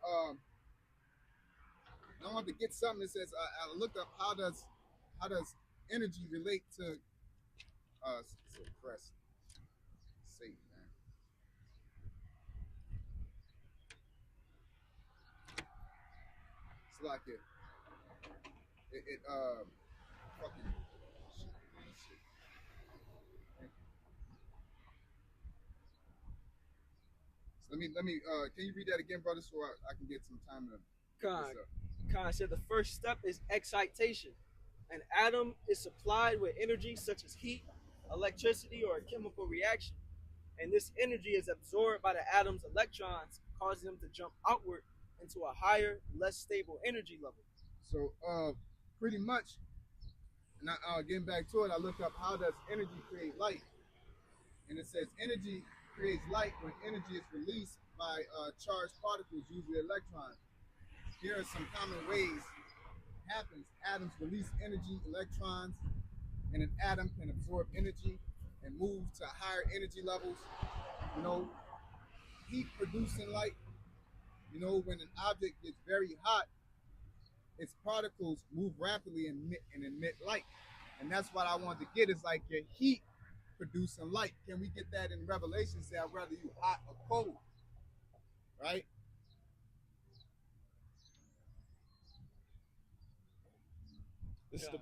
I want to get something that says, I looked up how does energy relate to press. Safe, man. It's like it fucking shit. So let me can you read that again, brother, so I can get some time to
Khan said the first step is excitation. An atom is supplied with energy such as heat, electricity, or a chemical reaction. And this energy is absorbed by the atom's electrons, causing them to jump outward into a higher, less stable energy level.
So pretty much, and getting back to it, I looked up how does energy create light. And it says energy creates light when energy is released by charged particles, usually electrons. Here are some common ways it happens. Atoms release energy, electrons, and an atom can absorb energy and move to higher energy levels. Heat producing light. When an object gets very hot, its particles move rapidly and emit light. And that's what I wanted to get is like your heat producing light. Can we get that in Revelation? Say, I'd rather you hot or cold, right?
This is the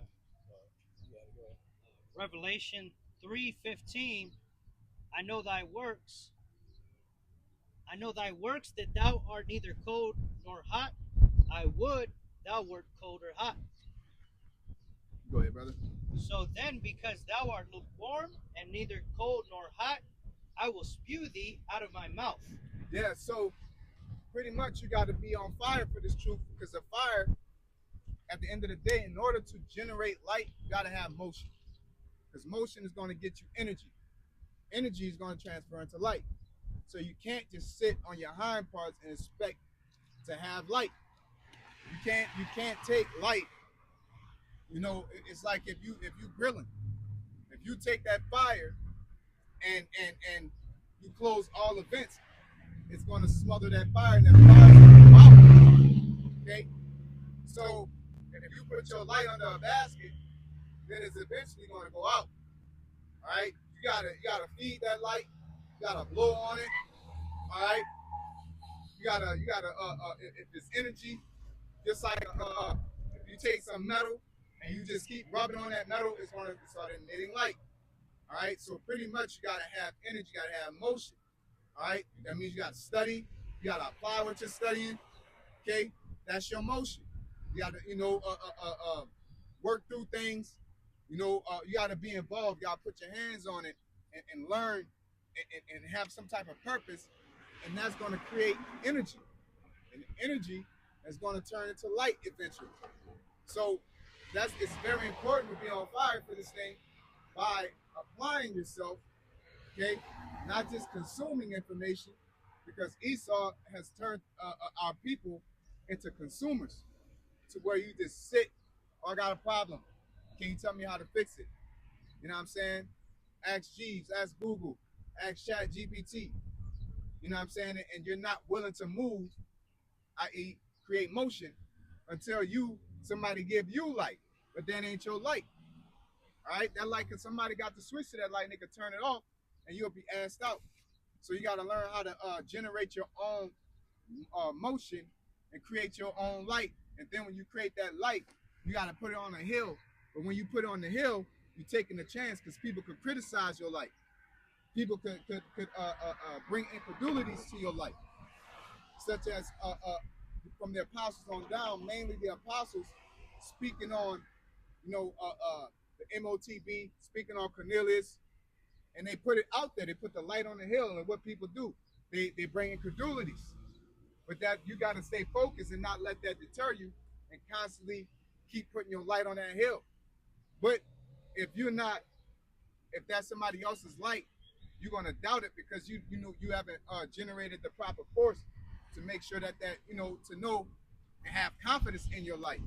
Revelation 3:15. I know thy works. I know thy works, that thou art neither cold nor hot. I would thou wert cold or hot.
Go ahead, brother.
So then, because thou art lukewarm and neither cold nor hot, I will spew thee out of my mouth.
Yeah, so pretty much you got to be on fire for this truth, because the fire, at the end of the day, in order to generate light, you got to have motion. because motion is going to get you energy. Energy is going to transfer into light. So you can't just sit on your hind parts and expect to have light. You can't take light. You know, it's like if you grilling, if you take that fire and you close all the vents, it's going to smother that fire and that fire is going to go out. Okay, so if you put your light under a basket, then it's eventually going to go out. All right, you gotta feed that light. You gotta blow on it. All right, you gotta if it's energy, just like if you take some metal and you just keep rubbing on that metal, it's going to start emitting light. All right, so pretty much you got to have energy, you got to have motion. All right, that means you got to study, you got to apply what you're studying. Okay, that's your motion. You got to work through things. You got to be involved. You got to put your hands on it and learn and have some type of purpose, and that's going to create energy, and energy is going to turn into light eventually. So it's very important to be on fire for this thing by applying yourself, okay? Not just consuming information, because Esau has turned our people into consumers to where you just sit, oh, I got a problem. Can you tell me how to fix it? You know what I'm saying? Ask Jeeves, ask Google, ask Chat GPT. You know what I'm saying? And you're not willing to move, i.e. create motion, until somebody give you light, but that ain't your light. All right, that light, cause somebody got the switch to that light and they can turn it off, and you'll be assed out. So you got to learn how to generate your own motion and create your own light. And then when you create that light, you got to put it on a hill. But when you put it on the hill, you're taking a chance because people could criticize your light. People could bring incredulities to your light, such as from the apostles on down, mainly the apostles speaking on, the MOTB, speaking on Cornelius, and they put it out there. They put the light on the hill, and what people do, they bring incredulities. But that you got to stay focused and not let that deter you, and constantly keep putting your light on that hill. But if that's somebody else's light, you're gonna doubt it because you haven't generated the proper force to make sure that to know and have confidence in your light.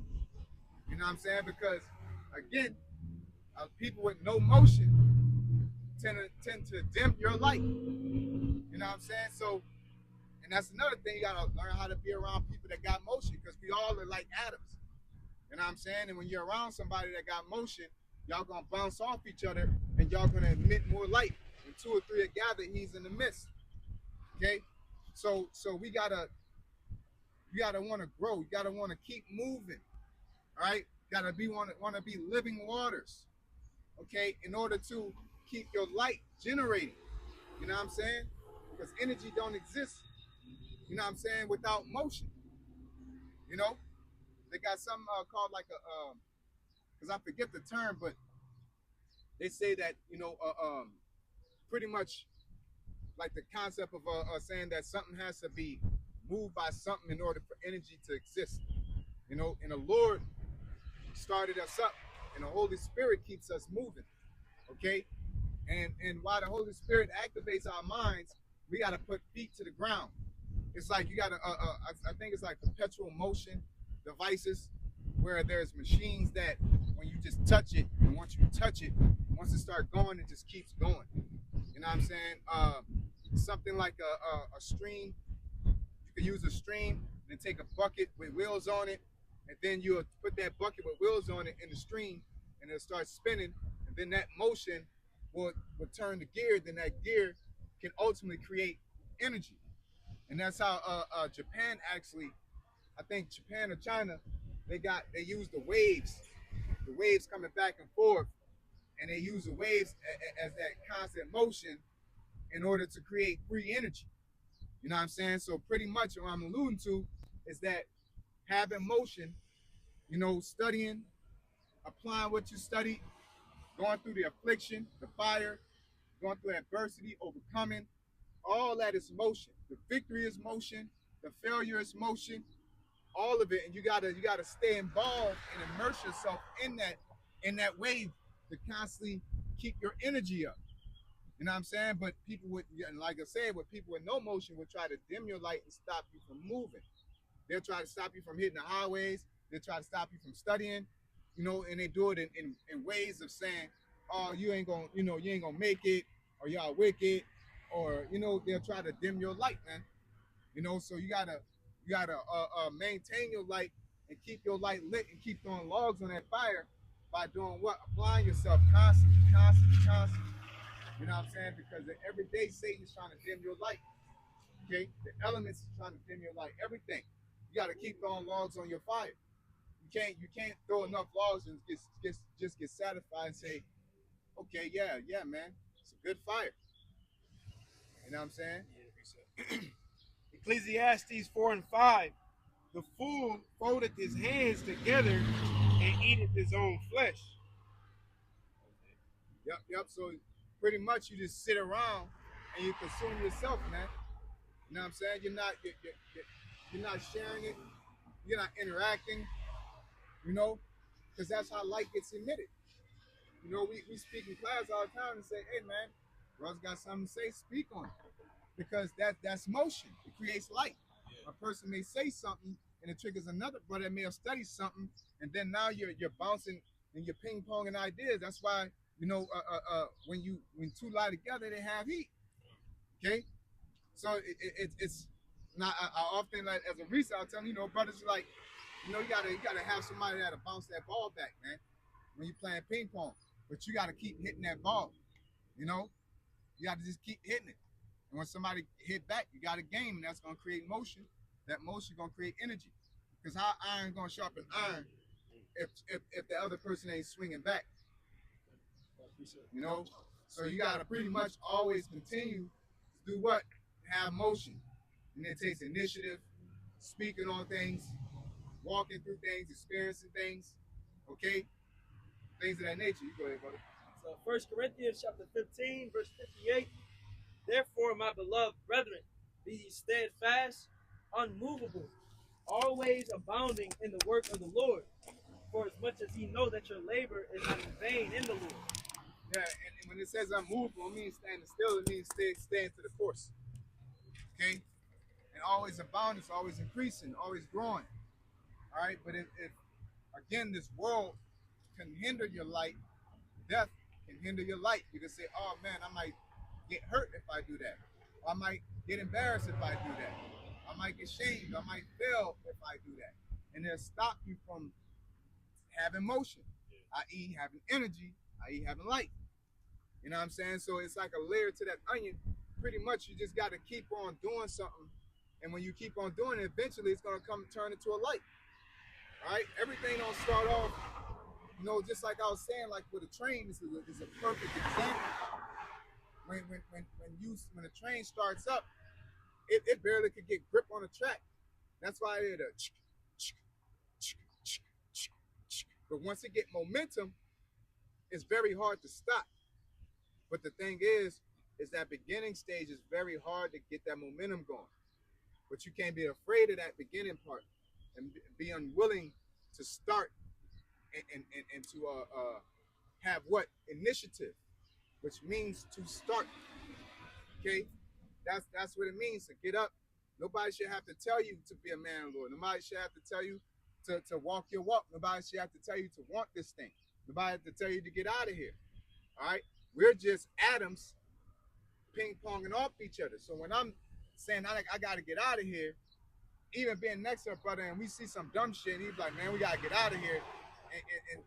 You know what I'm saying? Because again, people with no motion tend to dim your light. You know what I'm saying? So, and that's another thing, you gotta learn how to be around people that got motion, because we all are like atoms. You know what I'm saying? And when you're around somebody that got motion, y'all gonna bounce off each other and y'all gonna emit more light. When two or three are gathered, he's in the midst. Okay? So we gotta want to grow. You gotta want to keep moving. All right? You gotta want to be living waters. Okay? In order to keep your light generating. You know what I'm saying? Because energy don't exist, you know what I'm saying, without motion. You know? They got something called like because I forget the term, but they say that, pretty much like the concept of saying that something has to be moved by something in order for energy to exist. And the Lord started us up, and the Holy Spirit keeps us moving. Okay? And while the Holy Spirit activates our minds, we got to put feet to the ground. It's like you got to, I think it's like perpetual motion devices, where there's machines that when you just touch it, and once you touch it, once it starts going, it just keeps going. You know what I'm saying? Something like a stream. You could use a stream and take a bucket with wheels on it, and then you'll put that bucket with wheels on it in the stream, and it'll start spinning, and then that motion will turn the gear. Then that gear can ultimately create energy. And that's how Japan actually, I think Japan or China, they use the waves coming back and forth, and they use the waves as that constant motion in order to create free energy. You know what I'm saying? So pretty much what I'm alluding to is that having motion, studying, applying what you studied, going through the affliction, the fire, going through adversity, overcoming, all that is motion. The victory is motion, the failure is motion, all of it, and you gotta stay involved and immerse yourself in that wave to constantly keep your energy up. You know what I'm saying? But people with, like I said, with people with no motion will try to dim your light and stop you from moving. They'll try to stop you from hitting the highways. They'll try to stop you from studying, and they do it in ways of saying, oh, you ain't gonna make it, or y'all wicked, or, they'll try to dim your light, man. So you gotta maintain your light and keep your light lit and keep throwing logs on that fire by doing what? Applying yourself constantly. You know what I'm saying? Because every day Satan is trying to dim your light. Okay? The elements is trying to dim your light. Everything. You got to keep throwing logs on your fire. You can't throw enough logs and just get satisfied and say, okay, yeah, man, it's a good fire. You know what I'm saying?
Ecclesiastes 4:5. The fool folded his hands together and eateth his own flesh.
Yep. So pretty much you just sit around and you consume yourself, man. You know what I'm saying? You're not sharing it. You're not interacting. Because that's how light gets emitted. We speak in class all the time and say, hey, man, bro's got something to say, speak on it. Because that's motion. It creates light. Yeah. A person may say something and it triggers another brother may have studied something, and then now you're bouncing and you're ping-ponging ideas. That's why, when two lie together, they have heat. Okay? So it's not, I often, like, as a researcher, I'll tell them, brothers are like, you gotta have somebody that'll bounce that ball back, man, when you're playing ping pong. But you gotta keep hitting that ball. You gotta just keep hitting it. And when somebody hit back, you got a game, and that's gonna create motion. That motion gonna create energy. Because how iron gonna sharpen iron if the other person ain't swinging back? So you gotta pretty much always continue to do what? Have motion. And it takes initiative, speaking on things, walking through things, experiencing things, okay? Things of that nature. You go ahead, brother.
So 1 Corinthians chapter 15, verse 58. Therefore, my beloved brethren, be ye steadfast, unmovable, always abounding in the work of the Lord, for as much as ye know that your labor is not in vain in the Lord.
Yeah, and when it says unmovable, it means standing still. It means staying to the course. Okay? And always abounding, so always increasing, always growing. All right? But if again, this world can hinder your light, death can hinder your light. You can say, oh man, I might get hurt if I do that. Or I might get embarrassed if I do that. I might get shamed. I might fail if I do that. And it'll stop you from having motion, i.e. having energy, i.e. having light. You know what I'm saying? So it's like a layer to that onion. Pretty much you just got to keep on doing something. And when you keep on doing it, eventually it's going to turn into a light. All right? Everything don't start off, just like I was saying, like with a train, is a perfect example. When the train starts up, it barely could get grip on the track. That's why it but once it get momentum, it's very hard to stop. But the thing is that beginning stage is very hard to get that momentum going. But you can't be afraid of that beginning part and be unwilling to start and to have what? Initiative, which means to start. Okay? That's what it means to get up. Nobody should have to tell you to be a man of the Lord. Nobody should have to tell you to walk your walk. Nobody should have to tell you to want this thing. Nobody have to tell you to get out of here. All right? We're just atoms ping-ponging off each other. So when I'm saying I got to get out of here, even being next to a brother and we see some dumb shit, and he's like, man, we got to get out of here.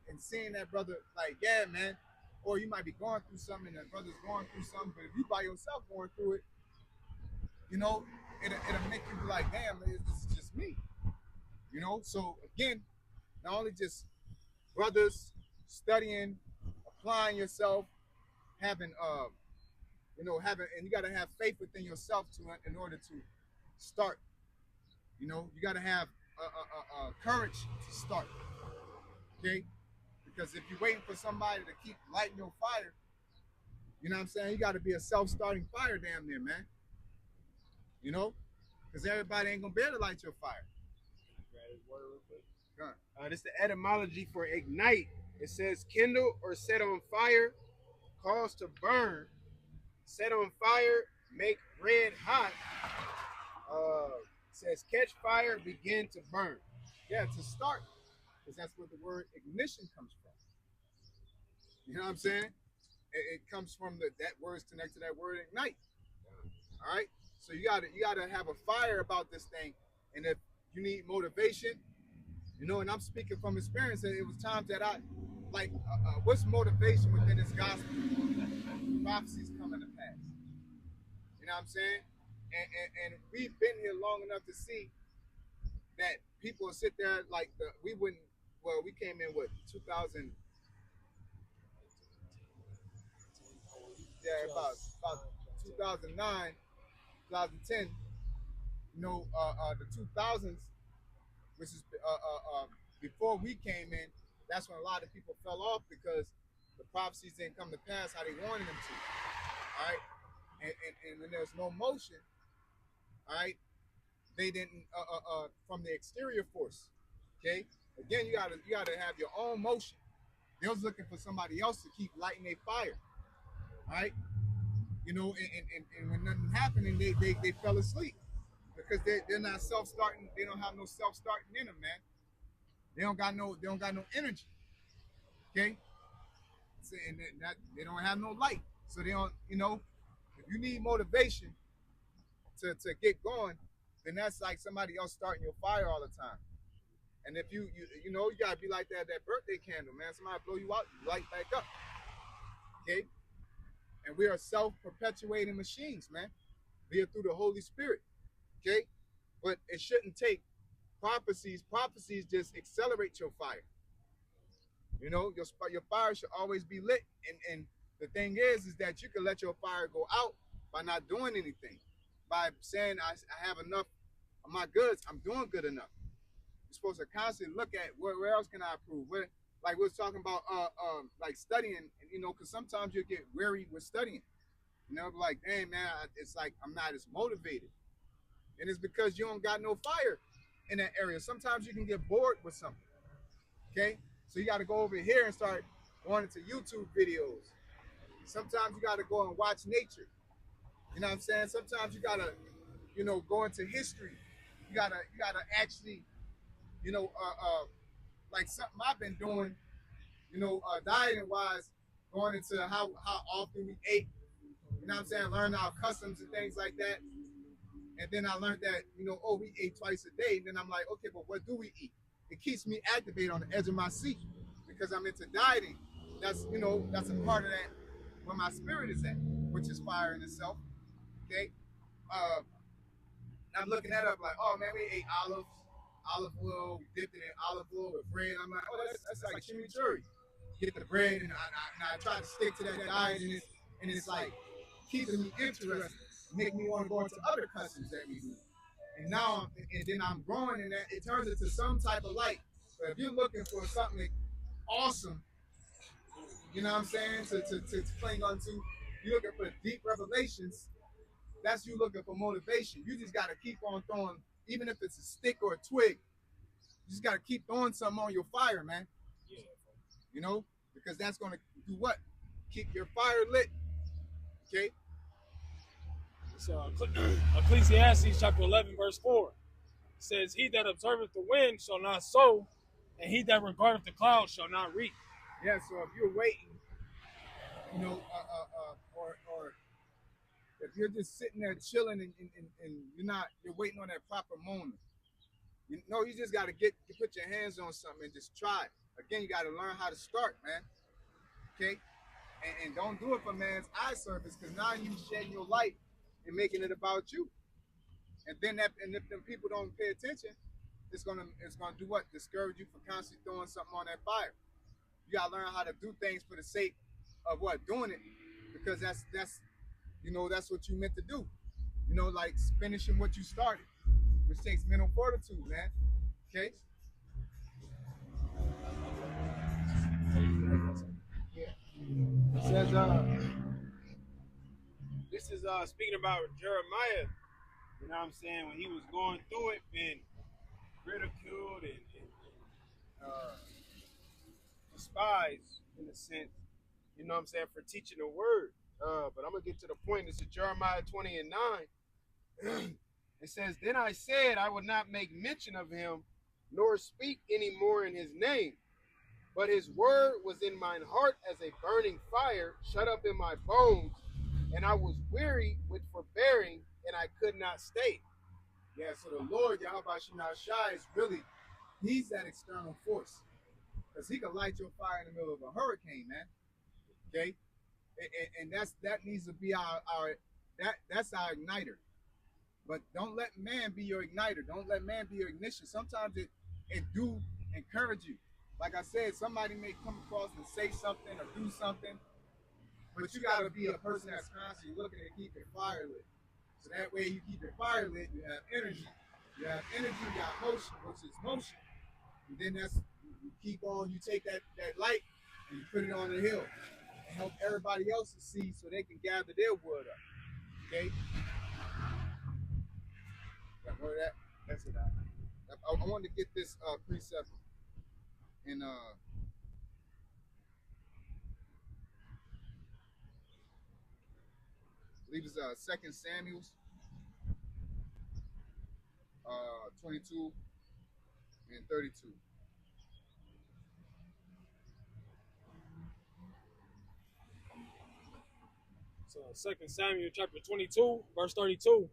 And seeing that brother like, yeah, man, or you might be going through something and that brother's going through something, but if you by yourself going through it, it'll make you be like, damn, this is just me. So again, not only just brothers studying, applying yourself, having and you got to have faith within yourself in order to start. You got to have courage to start. Okay, because if you're waiting for somebody to keep lighting your fire, you know what I'm saying? You got to be a self-starting fire, damn near, man. Because everybody ain't gonna be able to light your fire.
This is the etymology for ignite. It says kindle or set on fire, cause to burn, set on fire, make red hot. Says catch fire, begin to burn. Yeah, to start, because that's where the word ignition comes from. You know what I'm saying? It comes from that word's connected to that word ignite. All right. So you gotta have a fire about this thing, and if you need motivation, you know, and I'm speaking from experience. It was times that I like, what's motivation within this gospel? Prophecies coming to pass. You know what I'm saying? And we've been here long enough to see that people will sit there like we wouldn't. Well, we came in what 2000. Yeah, about 2009, 2010. You know, the 2000s, which is before we came in. That's when a lot of people fell off because the prophecies didn't come to pass how they wanted them to. All right, and when there's no motion, all right, they didn't from the exterior force. Okay, again, you gotta have your own motion. They was looking for somebody else to keep lighting their fire. All right, you know, and when nothing happened, and they fell asleep because they're not self-starting. They don't have no self-starting in them, man. They don't got no energy. Okay, and they don't have no light, so they don't. You know, if you need motivation to get going, then that's like somebody else starting your fire all the time. And if you know, you gotta be like that birthday candle, man. Somebody blow you out, you light back up. Okay, and we are self-perpetuating machines, man. We are through the Holy Spirit. Okay, but it shouldn't take prophecies. Prophecies just accelerate your fire. You know, your fire should always be lit. And the thing is that you can let your fire go out by not doing anything. By saying, I have enough of my goods, I'm doing good enough. You're supposed to constantly look at where else can I improve? Like we was talking about, like studying, you know, because sometimes you get weary with studying. You know, like, dang, man, it's like I'm not as motivated. And it's because you don't got no fire in that area. Sometimes you can get bored with something. Okay? So you got to go over here and start going into YouTube videos. Sometimes you got to go and watch nature. You know what I'm saying? Sometimes you got to, you know, go into history. You got to actually, you know, like something I've been doing, you know, dieting wise, going into how often we ate. You know what I'm saying? Learn our customs and things like that. And then I learned that, you know, oh, we ate twice a day. And then I'm like, okay, but what do we eat? It keeps me activated on the edge of my seat because I'm into dieting. That's, you know, that's a part of that where my spirit is at, which is fire in itself. Okay. I'm looking that up like, oh man, we ate olive oil, we dipped it in olive oil with bread. I'm like, oh, that's like chimichurri. Get the bread, and I try to stick to that diet, and it's like keeping me interested, make me want to go into other customs that we do. And now, and then I'm growing in that, it turns into some type of light. But if you're looking for something awesome, you know what I'm saying, to cling on to, you're looking for deep revelations, that's you looking for motivation. You just got to keep on throwing, even if it's a stick or a twig, you just got to keep throwing something on your fire, man. You know, because that's going to do what? Keep your fire lit. Okay?
So Ecclesiastes chapter 11, verse 4 says, he that observeth the wind shall not sow, and he that regardeth the clouds shall not reap.
Yeah, so if you're waiting, you know, or if you're just sitting there chilling and you're waiting on that proper moment. You know, you just got to put your hands on something and just try it. Again, you got to learn how to start, man. Okay? And don't do it for man's eye service, because now you shedding your light and making it about you. And then if them people don't pay attention, it's gonna do what? Discourage you from constantly throwing something on that fire. You gotta learn how to do things for the sake of what? Doing it. Because that's you know, that's what you meant to do. You know, like finishing what you started, which takes mental fortitude, man. Okay? Yeah. It says, this is speaking about Jeremiah, you know what I'm saying, when he was going through it, being ridiculed and despised in a sense, you know what I'm saying, for teaching the word. But I'm going to get to the point. This is Jeremiah 20:9. It says, then I said I would not make mention of him, nor speak any more in his name. But his word was in mine heart as a burning fire, shut up in my bones, and I was weary with forbearing, and I could not stay.
Yeah, so the Lord, Yahweh Shai, is really, he's that external force. Because he can light your fire in the middle of a hurricane, man. Okay? And that needs to be that's our igniter. But don't let man be your igniter. Don't let man be your ignition. Sometimes it do encourage you. Like I said, somebody may come across and say something or do something, but you got to be a person that's constantly looking to keep your fire lit. So that way you keep your fire lit, you have energy. You have energy, you got motion, which is motion. And then you keep on, you take that light and you put it on the hill and help everybody else to see so they can gather their wood up. Okay? Got more of that? That's it. I wanted to get this precept in I believe it's 2 Samuel 22 and 32.
So 2 Samuel chapter 22, verse 32,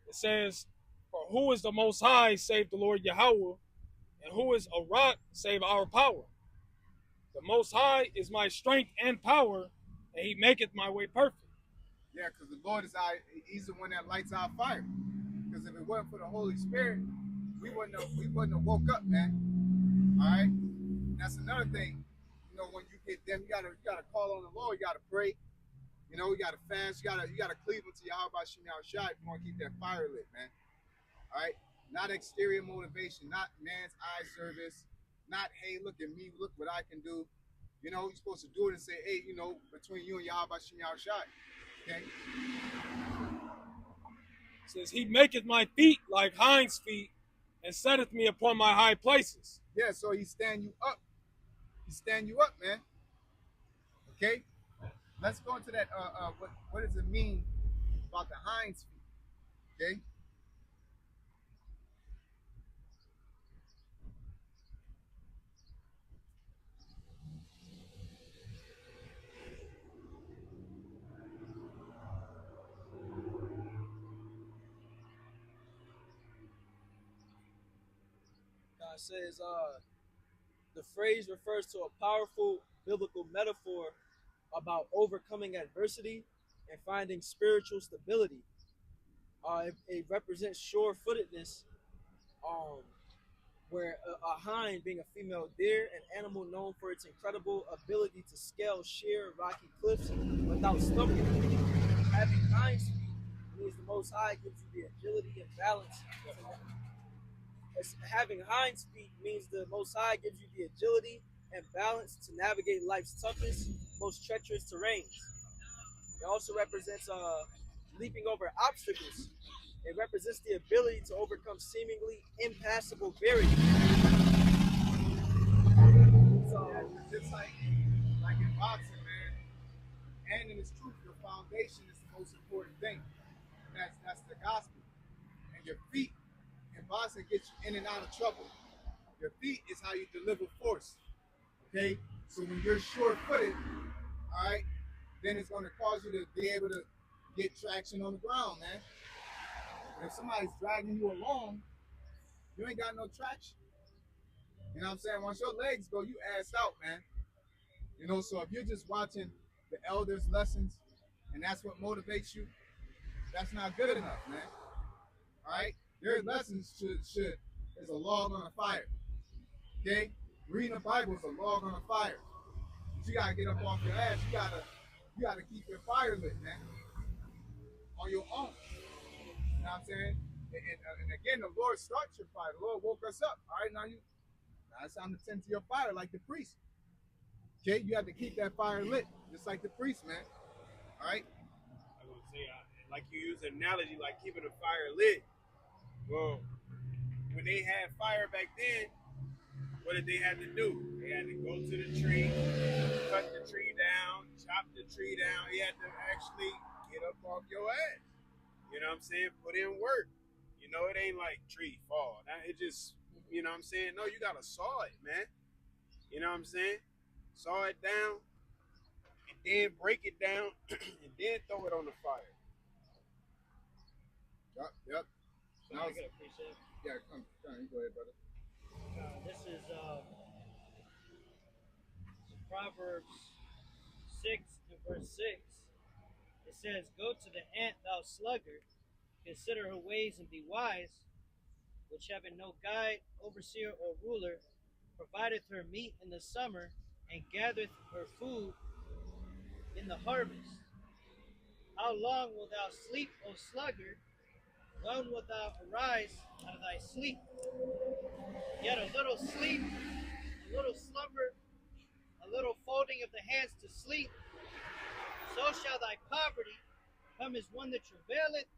it says, for who is the most high save the Lord Yahweh, and who is a rock save our power? The most high is my strength and power, and he maketh my way perfect.
Yeah, because the Lord he's the one that lights our fire. Because if it wasn't for the Holy Spirit, we wouldn't have woke up, man. All right? And that's another thing. You know, when you get them, you gotta call on the Lord, you gotta pray. You know, you gotta fast, you gotta cleave unto Yahweh Shai if you want to keep that fire lit, man. All right? Not exterior motivation, not man's eye service, not, hey, look at me, look what I can do. You know, you're supposed to do it and say, hey, you know, between you and Yahweh Shai. Okay?
It says, he maketh my feet like hinds' feet, and setteth me upon my high places.
Yeah, so he stand you up. He stand you up, man. Okay? Let's go into that. What does it mean about the hinds feet? Okay?
God says, the phrase refers to a powerful biblical metaphor about overcoming adversity and finding spiritual stability. It represents sure-footedness, where a hind being a female deer, an animal known for its incredible ability to scale sheer rocky cliffs without stumbling. Having hind feet means the Most High gives you the agility and balance. Having hind feet means the Most High gives you the agility and balance to navigate life's toughest, most treacherous terrains. It also represents leaping over obstacles. It represents the ability to overcome seemingly impassable barriers.
So just like in boxing, man, and in its truth, your foundation is the most important thing. And that's the gospel. And your feet in boxing get you in and out of trouble. Your feet is how you deliver force. Okay? So when you're sure-footed, all right, then it's going to cause you to be able to get traction on the ground, man. But if somebody's dragging you along, you ain't got no traction. You know what I'm saying? Once your legs go, you ass out, man. You know, so if you're just watching the elders' lessons and that's what motivates you, that's not good enough, man. All right? Their lessons is a log on a fire. Okay? Reading the Bible is a log on a fire. But you gotta get up off your ass. You gotta keep your fire lit, man. On your own. You know what I'm saying? And again, the Lord starts your fire. The Lord woke us up. All right, now it's time to tend to your fire like the priest. Okay, you have to keep that fire lit, just like the priest, man. All right.
I was gonna say, like you use an analogy, like keeping the fire lit. Well, when they had fire back then, what did they have to do? They had to go to the tree, cut the tree down, chop the tree down. He had to actually get up off your ass. You know what I'm saying? Put in work. You know, it ain't like tree fall. Now it just, you know what I'm saying? No, you gotta saw it, man. You know what I'm saying? Saw it down, and then break it down, and then throw it on the fire.
Yep.
So I get a precept.
Yeah, come, you go ahead, brother.
This is Proverbs 6 and verse 6. It says, "Go to the ant, thou sluggard, consider her ways and be wise, which having no guide, overseer, or ruler, provideth her meat in the summer, and gathereth her food in the harvest. How long wilt thou sleep, O sluggard? When wilt thou arise out of thy sleep? Yet a little sleep, a little slumber, a little folding of the hands to sleep, so shall thy poverty come as one that travaileth,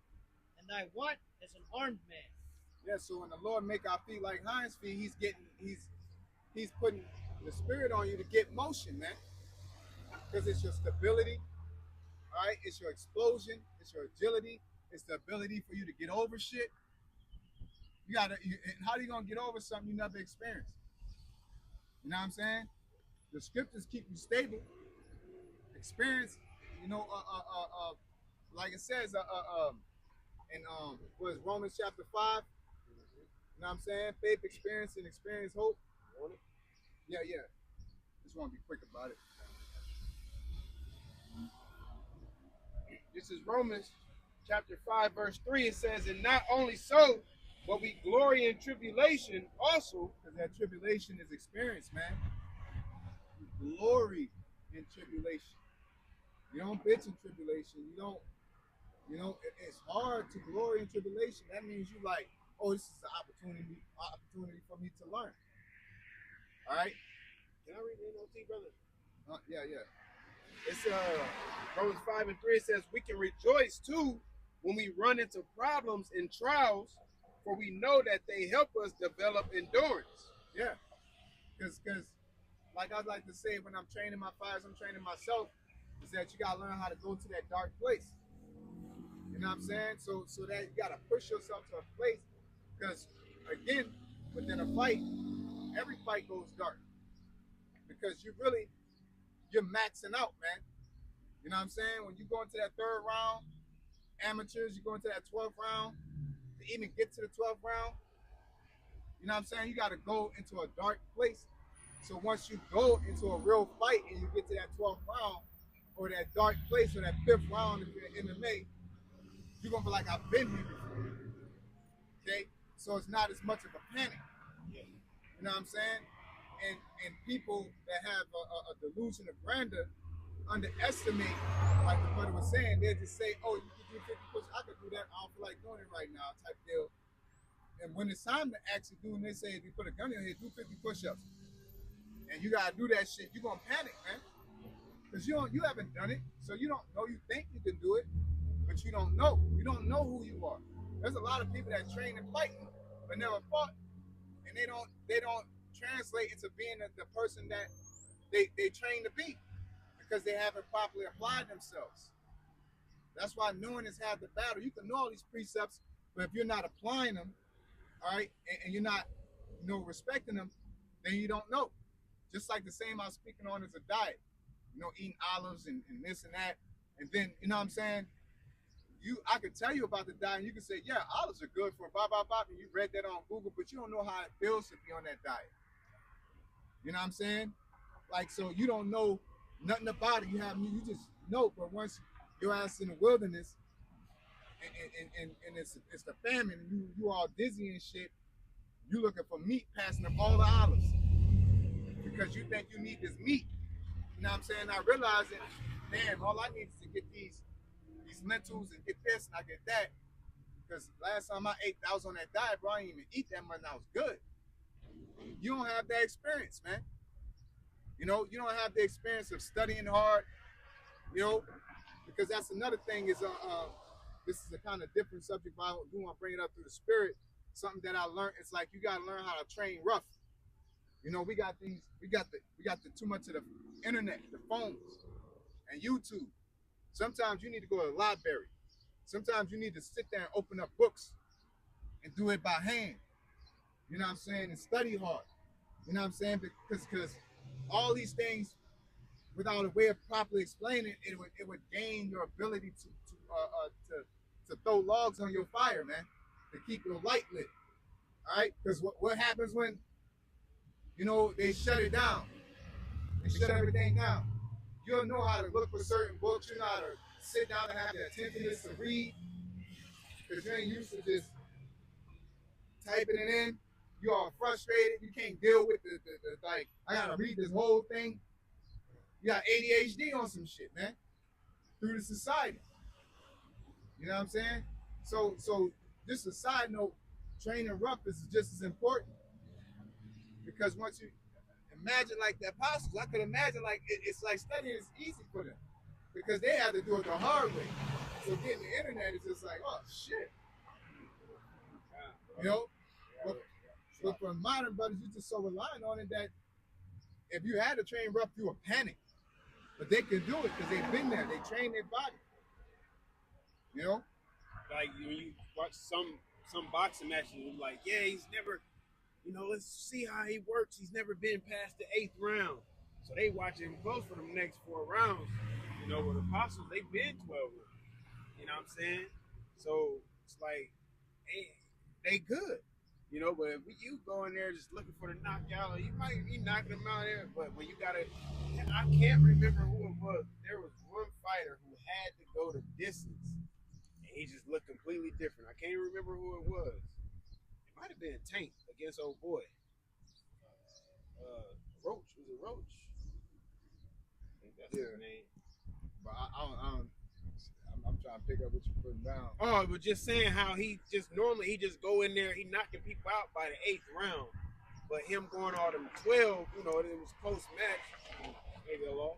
and thy want as an armed man."
Yeah, so when the Lord make our feet like hinds feet, he's putting the spirit on you to get motion, man. Because it's your stability, all right? It's your explosion, it's your agility, it's the ability for you to get over shit. How are you gonna get over something you never experienced? You know what I'm saying? The scriptures keep you stable. Experience, you know, like it says, in what is Romans chapter 5? You know what I'm saying? Faith, experience, and experience hope. Yeah. Just want to be quick about it.
This is Romans chapter 5, verse 3. It says, "And not only so, but we glory in tribulation also."
Because that tribulation is experience, man. You glory in tribulation. You don't bitch in tribulation. It's hard to glory in tribulation. That means you like, oh, this is an opportunity for me to learn. All right?
Can I read the NLT, brother?
Yeah.
It's Romans 5 and 3. It says, "We can rejoice too when we run into problems and trials, for we know that they help us develop endurance."
Yeah. Because like I like to say when I'm training my fires, I'm training myself, is that you got to learn how to go to that dark place. You know what I'm saying? So that you got to push yourself to a place, because again, within a fight, every fight goes dark, because you're maxing out, man. You know what I'm saying? When you go into that third round, amateurs, you go into that 12th round, to even get to the 12th round, you know what I'm saying? You got to go into a dark place. So once you go into a real fight and you get to that 12th round, or that dark place, or that 5th round, if you're in MMA, you're going to be like, I've been here before. Okay? So it's not as much of a panic. You know what I'm saying? And people that have a delusion of grandeur underestimate, like the brother was saying, they just say, oh, you can do 50 push-ups, I could do that, I don't feel like doing it right now, type deal. And when it's time to actually do, and they say, if you put a gun in your head, do 50 push-ups, and you gotta do that shit, you're gonna panic, man. Because you haven't done it, so you don't know. You think you can do it, but you don't know. You don't know who you are. There's a lot of people that train in fighting but never fought, and they don't translate into being the person that they train to be, because they haven't properly applied themselves. That's why knowing is half the battle. You can know all these precepts, but if you're not applying them, all right, and you're not, respecting them, then you don't know. Just like the same I was speaking on as a diet, eating olives and this and that, and then, you know what I'm saying? I could tell you about the diet, and you can say, yeah, olives are good for blah, blah, blah, and you read that on Google, but you don't know how it feels to be on that diet. You know what I'm saying? Like, so you don't know nothing about it. You just know, but once your ass in the wilderness, and it's the famine, and you all dizzy and shit, you looking for meat, passing up all the olives, because you think you need this meat. You know what I'm saying? I realize that, damn, all I need is to get these lentils and get this and I get that. Because last time I ate, I was on that diet, bro. I didn't even eat that much and I was good. You don't have that experience, man. You don't have the experience of studying hard, because that's another thing is, this is a kind of different subject, but I do want to bring it up through the spirit. Something that I learned, it's like you got to learn how to train rough. We got the too much of the internet, the phones, and YouTube. Sometimes you need to go to the library. Sometimes you need to sit there and open up books and do it by hand. You know what I'm saying? And study hard. You know what I'm saying? Because all these things, without a way of properly explaining it, it would gain your ability to throw logs on your fire, man, to keep your light lit. All right? Because what happens when, you know, they shut it down? They shut everything down. You don't know how to look for certain books. You know how to sit down and have the attentiveness to read, because you ain't used to just typing it in. You are frustrated. You can't deal with the like, I gotta read this whole thing. You got ADHD on some shit, man, through the society. You know what I'm saying? So just a side note, training rough is just as important, because once you imagine like the apostles, I could imagine like it's like studying is easy for them because they have to do it the hard way. So getting the internet is just like, oh shit, you know. But for modern brothers, you're just so reliant on it that if you had to train rough, you would panic. But they can do it because they've been there. They train their body. You know?
Like when you watch some boxing matches, you're like, yeah, he's never, you know, let's see how he works. He's never been past the 8th round. So they watch him close for the next 4 rounds. You know, with apostles, they've been 12 rounds. You know what I'm saying? So it's like, hey, they good. You know, but if you go in there just looking for the knockout, you might be knocking them out there. But when you gotta, I can't remember who it was. There was one fighter who had to go the distance, and he just looked completely different. I can't remember who it was. It might have been Tank against old boy. Roach, was it Roach? I think that's his name.
But I'm trying to pick up what you're putting down.
Oh, but just saying how he just normally he just go in there, he knocking people out by the 8th round. But him going all them 12, you know, it was close match. Maybe a loss.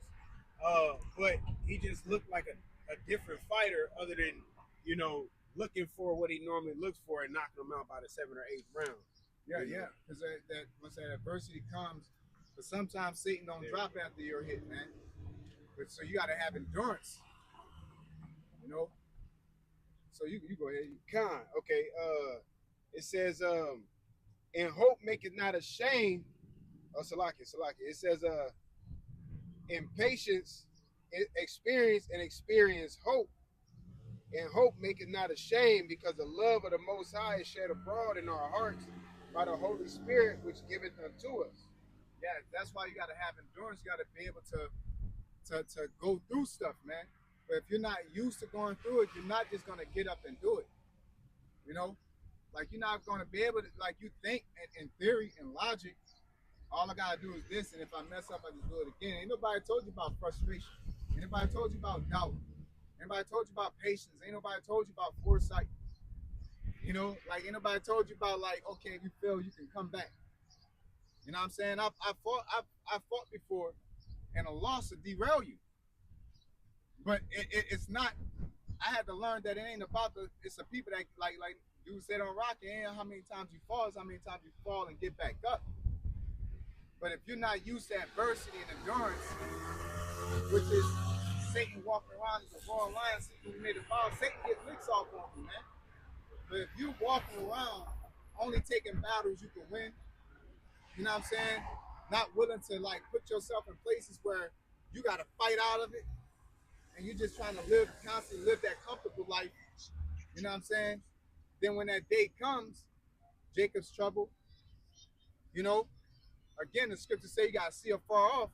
But he just looked like a different fighter other than, you know, looking for what he normally looks for and knocking them out by the 7th or 8th round.
Yeah. Because that once that adversity comes, but sometimes Satan don't drop after you're hit, man. But so you got to have endurance. You know, so you go ahead.
Okay. It says, "In hope maketh not ashamed." Oh, Salaki. It says, "In patience, experience hope. And hope maketh not ashamed, because the love of the Most High is shed abroad in our hearts by the Holy Spirit, which giveth unto us."
Yeah, that's why you got to have endurance. You got to be able to go through stuff, man. But if you're not used to going through it, you're not just going to get up and do it. You know? Like, you're not going to be able to, like, you think in theory and logic, all I got to do is this, and if I mess up, I just do it again. Ain't nobody told you about frustration. Ain't nobody told you about doubt. Ain't nobody told you about patience. Ain't nobody told you about foresight. You know? Like, ain't nobody told you about, like, okay, if you fail, you can come back. You know what I'm saying? I fought before, and a loss will derail you. But it's not. I had to learn that it ain't about it's the people that like you said on Rocky, it ain't how many times you fall, it's how many times you fall and get back up. But if you're not used to adversity and endurance, which is Satan walking around as a roaring lion, Satan made a fall, Satan gets licks off on you, man. But if you walking around only taking battles you can win, you know what I'm saying? Not willing to like put yourself in places where you got to fight out of it, and you're just trying to constantly live that comfortable life, you know what I'm saying? Then when that day comes, Jacob's trouble, you know, again, the scriptures say you got to see afar off.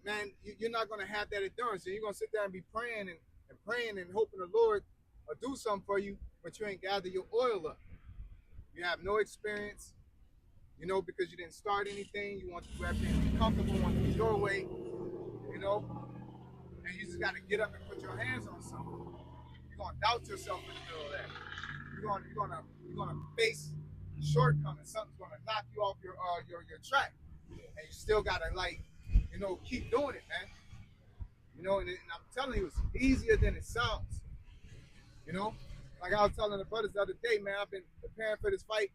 Man, you're not going to have that endurance. And you're going to sit there and be praying and hoping the Lord will do something for you, but you ain't gathered your oil up. You have no experience, you know, because you didn't start anything. You want to do everything to be comfortable, want to be your way, you know. And you just got to get up and put your hands on something. You're going to doubt yourself in the middle of that. You're going to face shortcomings. Something's going to knock you off your track. And you still got to, like, you know, keep doing it, man. You know, and I'm telling you, it's easier than it sounds. You know? Like I was telling the brothers the other day, man, I've been preparing for this fight.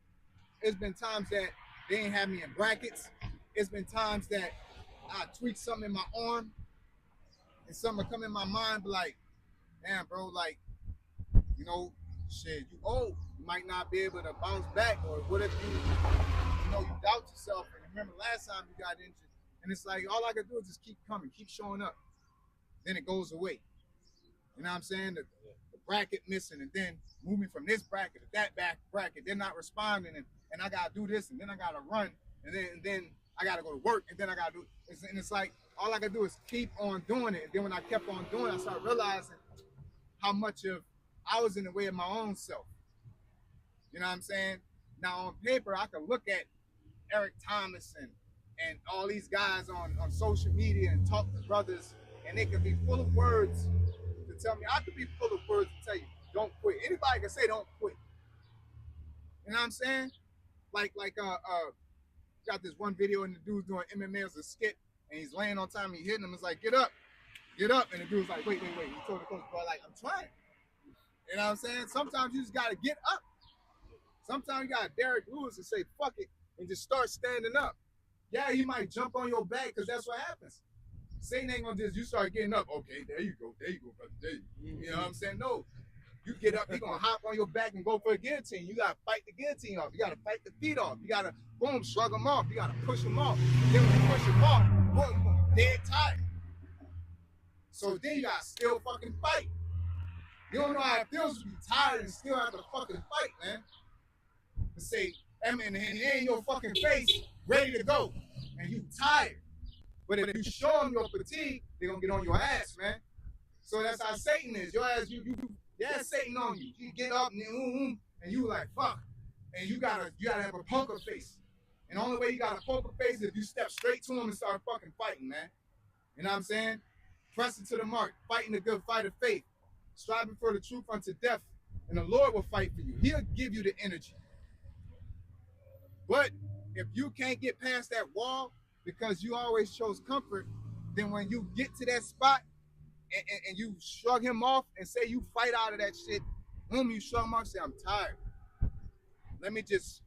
It's been times that they ain't had me in brackets. It's been times that I tweaked something in my arm. and something come in my mind, be like, damn, bro, like, you know, shit, you old. You might not be able to bounce back, or what if you know, you doubt yourself. And remember last time you got injured, and it's like all I can do is just keep coming, keep showing up. Then it goes away. You know what I'm saying? The bracket missing, and then moving from this bracket to that back bracket. They're not responding, and I gotta do this, and then I gotta run, and then I gotta go to work, and then I gotta do. And it's like all I can do is keep on doing it. And then when I kept on doing it, I started realizing how much of I was in the way of my own self. You know what I'm saying? Now on paper, I could look at Eric Thomas and all these guys on social media and talk to brothers, and they could be full of words to tell me. I could be full of words to tell you, don't quit. Anybody can say don't quit. You know what I'm saying? Like got this one video and the dude's doing MMA as a skit, and he's laying on time, and he hitting him. It's like, get up, and the dude's like, wait. He told the coach, bro, like, I'm trying. You know what I'm saying? Sometimes you just gotta get up. Sometimes you got Derek Lewis and say, fuck it, and just start standing up. Yeah, he might jump on your back because that's what happens. Satan ain't gonna just, you start getting up. Okay, there you go, brother. There you go. You know what I'm saying? No. You get up, he gonna hop on your back and go for a guillotine. You gotta fight the guillotine off. You gotta fight the feet off. You gotta, boom, shrug them off. You gotta push them off. Then when you push them off, boom, you're dead tired. So then you gotta still fucking fight. You don't know how it feels to be tired and still have to fucking fight, man. To say, and he in your fucking face, ready to go, and you tired. But if you show them your fatigue, they're gonna get on your ass, man. So that's how Satan is. Your ass, yeah, Satan on you. You get up and you like, fuck. And you gotta have a poker face. And the only way you got a poker face is if you step straight to him and start fucking fighting, man. You know what I'm saying? Pressing to the mark, fighting the good fight of faith, striving for the truth unto death, and the Lord will fight for you. He'll give you the energy. But if you can't get past that wall because you always chose comfort, then when you get to that spot and you shrug him off and say you fight out of that shit, you shrug him off and say, I'm tired. Let me just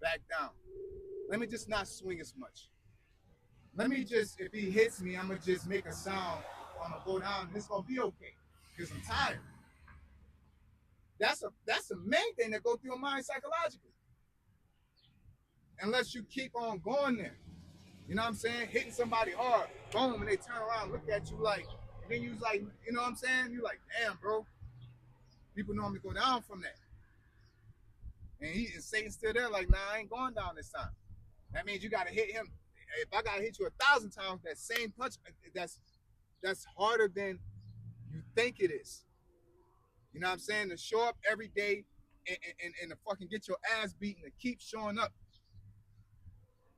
back down. Let me just not swing as much. Let me just, if he hits me, I'm going to just make a sound. I'm going to go down and it's going to be okay because I'm tired. That's the main thing that goes through your mind psychologically. Unless you keep on going there. You know what I'm saying? Hitting somebody hard, boom, and they turn around and look at you like, and then you was like, you know what I'm saying? You're like, damn, bro. People normally go down from that. And Satan's still there like, nah, I ain't going down this time. That means you got to hit him. If I got to hit you 1,000 times, that same punch, that's harder than you think it is. You know what I'm saying? To show up every day and to fucking get your ass beaten, to keep showing up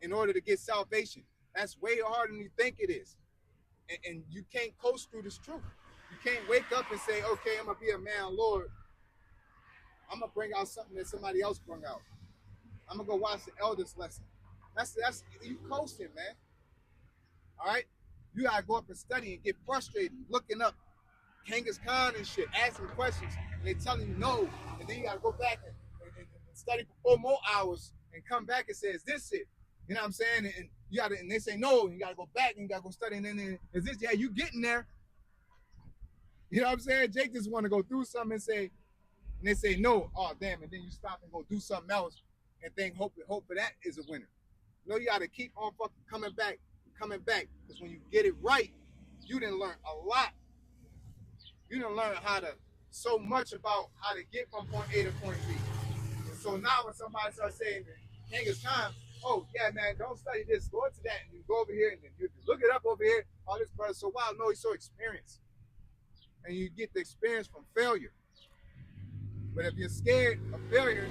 in order to get salvation. That's way harder than you think it is. And you can't coast through this truth. You can't wake up and say, okay, I'm going to be a man, Lord. I'm going to bring out something that somebody else brought out. I'm going to go watch the elders lesson. That's you coasting, man. All right? You got to go up and study and get frustrated, looking up Genghis Khan and shit, asking questions, and they telling you no. And then you got to go back and study for 4 more hours and come back and say, is this it? You know what I'm saying? And you got to, and they say no, and you got to go back and you got to go study. And then is this? Yeah, you getting there. You know what I'm saying? Jake just want to go through something and they say no. Oh damn! And then you stop and go do something else and think hope for that is a winner. No, you got to keep on fucking coming back. Because when you get it right, you didn't learn a lot. You didn't learn so much about how to get from point A to point B. And so now when somebody starts saying Genghis Khan, oh yeah, man, don't study this, go into that, and you go over here and then you look it up over here. All this brother so wild. No, he's so experienced, and you get the experience from failure. But if you're scared of failure,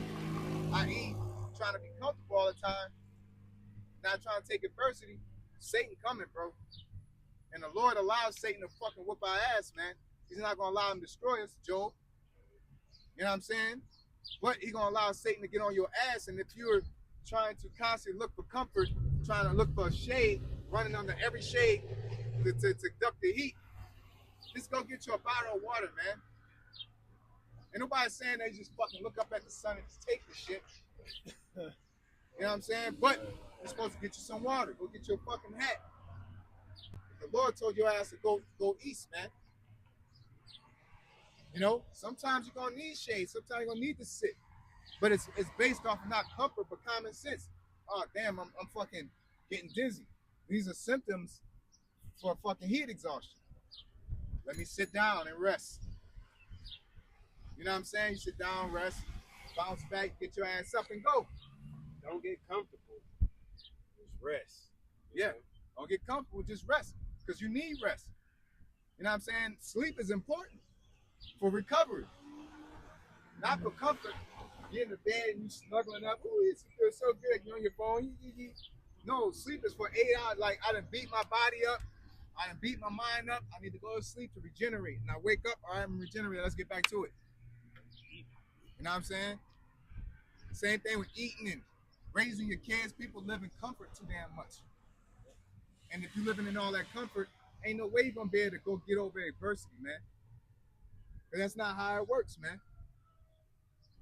i.e., trying to be comfortable all the time, not trying to take adversity, Satan coming, bro. And the Lord allows Satan to fucking whoop our ass, man. He's not gonna allow him to destroy us, Job. You know what I'm saying? But he's gonna allow Satan to get on your ass, and if you're trying to constantly look for comfort, trying to look for a shade, running under every shade to duck the heat, just go get you a bottle of water, man. Ain't nobody saying they just fucking look up at the sun and just take the shit. You know what I'm saying? But you're supposed to get you some water. Go get your fucking hat. the Lord told your ass to go east, man. You know, sometimes you're gonna need shade, sometimes you're gonna need to sit. But it's based off of not comfort, but common sense. Oh damn, I'm fucking getting dizzy. These are symptoms for fucking heat exhaustion. Let me sit down and rest. You know what I'm saying? You sit down, rest, bounce back, get your ass up and go.
Don't get comfortable. Just rest.
Yeah. Don't get comfortable, just rest. Because you need rest. You know what I'm saying? Sleep is important for recovery. Not for comfort. You're in the bed and you snuggling up. Ooh, it feels so good. You're on your phone. No, sleep is for 8 hours. Like, I done beat my body up. I done beat my mind up. I need to go to sleep to regenerate. And I wake up, all right, I'm regenerated. Let's get back to it. You know what I'm saying? Same thing with eating and raising your kids. People live in comfort too damn much. And if you're living in all that comfort, ain't no way you're going to be able to go get over adversity, man. Because that's not how it works, man.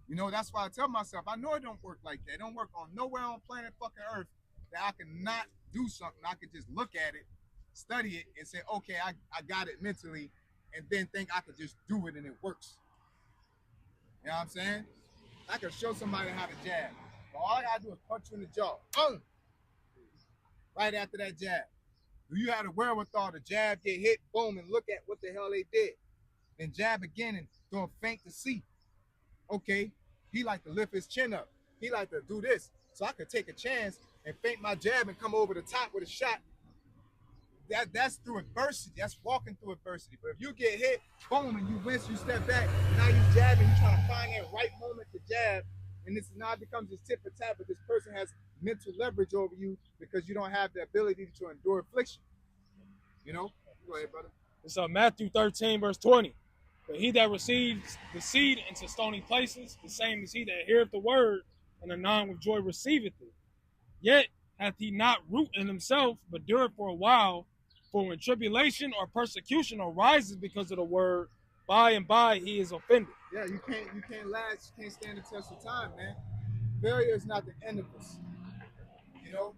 You know, that's why I tell myself, I know it don't work like that. It don't work on nowhere on planet fucking Earth that I can not do something. I can just look at it, study it, and say, okay, I got it mentally, and then think I could just do it and it works. You know what I'm saying? I could show somebody how to jab. But all I gotta do is punch you in the jaw. Right after that jab. Do you have the wherewithal to jab, get hit, boom, and look at what the hell they did? Then jab again and do a feint to see. Okay, he like to lift his chin up. He like to do this. So I could take a chance and feint my jab and come over the top with a shot. That's through adversity. That's walking through adversity. But if you get hit, boom, and you wince, you step back, now you jabbing, you trying to find that right moment to jab, and this now becomes this tit for tat, but this person has mental leverage over you because you don't have the ability to endure affliction. You know? Go ahead, brother.
It's Matthew 13, verse 20. But he that receives the seed into stony places, the same is he that heareth the word, and anon with joy receiveth it. Yet hath he not root in himself, but dureth for a while. For when tribulation or persecution arises because of the word, by and by he is offended.
Yeah, you can't last, you can't stand the test of time, man. Failure is not the end of us. You know?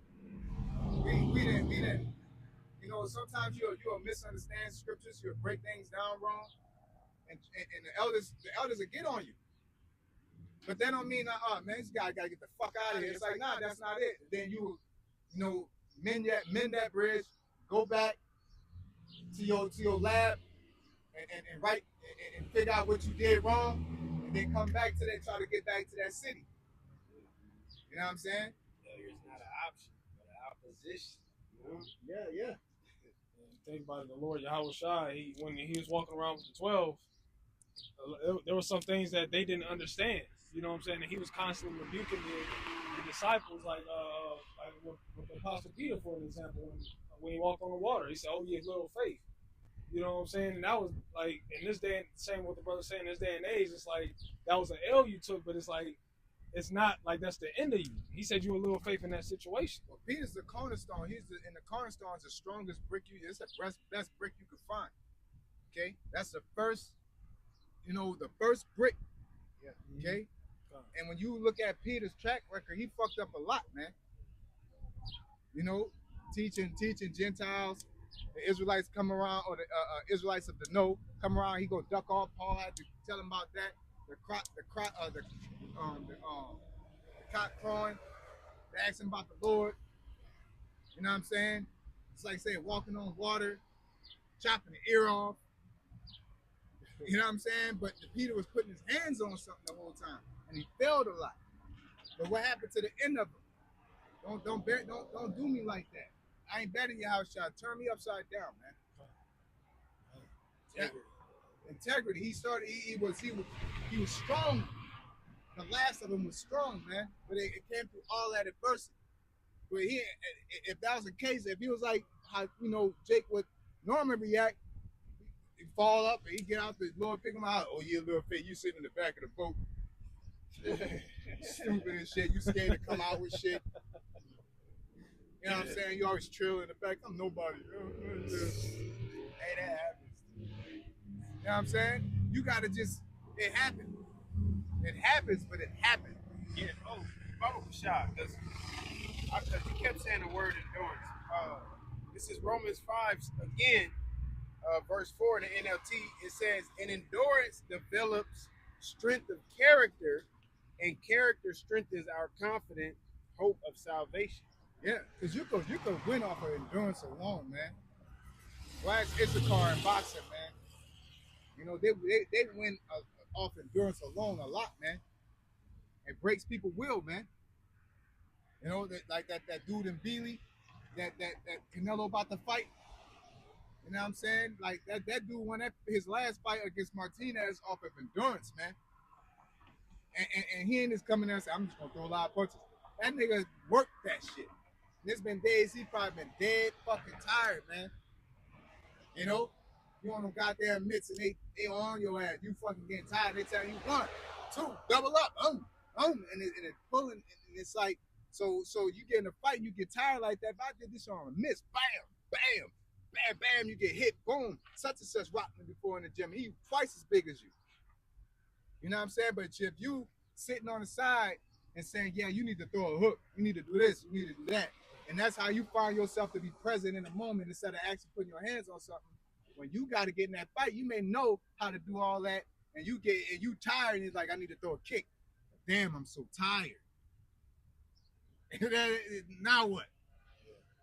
We didn't. You know, sometimes you'll misunderstand scriptures, you'll break things down wrong, and the elders will get on you. But that don't mean man, this guy gotta get the fuck out of here. It's like, nah, that's not it. Then you know, mend that bridge, go back to your lab and write and figure out what you did wrong, and then come back to that, try to get back to that city. You know what I'm saying?
Failure is not an option, but an opposition. You know?
Yeah.
Think about it, the Lord Yahweh Shai, when he was walking around with the 12, there were some things that they didn't understand. You know what I'm saying? And he was constantly rebuking the disciples, like with the Apostle Peter, for example, when he walked on the water. He said, "Oh, ye little faith." You know what I'm saying? And that was like, in this day, same what the brother saying, in this day and age, it's like, that was an L you took, but it's like, it's not like that's the end of you. He said you were a little faith in that situation.
Well, Peter's the cornerstone. And the cornerstone is the strongest brick it's the best brick you could find. Okay? That's the first brick. Yeah. Okay? And when you look at Peter's track record, he fucked up a lot, man. You know, teaching Gentiles, the Israelites come around, or the Israelites of the know come around. He go duck off. Paul had to tell him about that. The cock crowing. They asked him about the Lord. You know what I'm saying? It's like saying walking on water, chopping the ear off. You know what I'm saying? But Peter was putting his hands on something the whole time, and he failed a lot. But what happened to the end of it? Don't do me like that. I ain't betting your house shot. Turn me upside down, man. Integrity. He was strong. The last of them was strong, man. But it came through all that adversity. But if that was the case, if he was like how Jake would normally react, he'd fall up and he'd get out, the Lord pick him out. Oh, you little fit, you sitting in the back of the boat. Stupid and shit. You scared to come out with shit. You know what I'm saying? You always trill in the back. I'm nobody. Hey, that happens. You know what I'm saying? You gotta just, it happens. It happens, but it happened.
Yeah, for sure. Because you kept saying the word endurance. This is Romans 5 again, verse 4 in the NLT. It says, "And endurance develops strength of character, and character strengthens our confident hope of salvation."
Yeah, because you could win off of endurance alone, man. Well, ask Issachar and boxing, man. You know, they win off endurance alone a lot, man. It breaks people's will, man. You know, like that dude in Bealey, that Canelo about to fight. You know what I'm saying? Like that dude won his last fight against Martinez off of endurance, man. And he ain't just coming there and saying, "I'm just gonna throw a lot of punches." That nigga worked that shit. There's been days he probably been dead fucking tired, man. You know? You on them goddamn mitts and they on your ass. You fucking getting tired. They tell you 1, 2, double up, and it's pulling, and it's like, so you get in a fight, you get tired like that. If I did this on a miss, bam, bam, bam, bam, you get hit, boom. Such and such rocked me before in the gym. He twice as big as you. You know what I'm saying? But if you sitting on the side and saying, yeah, you need to throw a hook, you need to do this, you need to do that. And that's how you find yourself to be present in the moment instead of actually putting your hands on something. When you got to get in that fight, you may know how to do all that, and you tired, and it's like, I need to throw a kick. Damn, I'm so tired. Now what?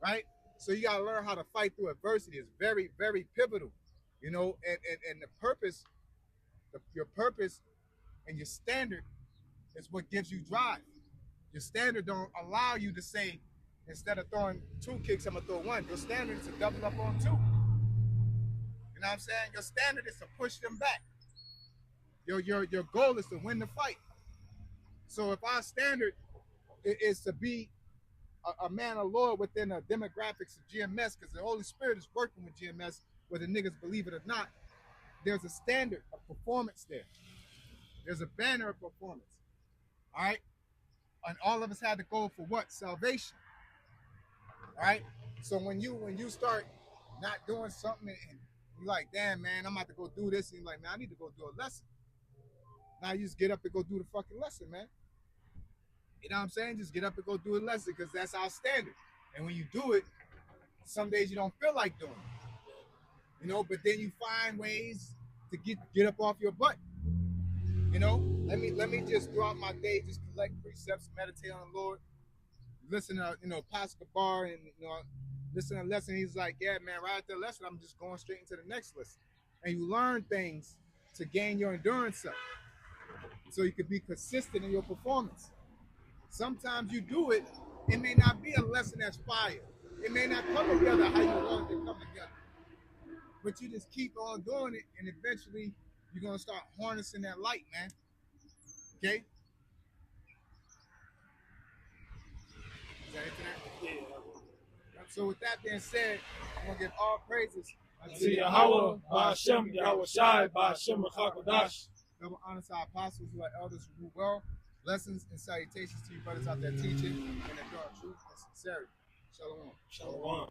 Right? So you got to learn how to fight through adversity. It's very, very pivotal. You know, and the purpose, your purpose and your standard is what gives you drive. Your standard don't allow you to say, instead of throwing 2 kicks, I'm going to throw 1. Your standard is to double up on 2. You know what I'm saying? Your standard is to push them back. Your goal is to win the fight. So if our standard is to be a man of Lord within the demographics of GMS, because the Holy Spirit is working with GMS, whether niggas believe it or not, there's a standard of performance there. There's a banner of performance. All right? And all of us had to go for what? Salvation. All right? So when you start not doing something and you're like, damn, man, I'm about to go do this. And you're like, man, I need to go do a lesson. Now you just get up and go do the fucking lesson, man. You know what I'm saying? Just get up and go do a lesson because that's our standard. And when you do it, some days you don't feel like doing it. You know, but then you find ways to get up off your butt. You know, let me just throughout my day just collect precepts, meditate on the Lord, listen to, Pastor Bar, and, listen to a lesson. He's like, yeah, man, right after the lesson, I'm just going straight into the next lesson. And you learn things to gain your endurance up so you can be consistent in your performance. Sometimes you do it, it may not be a lesson that's fire. It may not come together how you want it to come together. But you just keep on doing it, and eventually you're going to start harnessing that light, man. Okay? Is that it for that?
Yeah.
So with that being said, I'm going to give all praises
To Yahweh, Ba'ashem, Yahweh Shai, Ba'ashem, Rachakadash.
Double honor to our apostles who are elders who rule well. Blessings and salutations to you brothers out there teaching and enduring truth and sincerity. Shalom.
Shalom.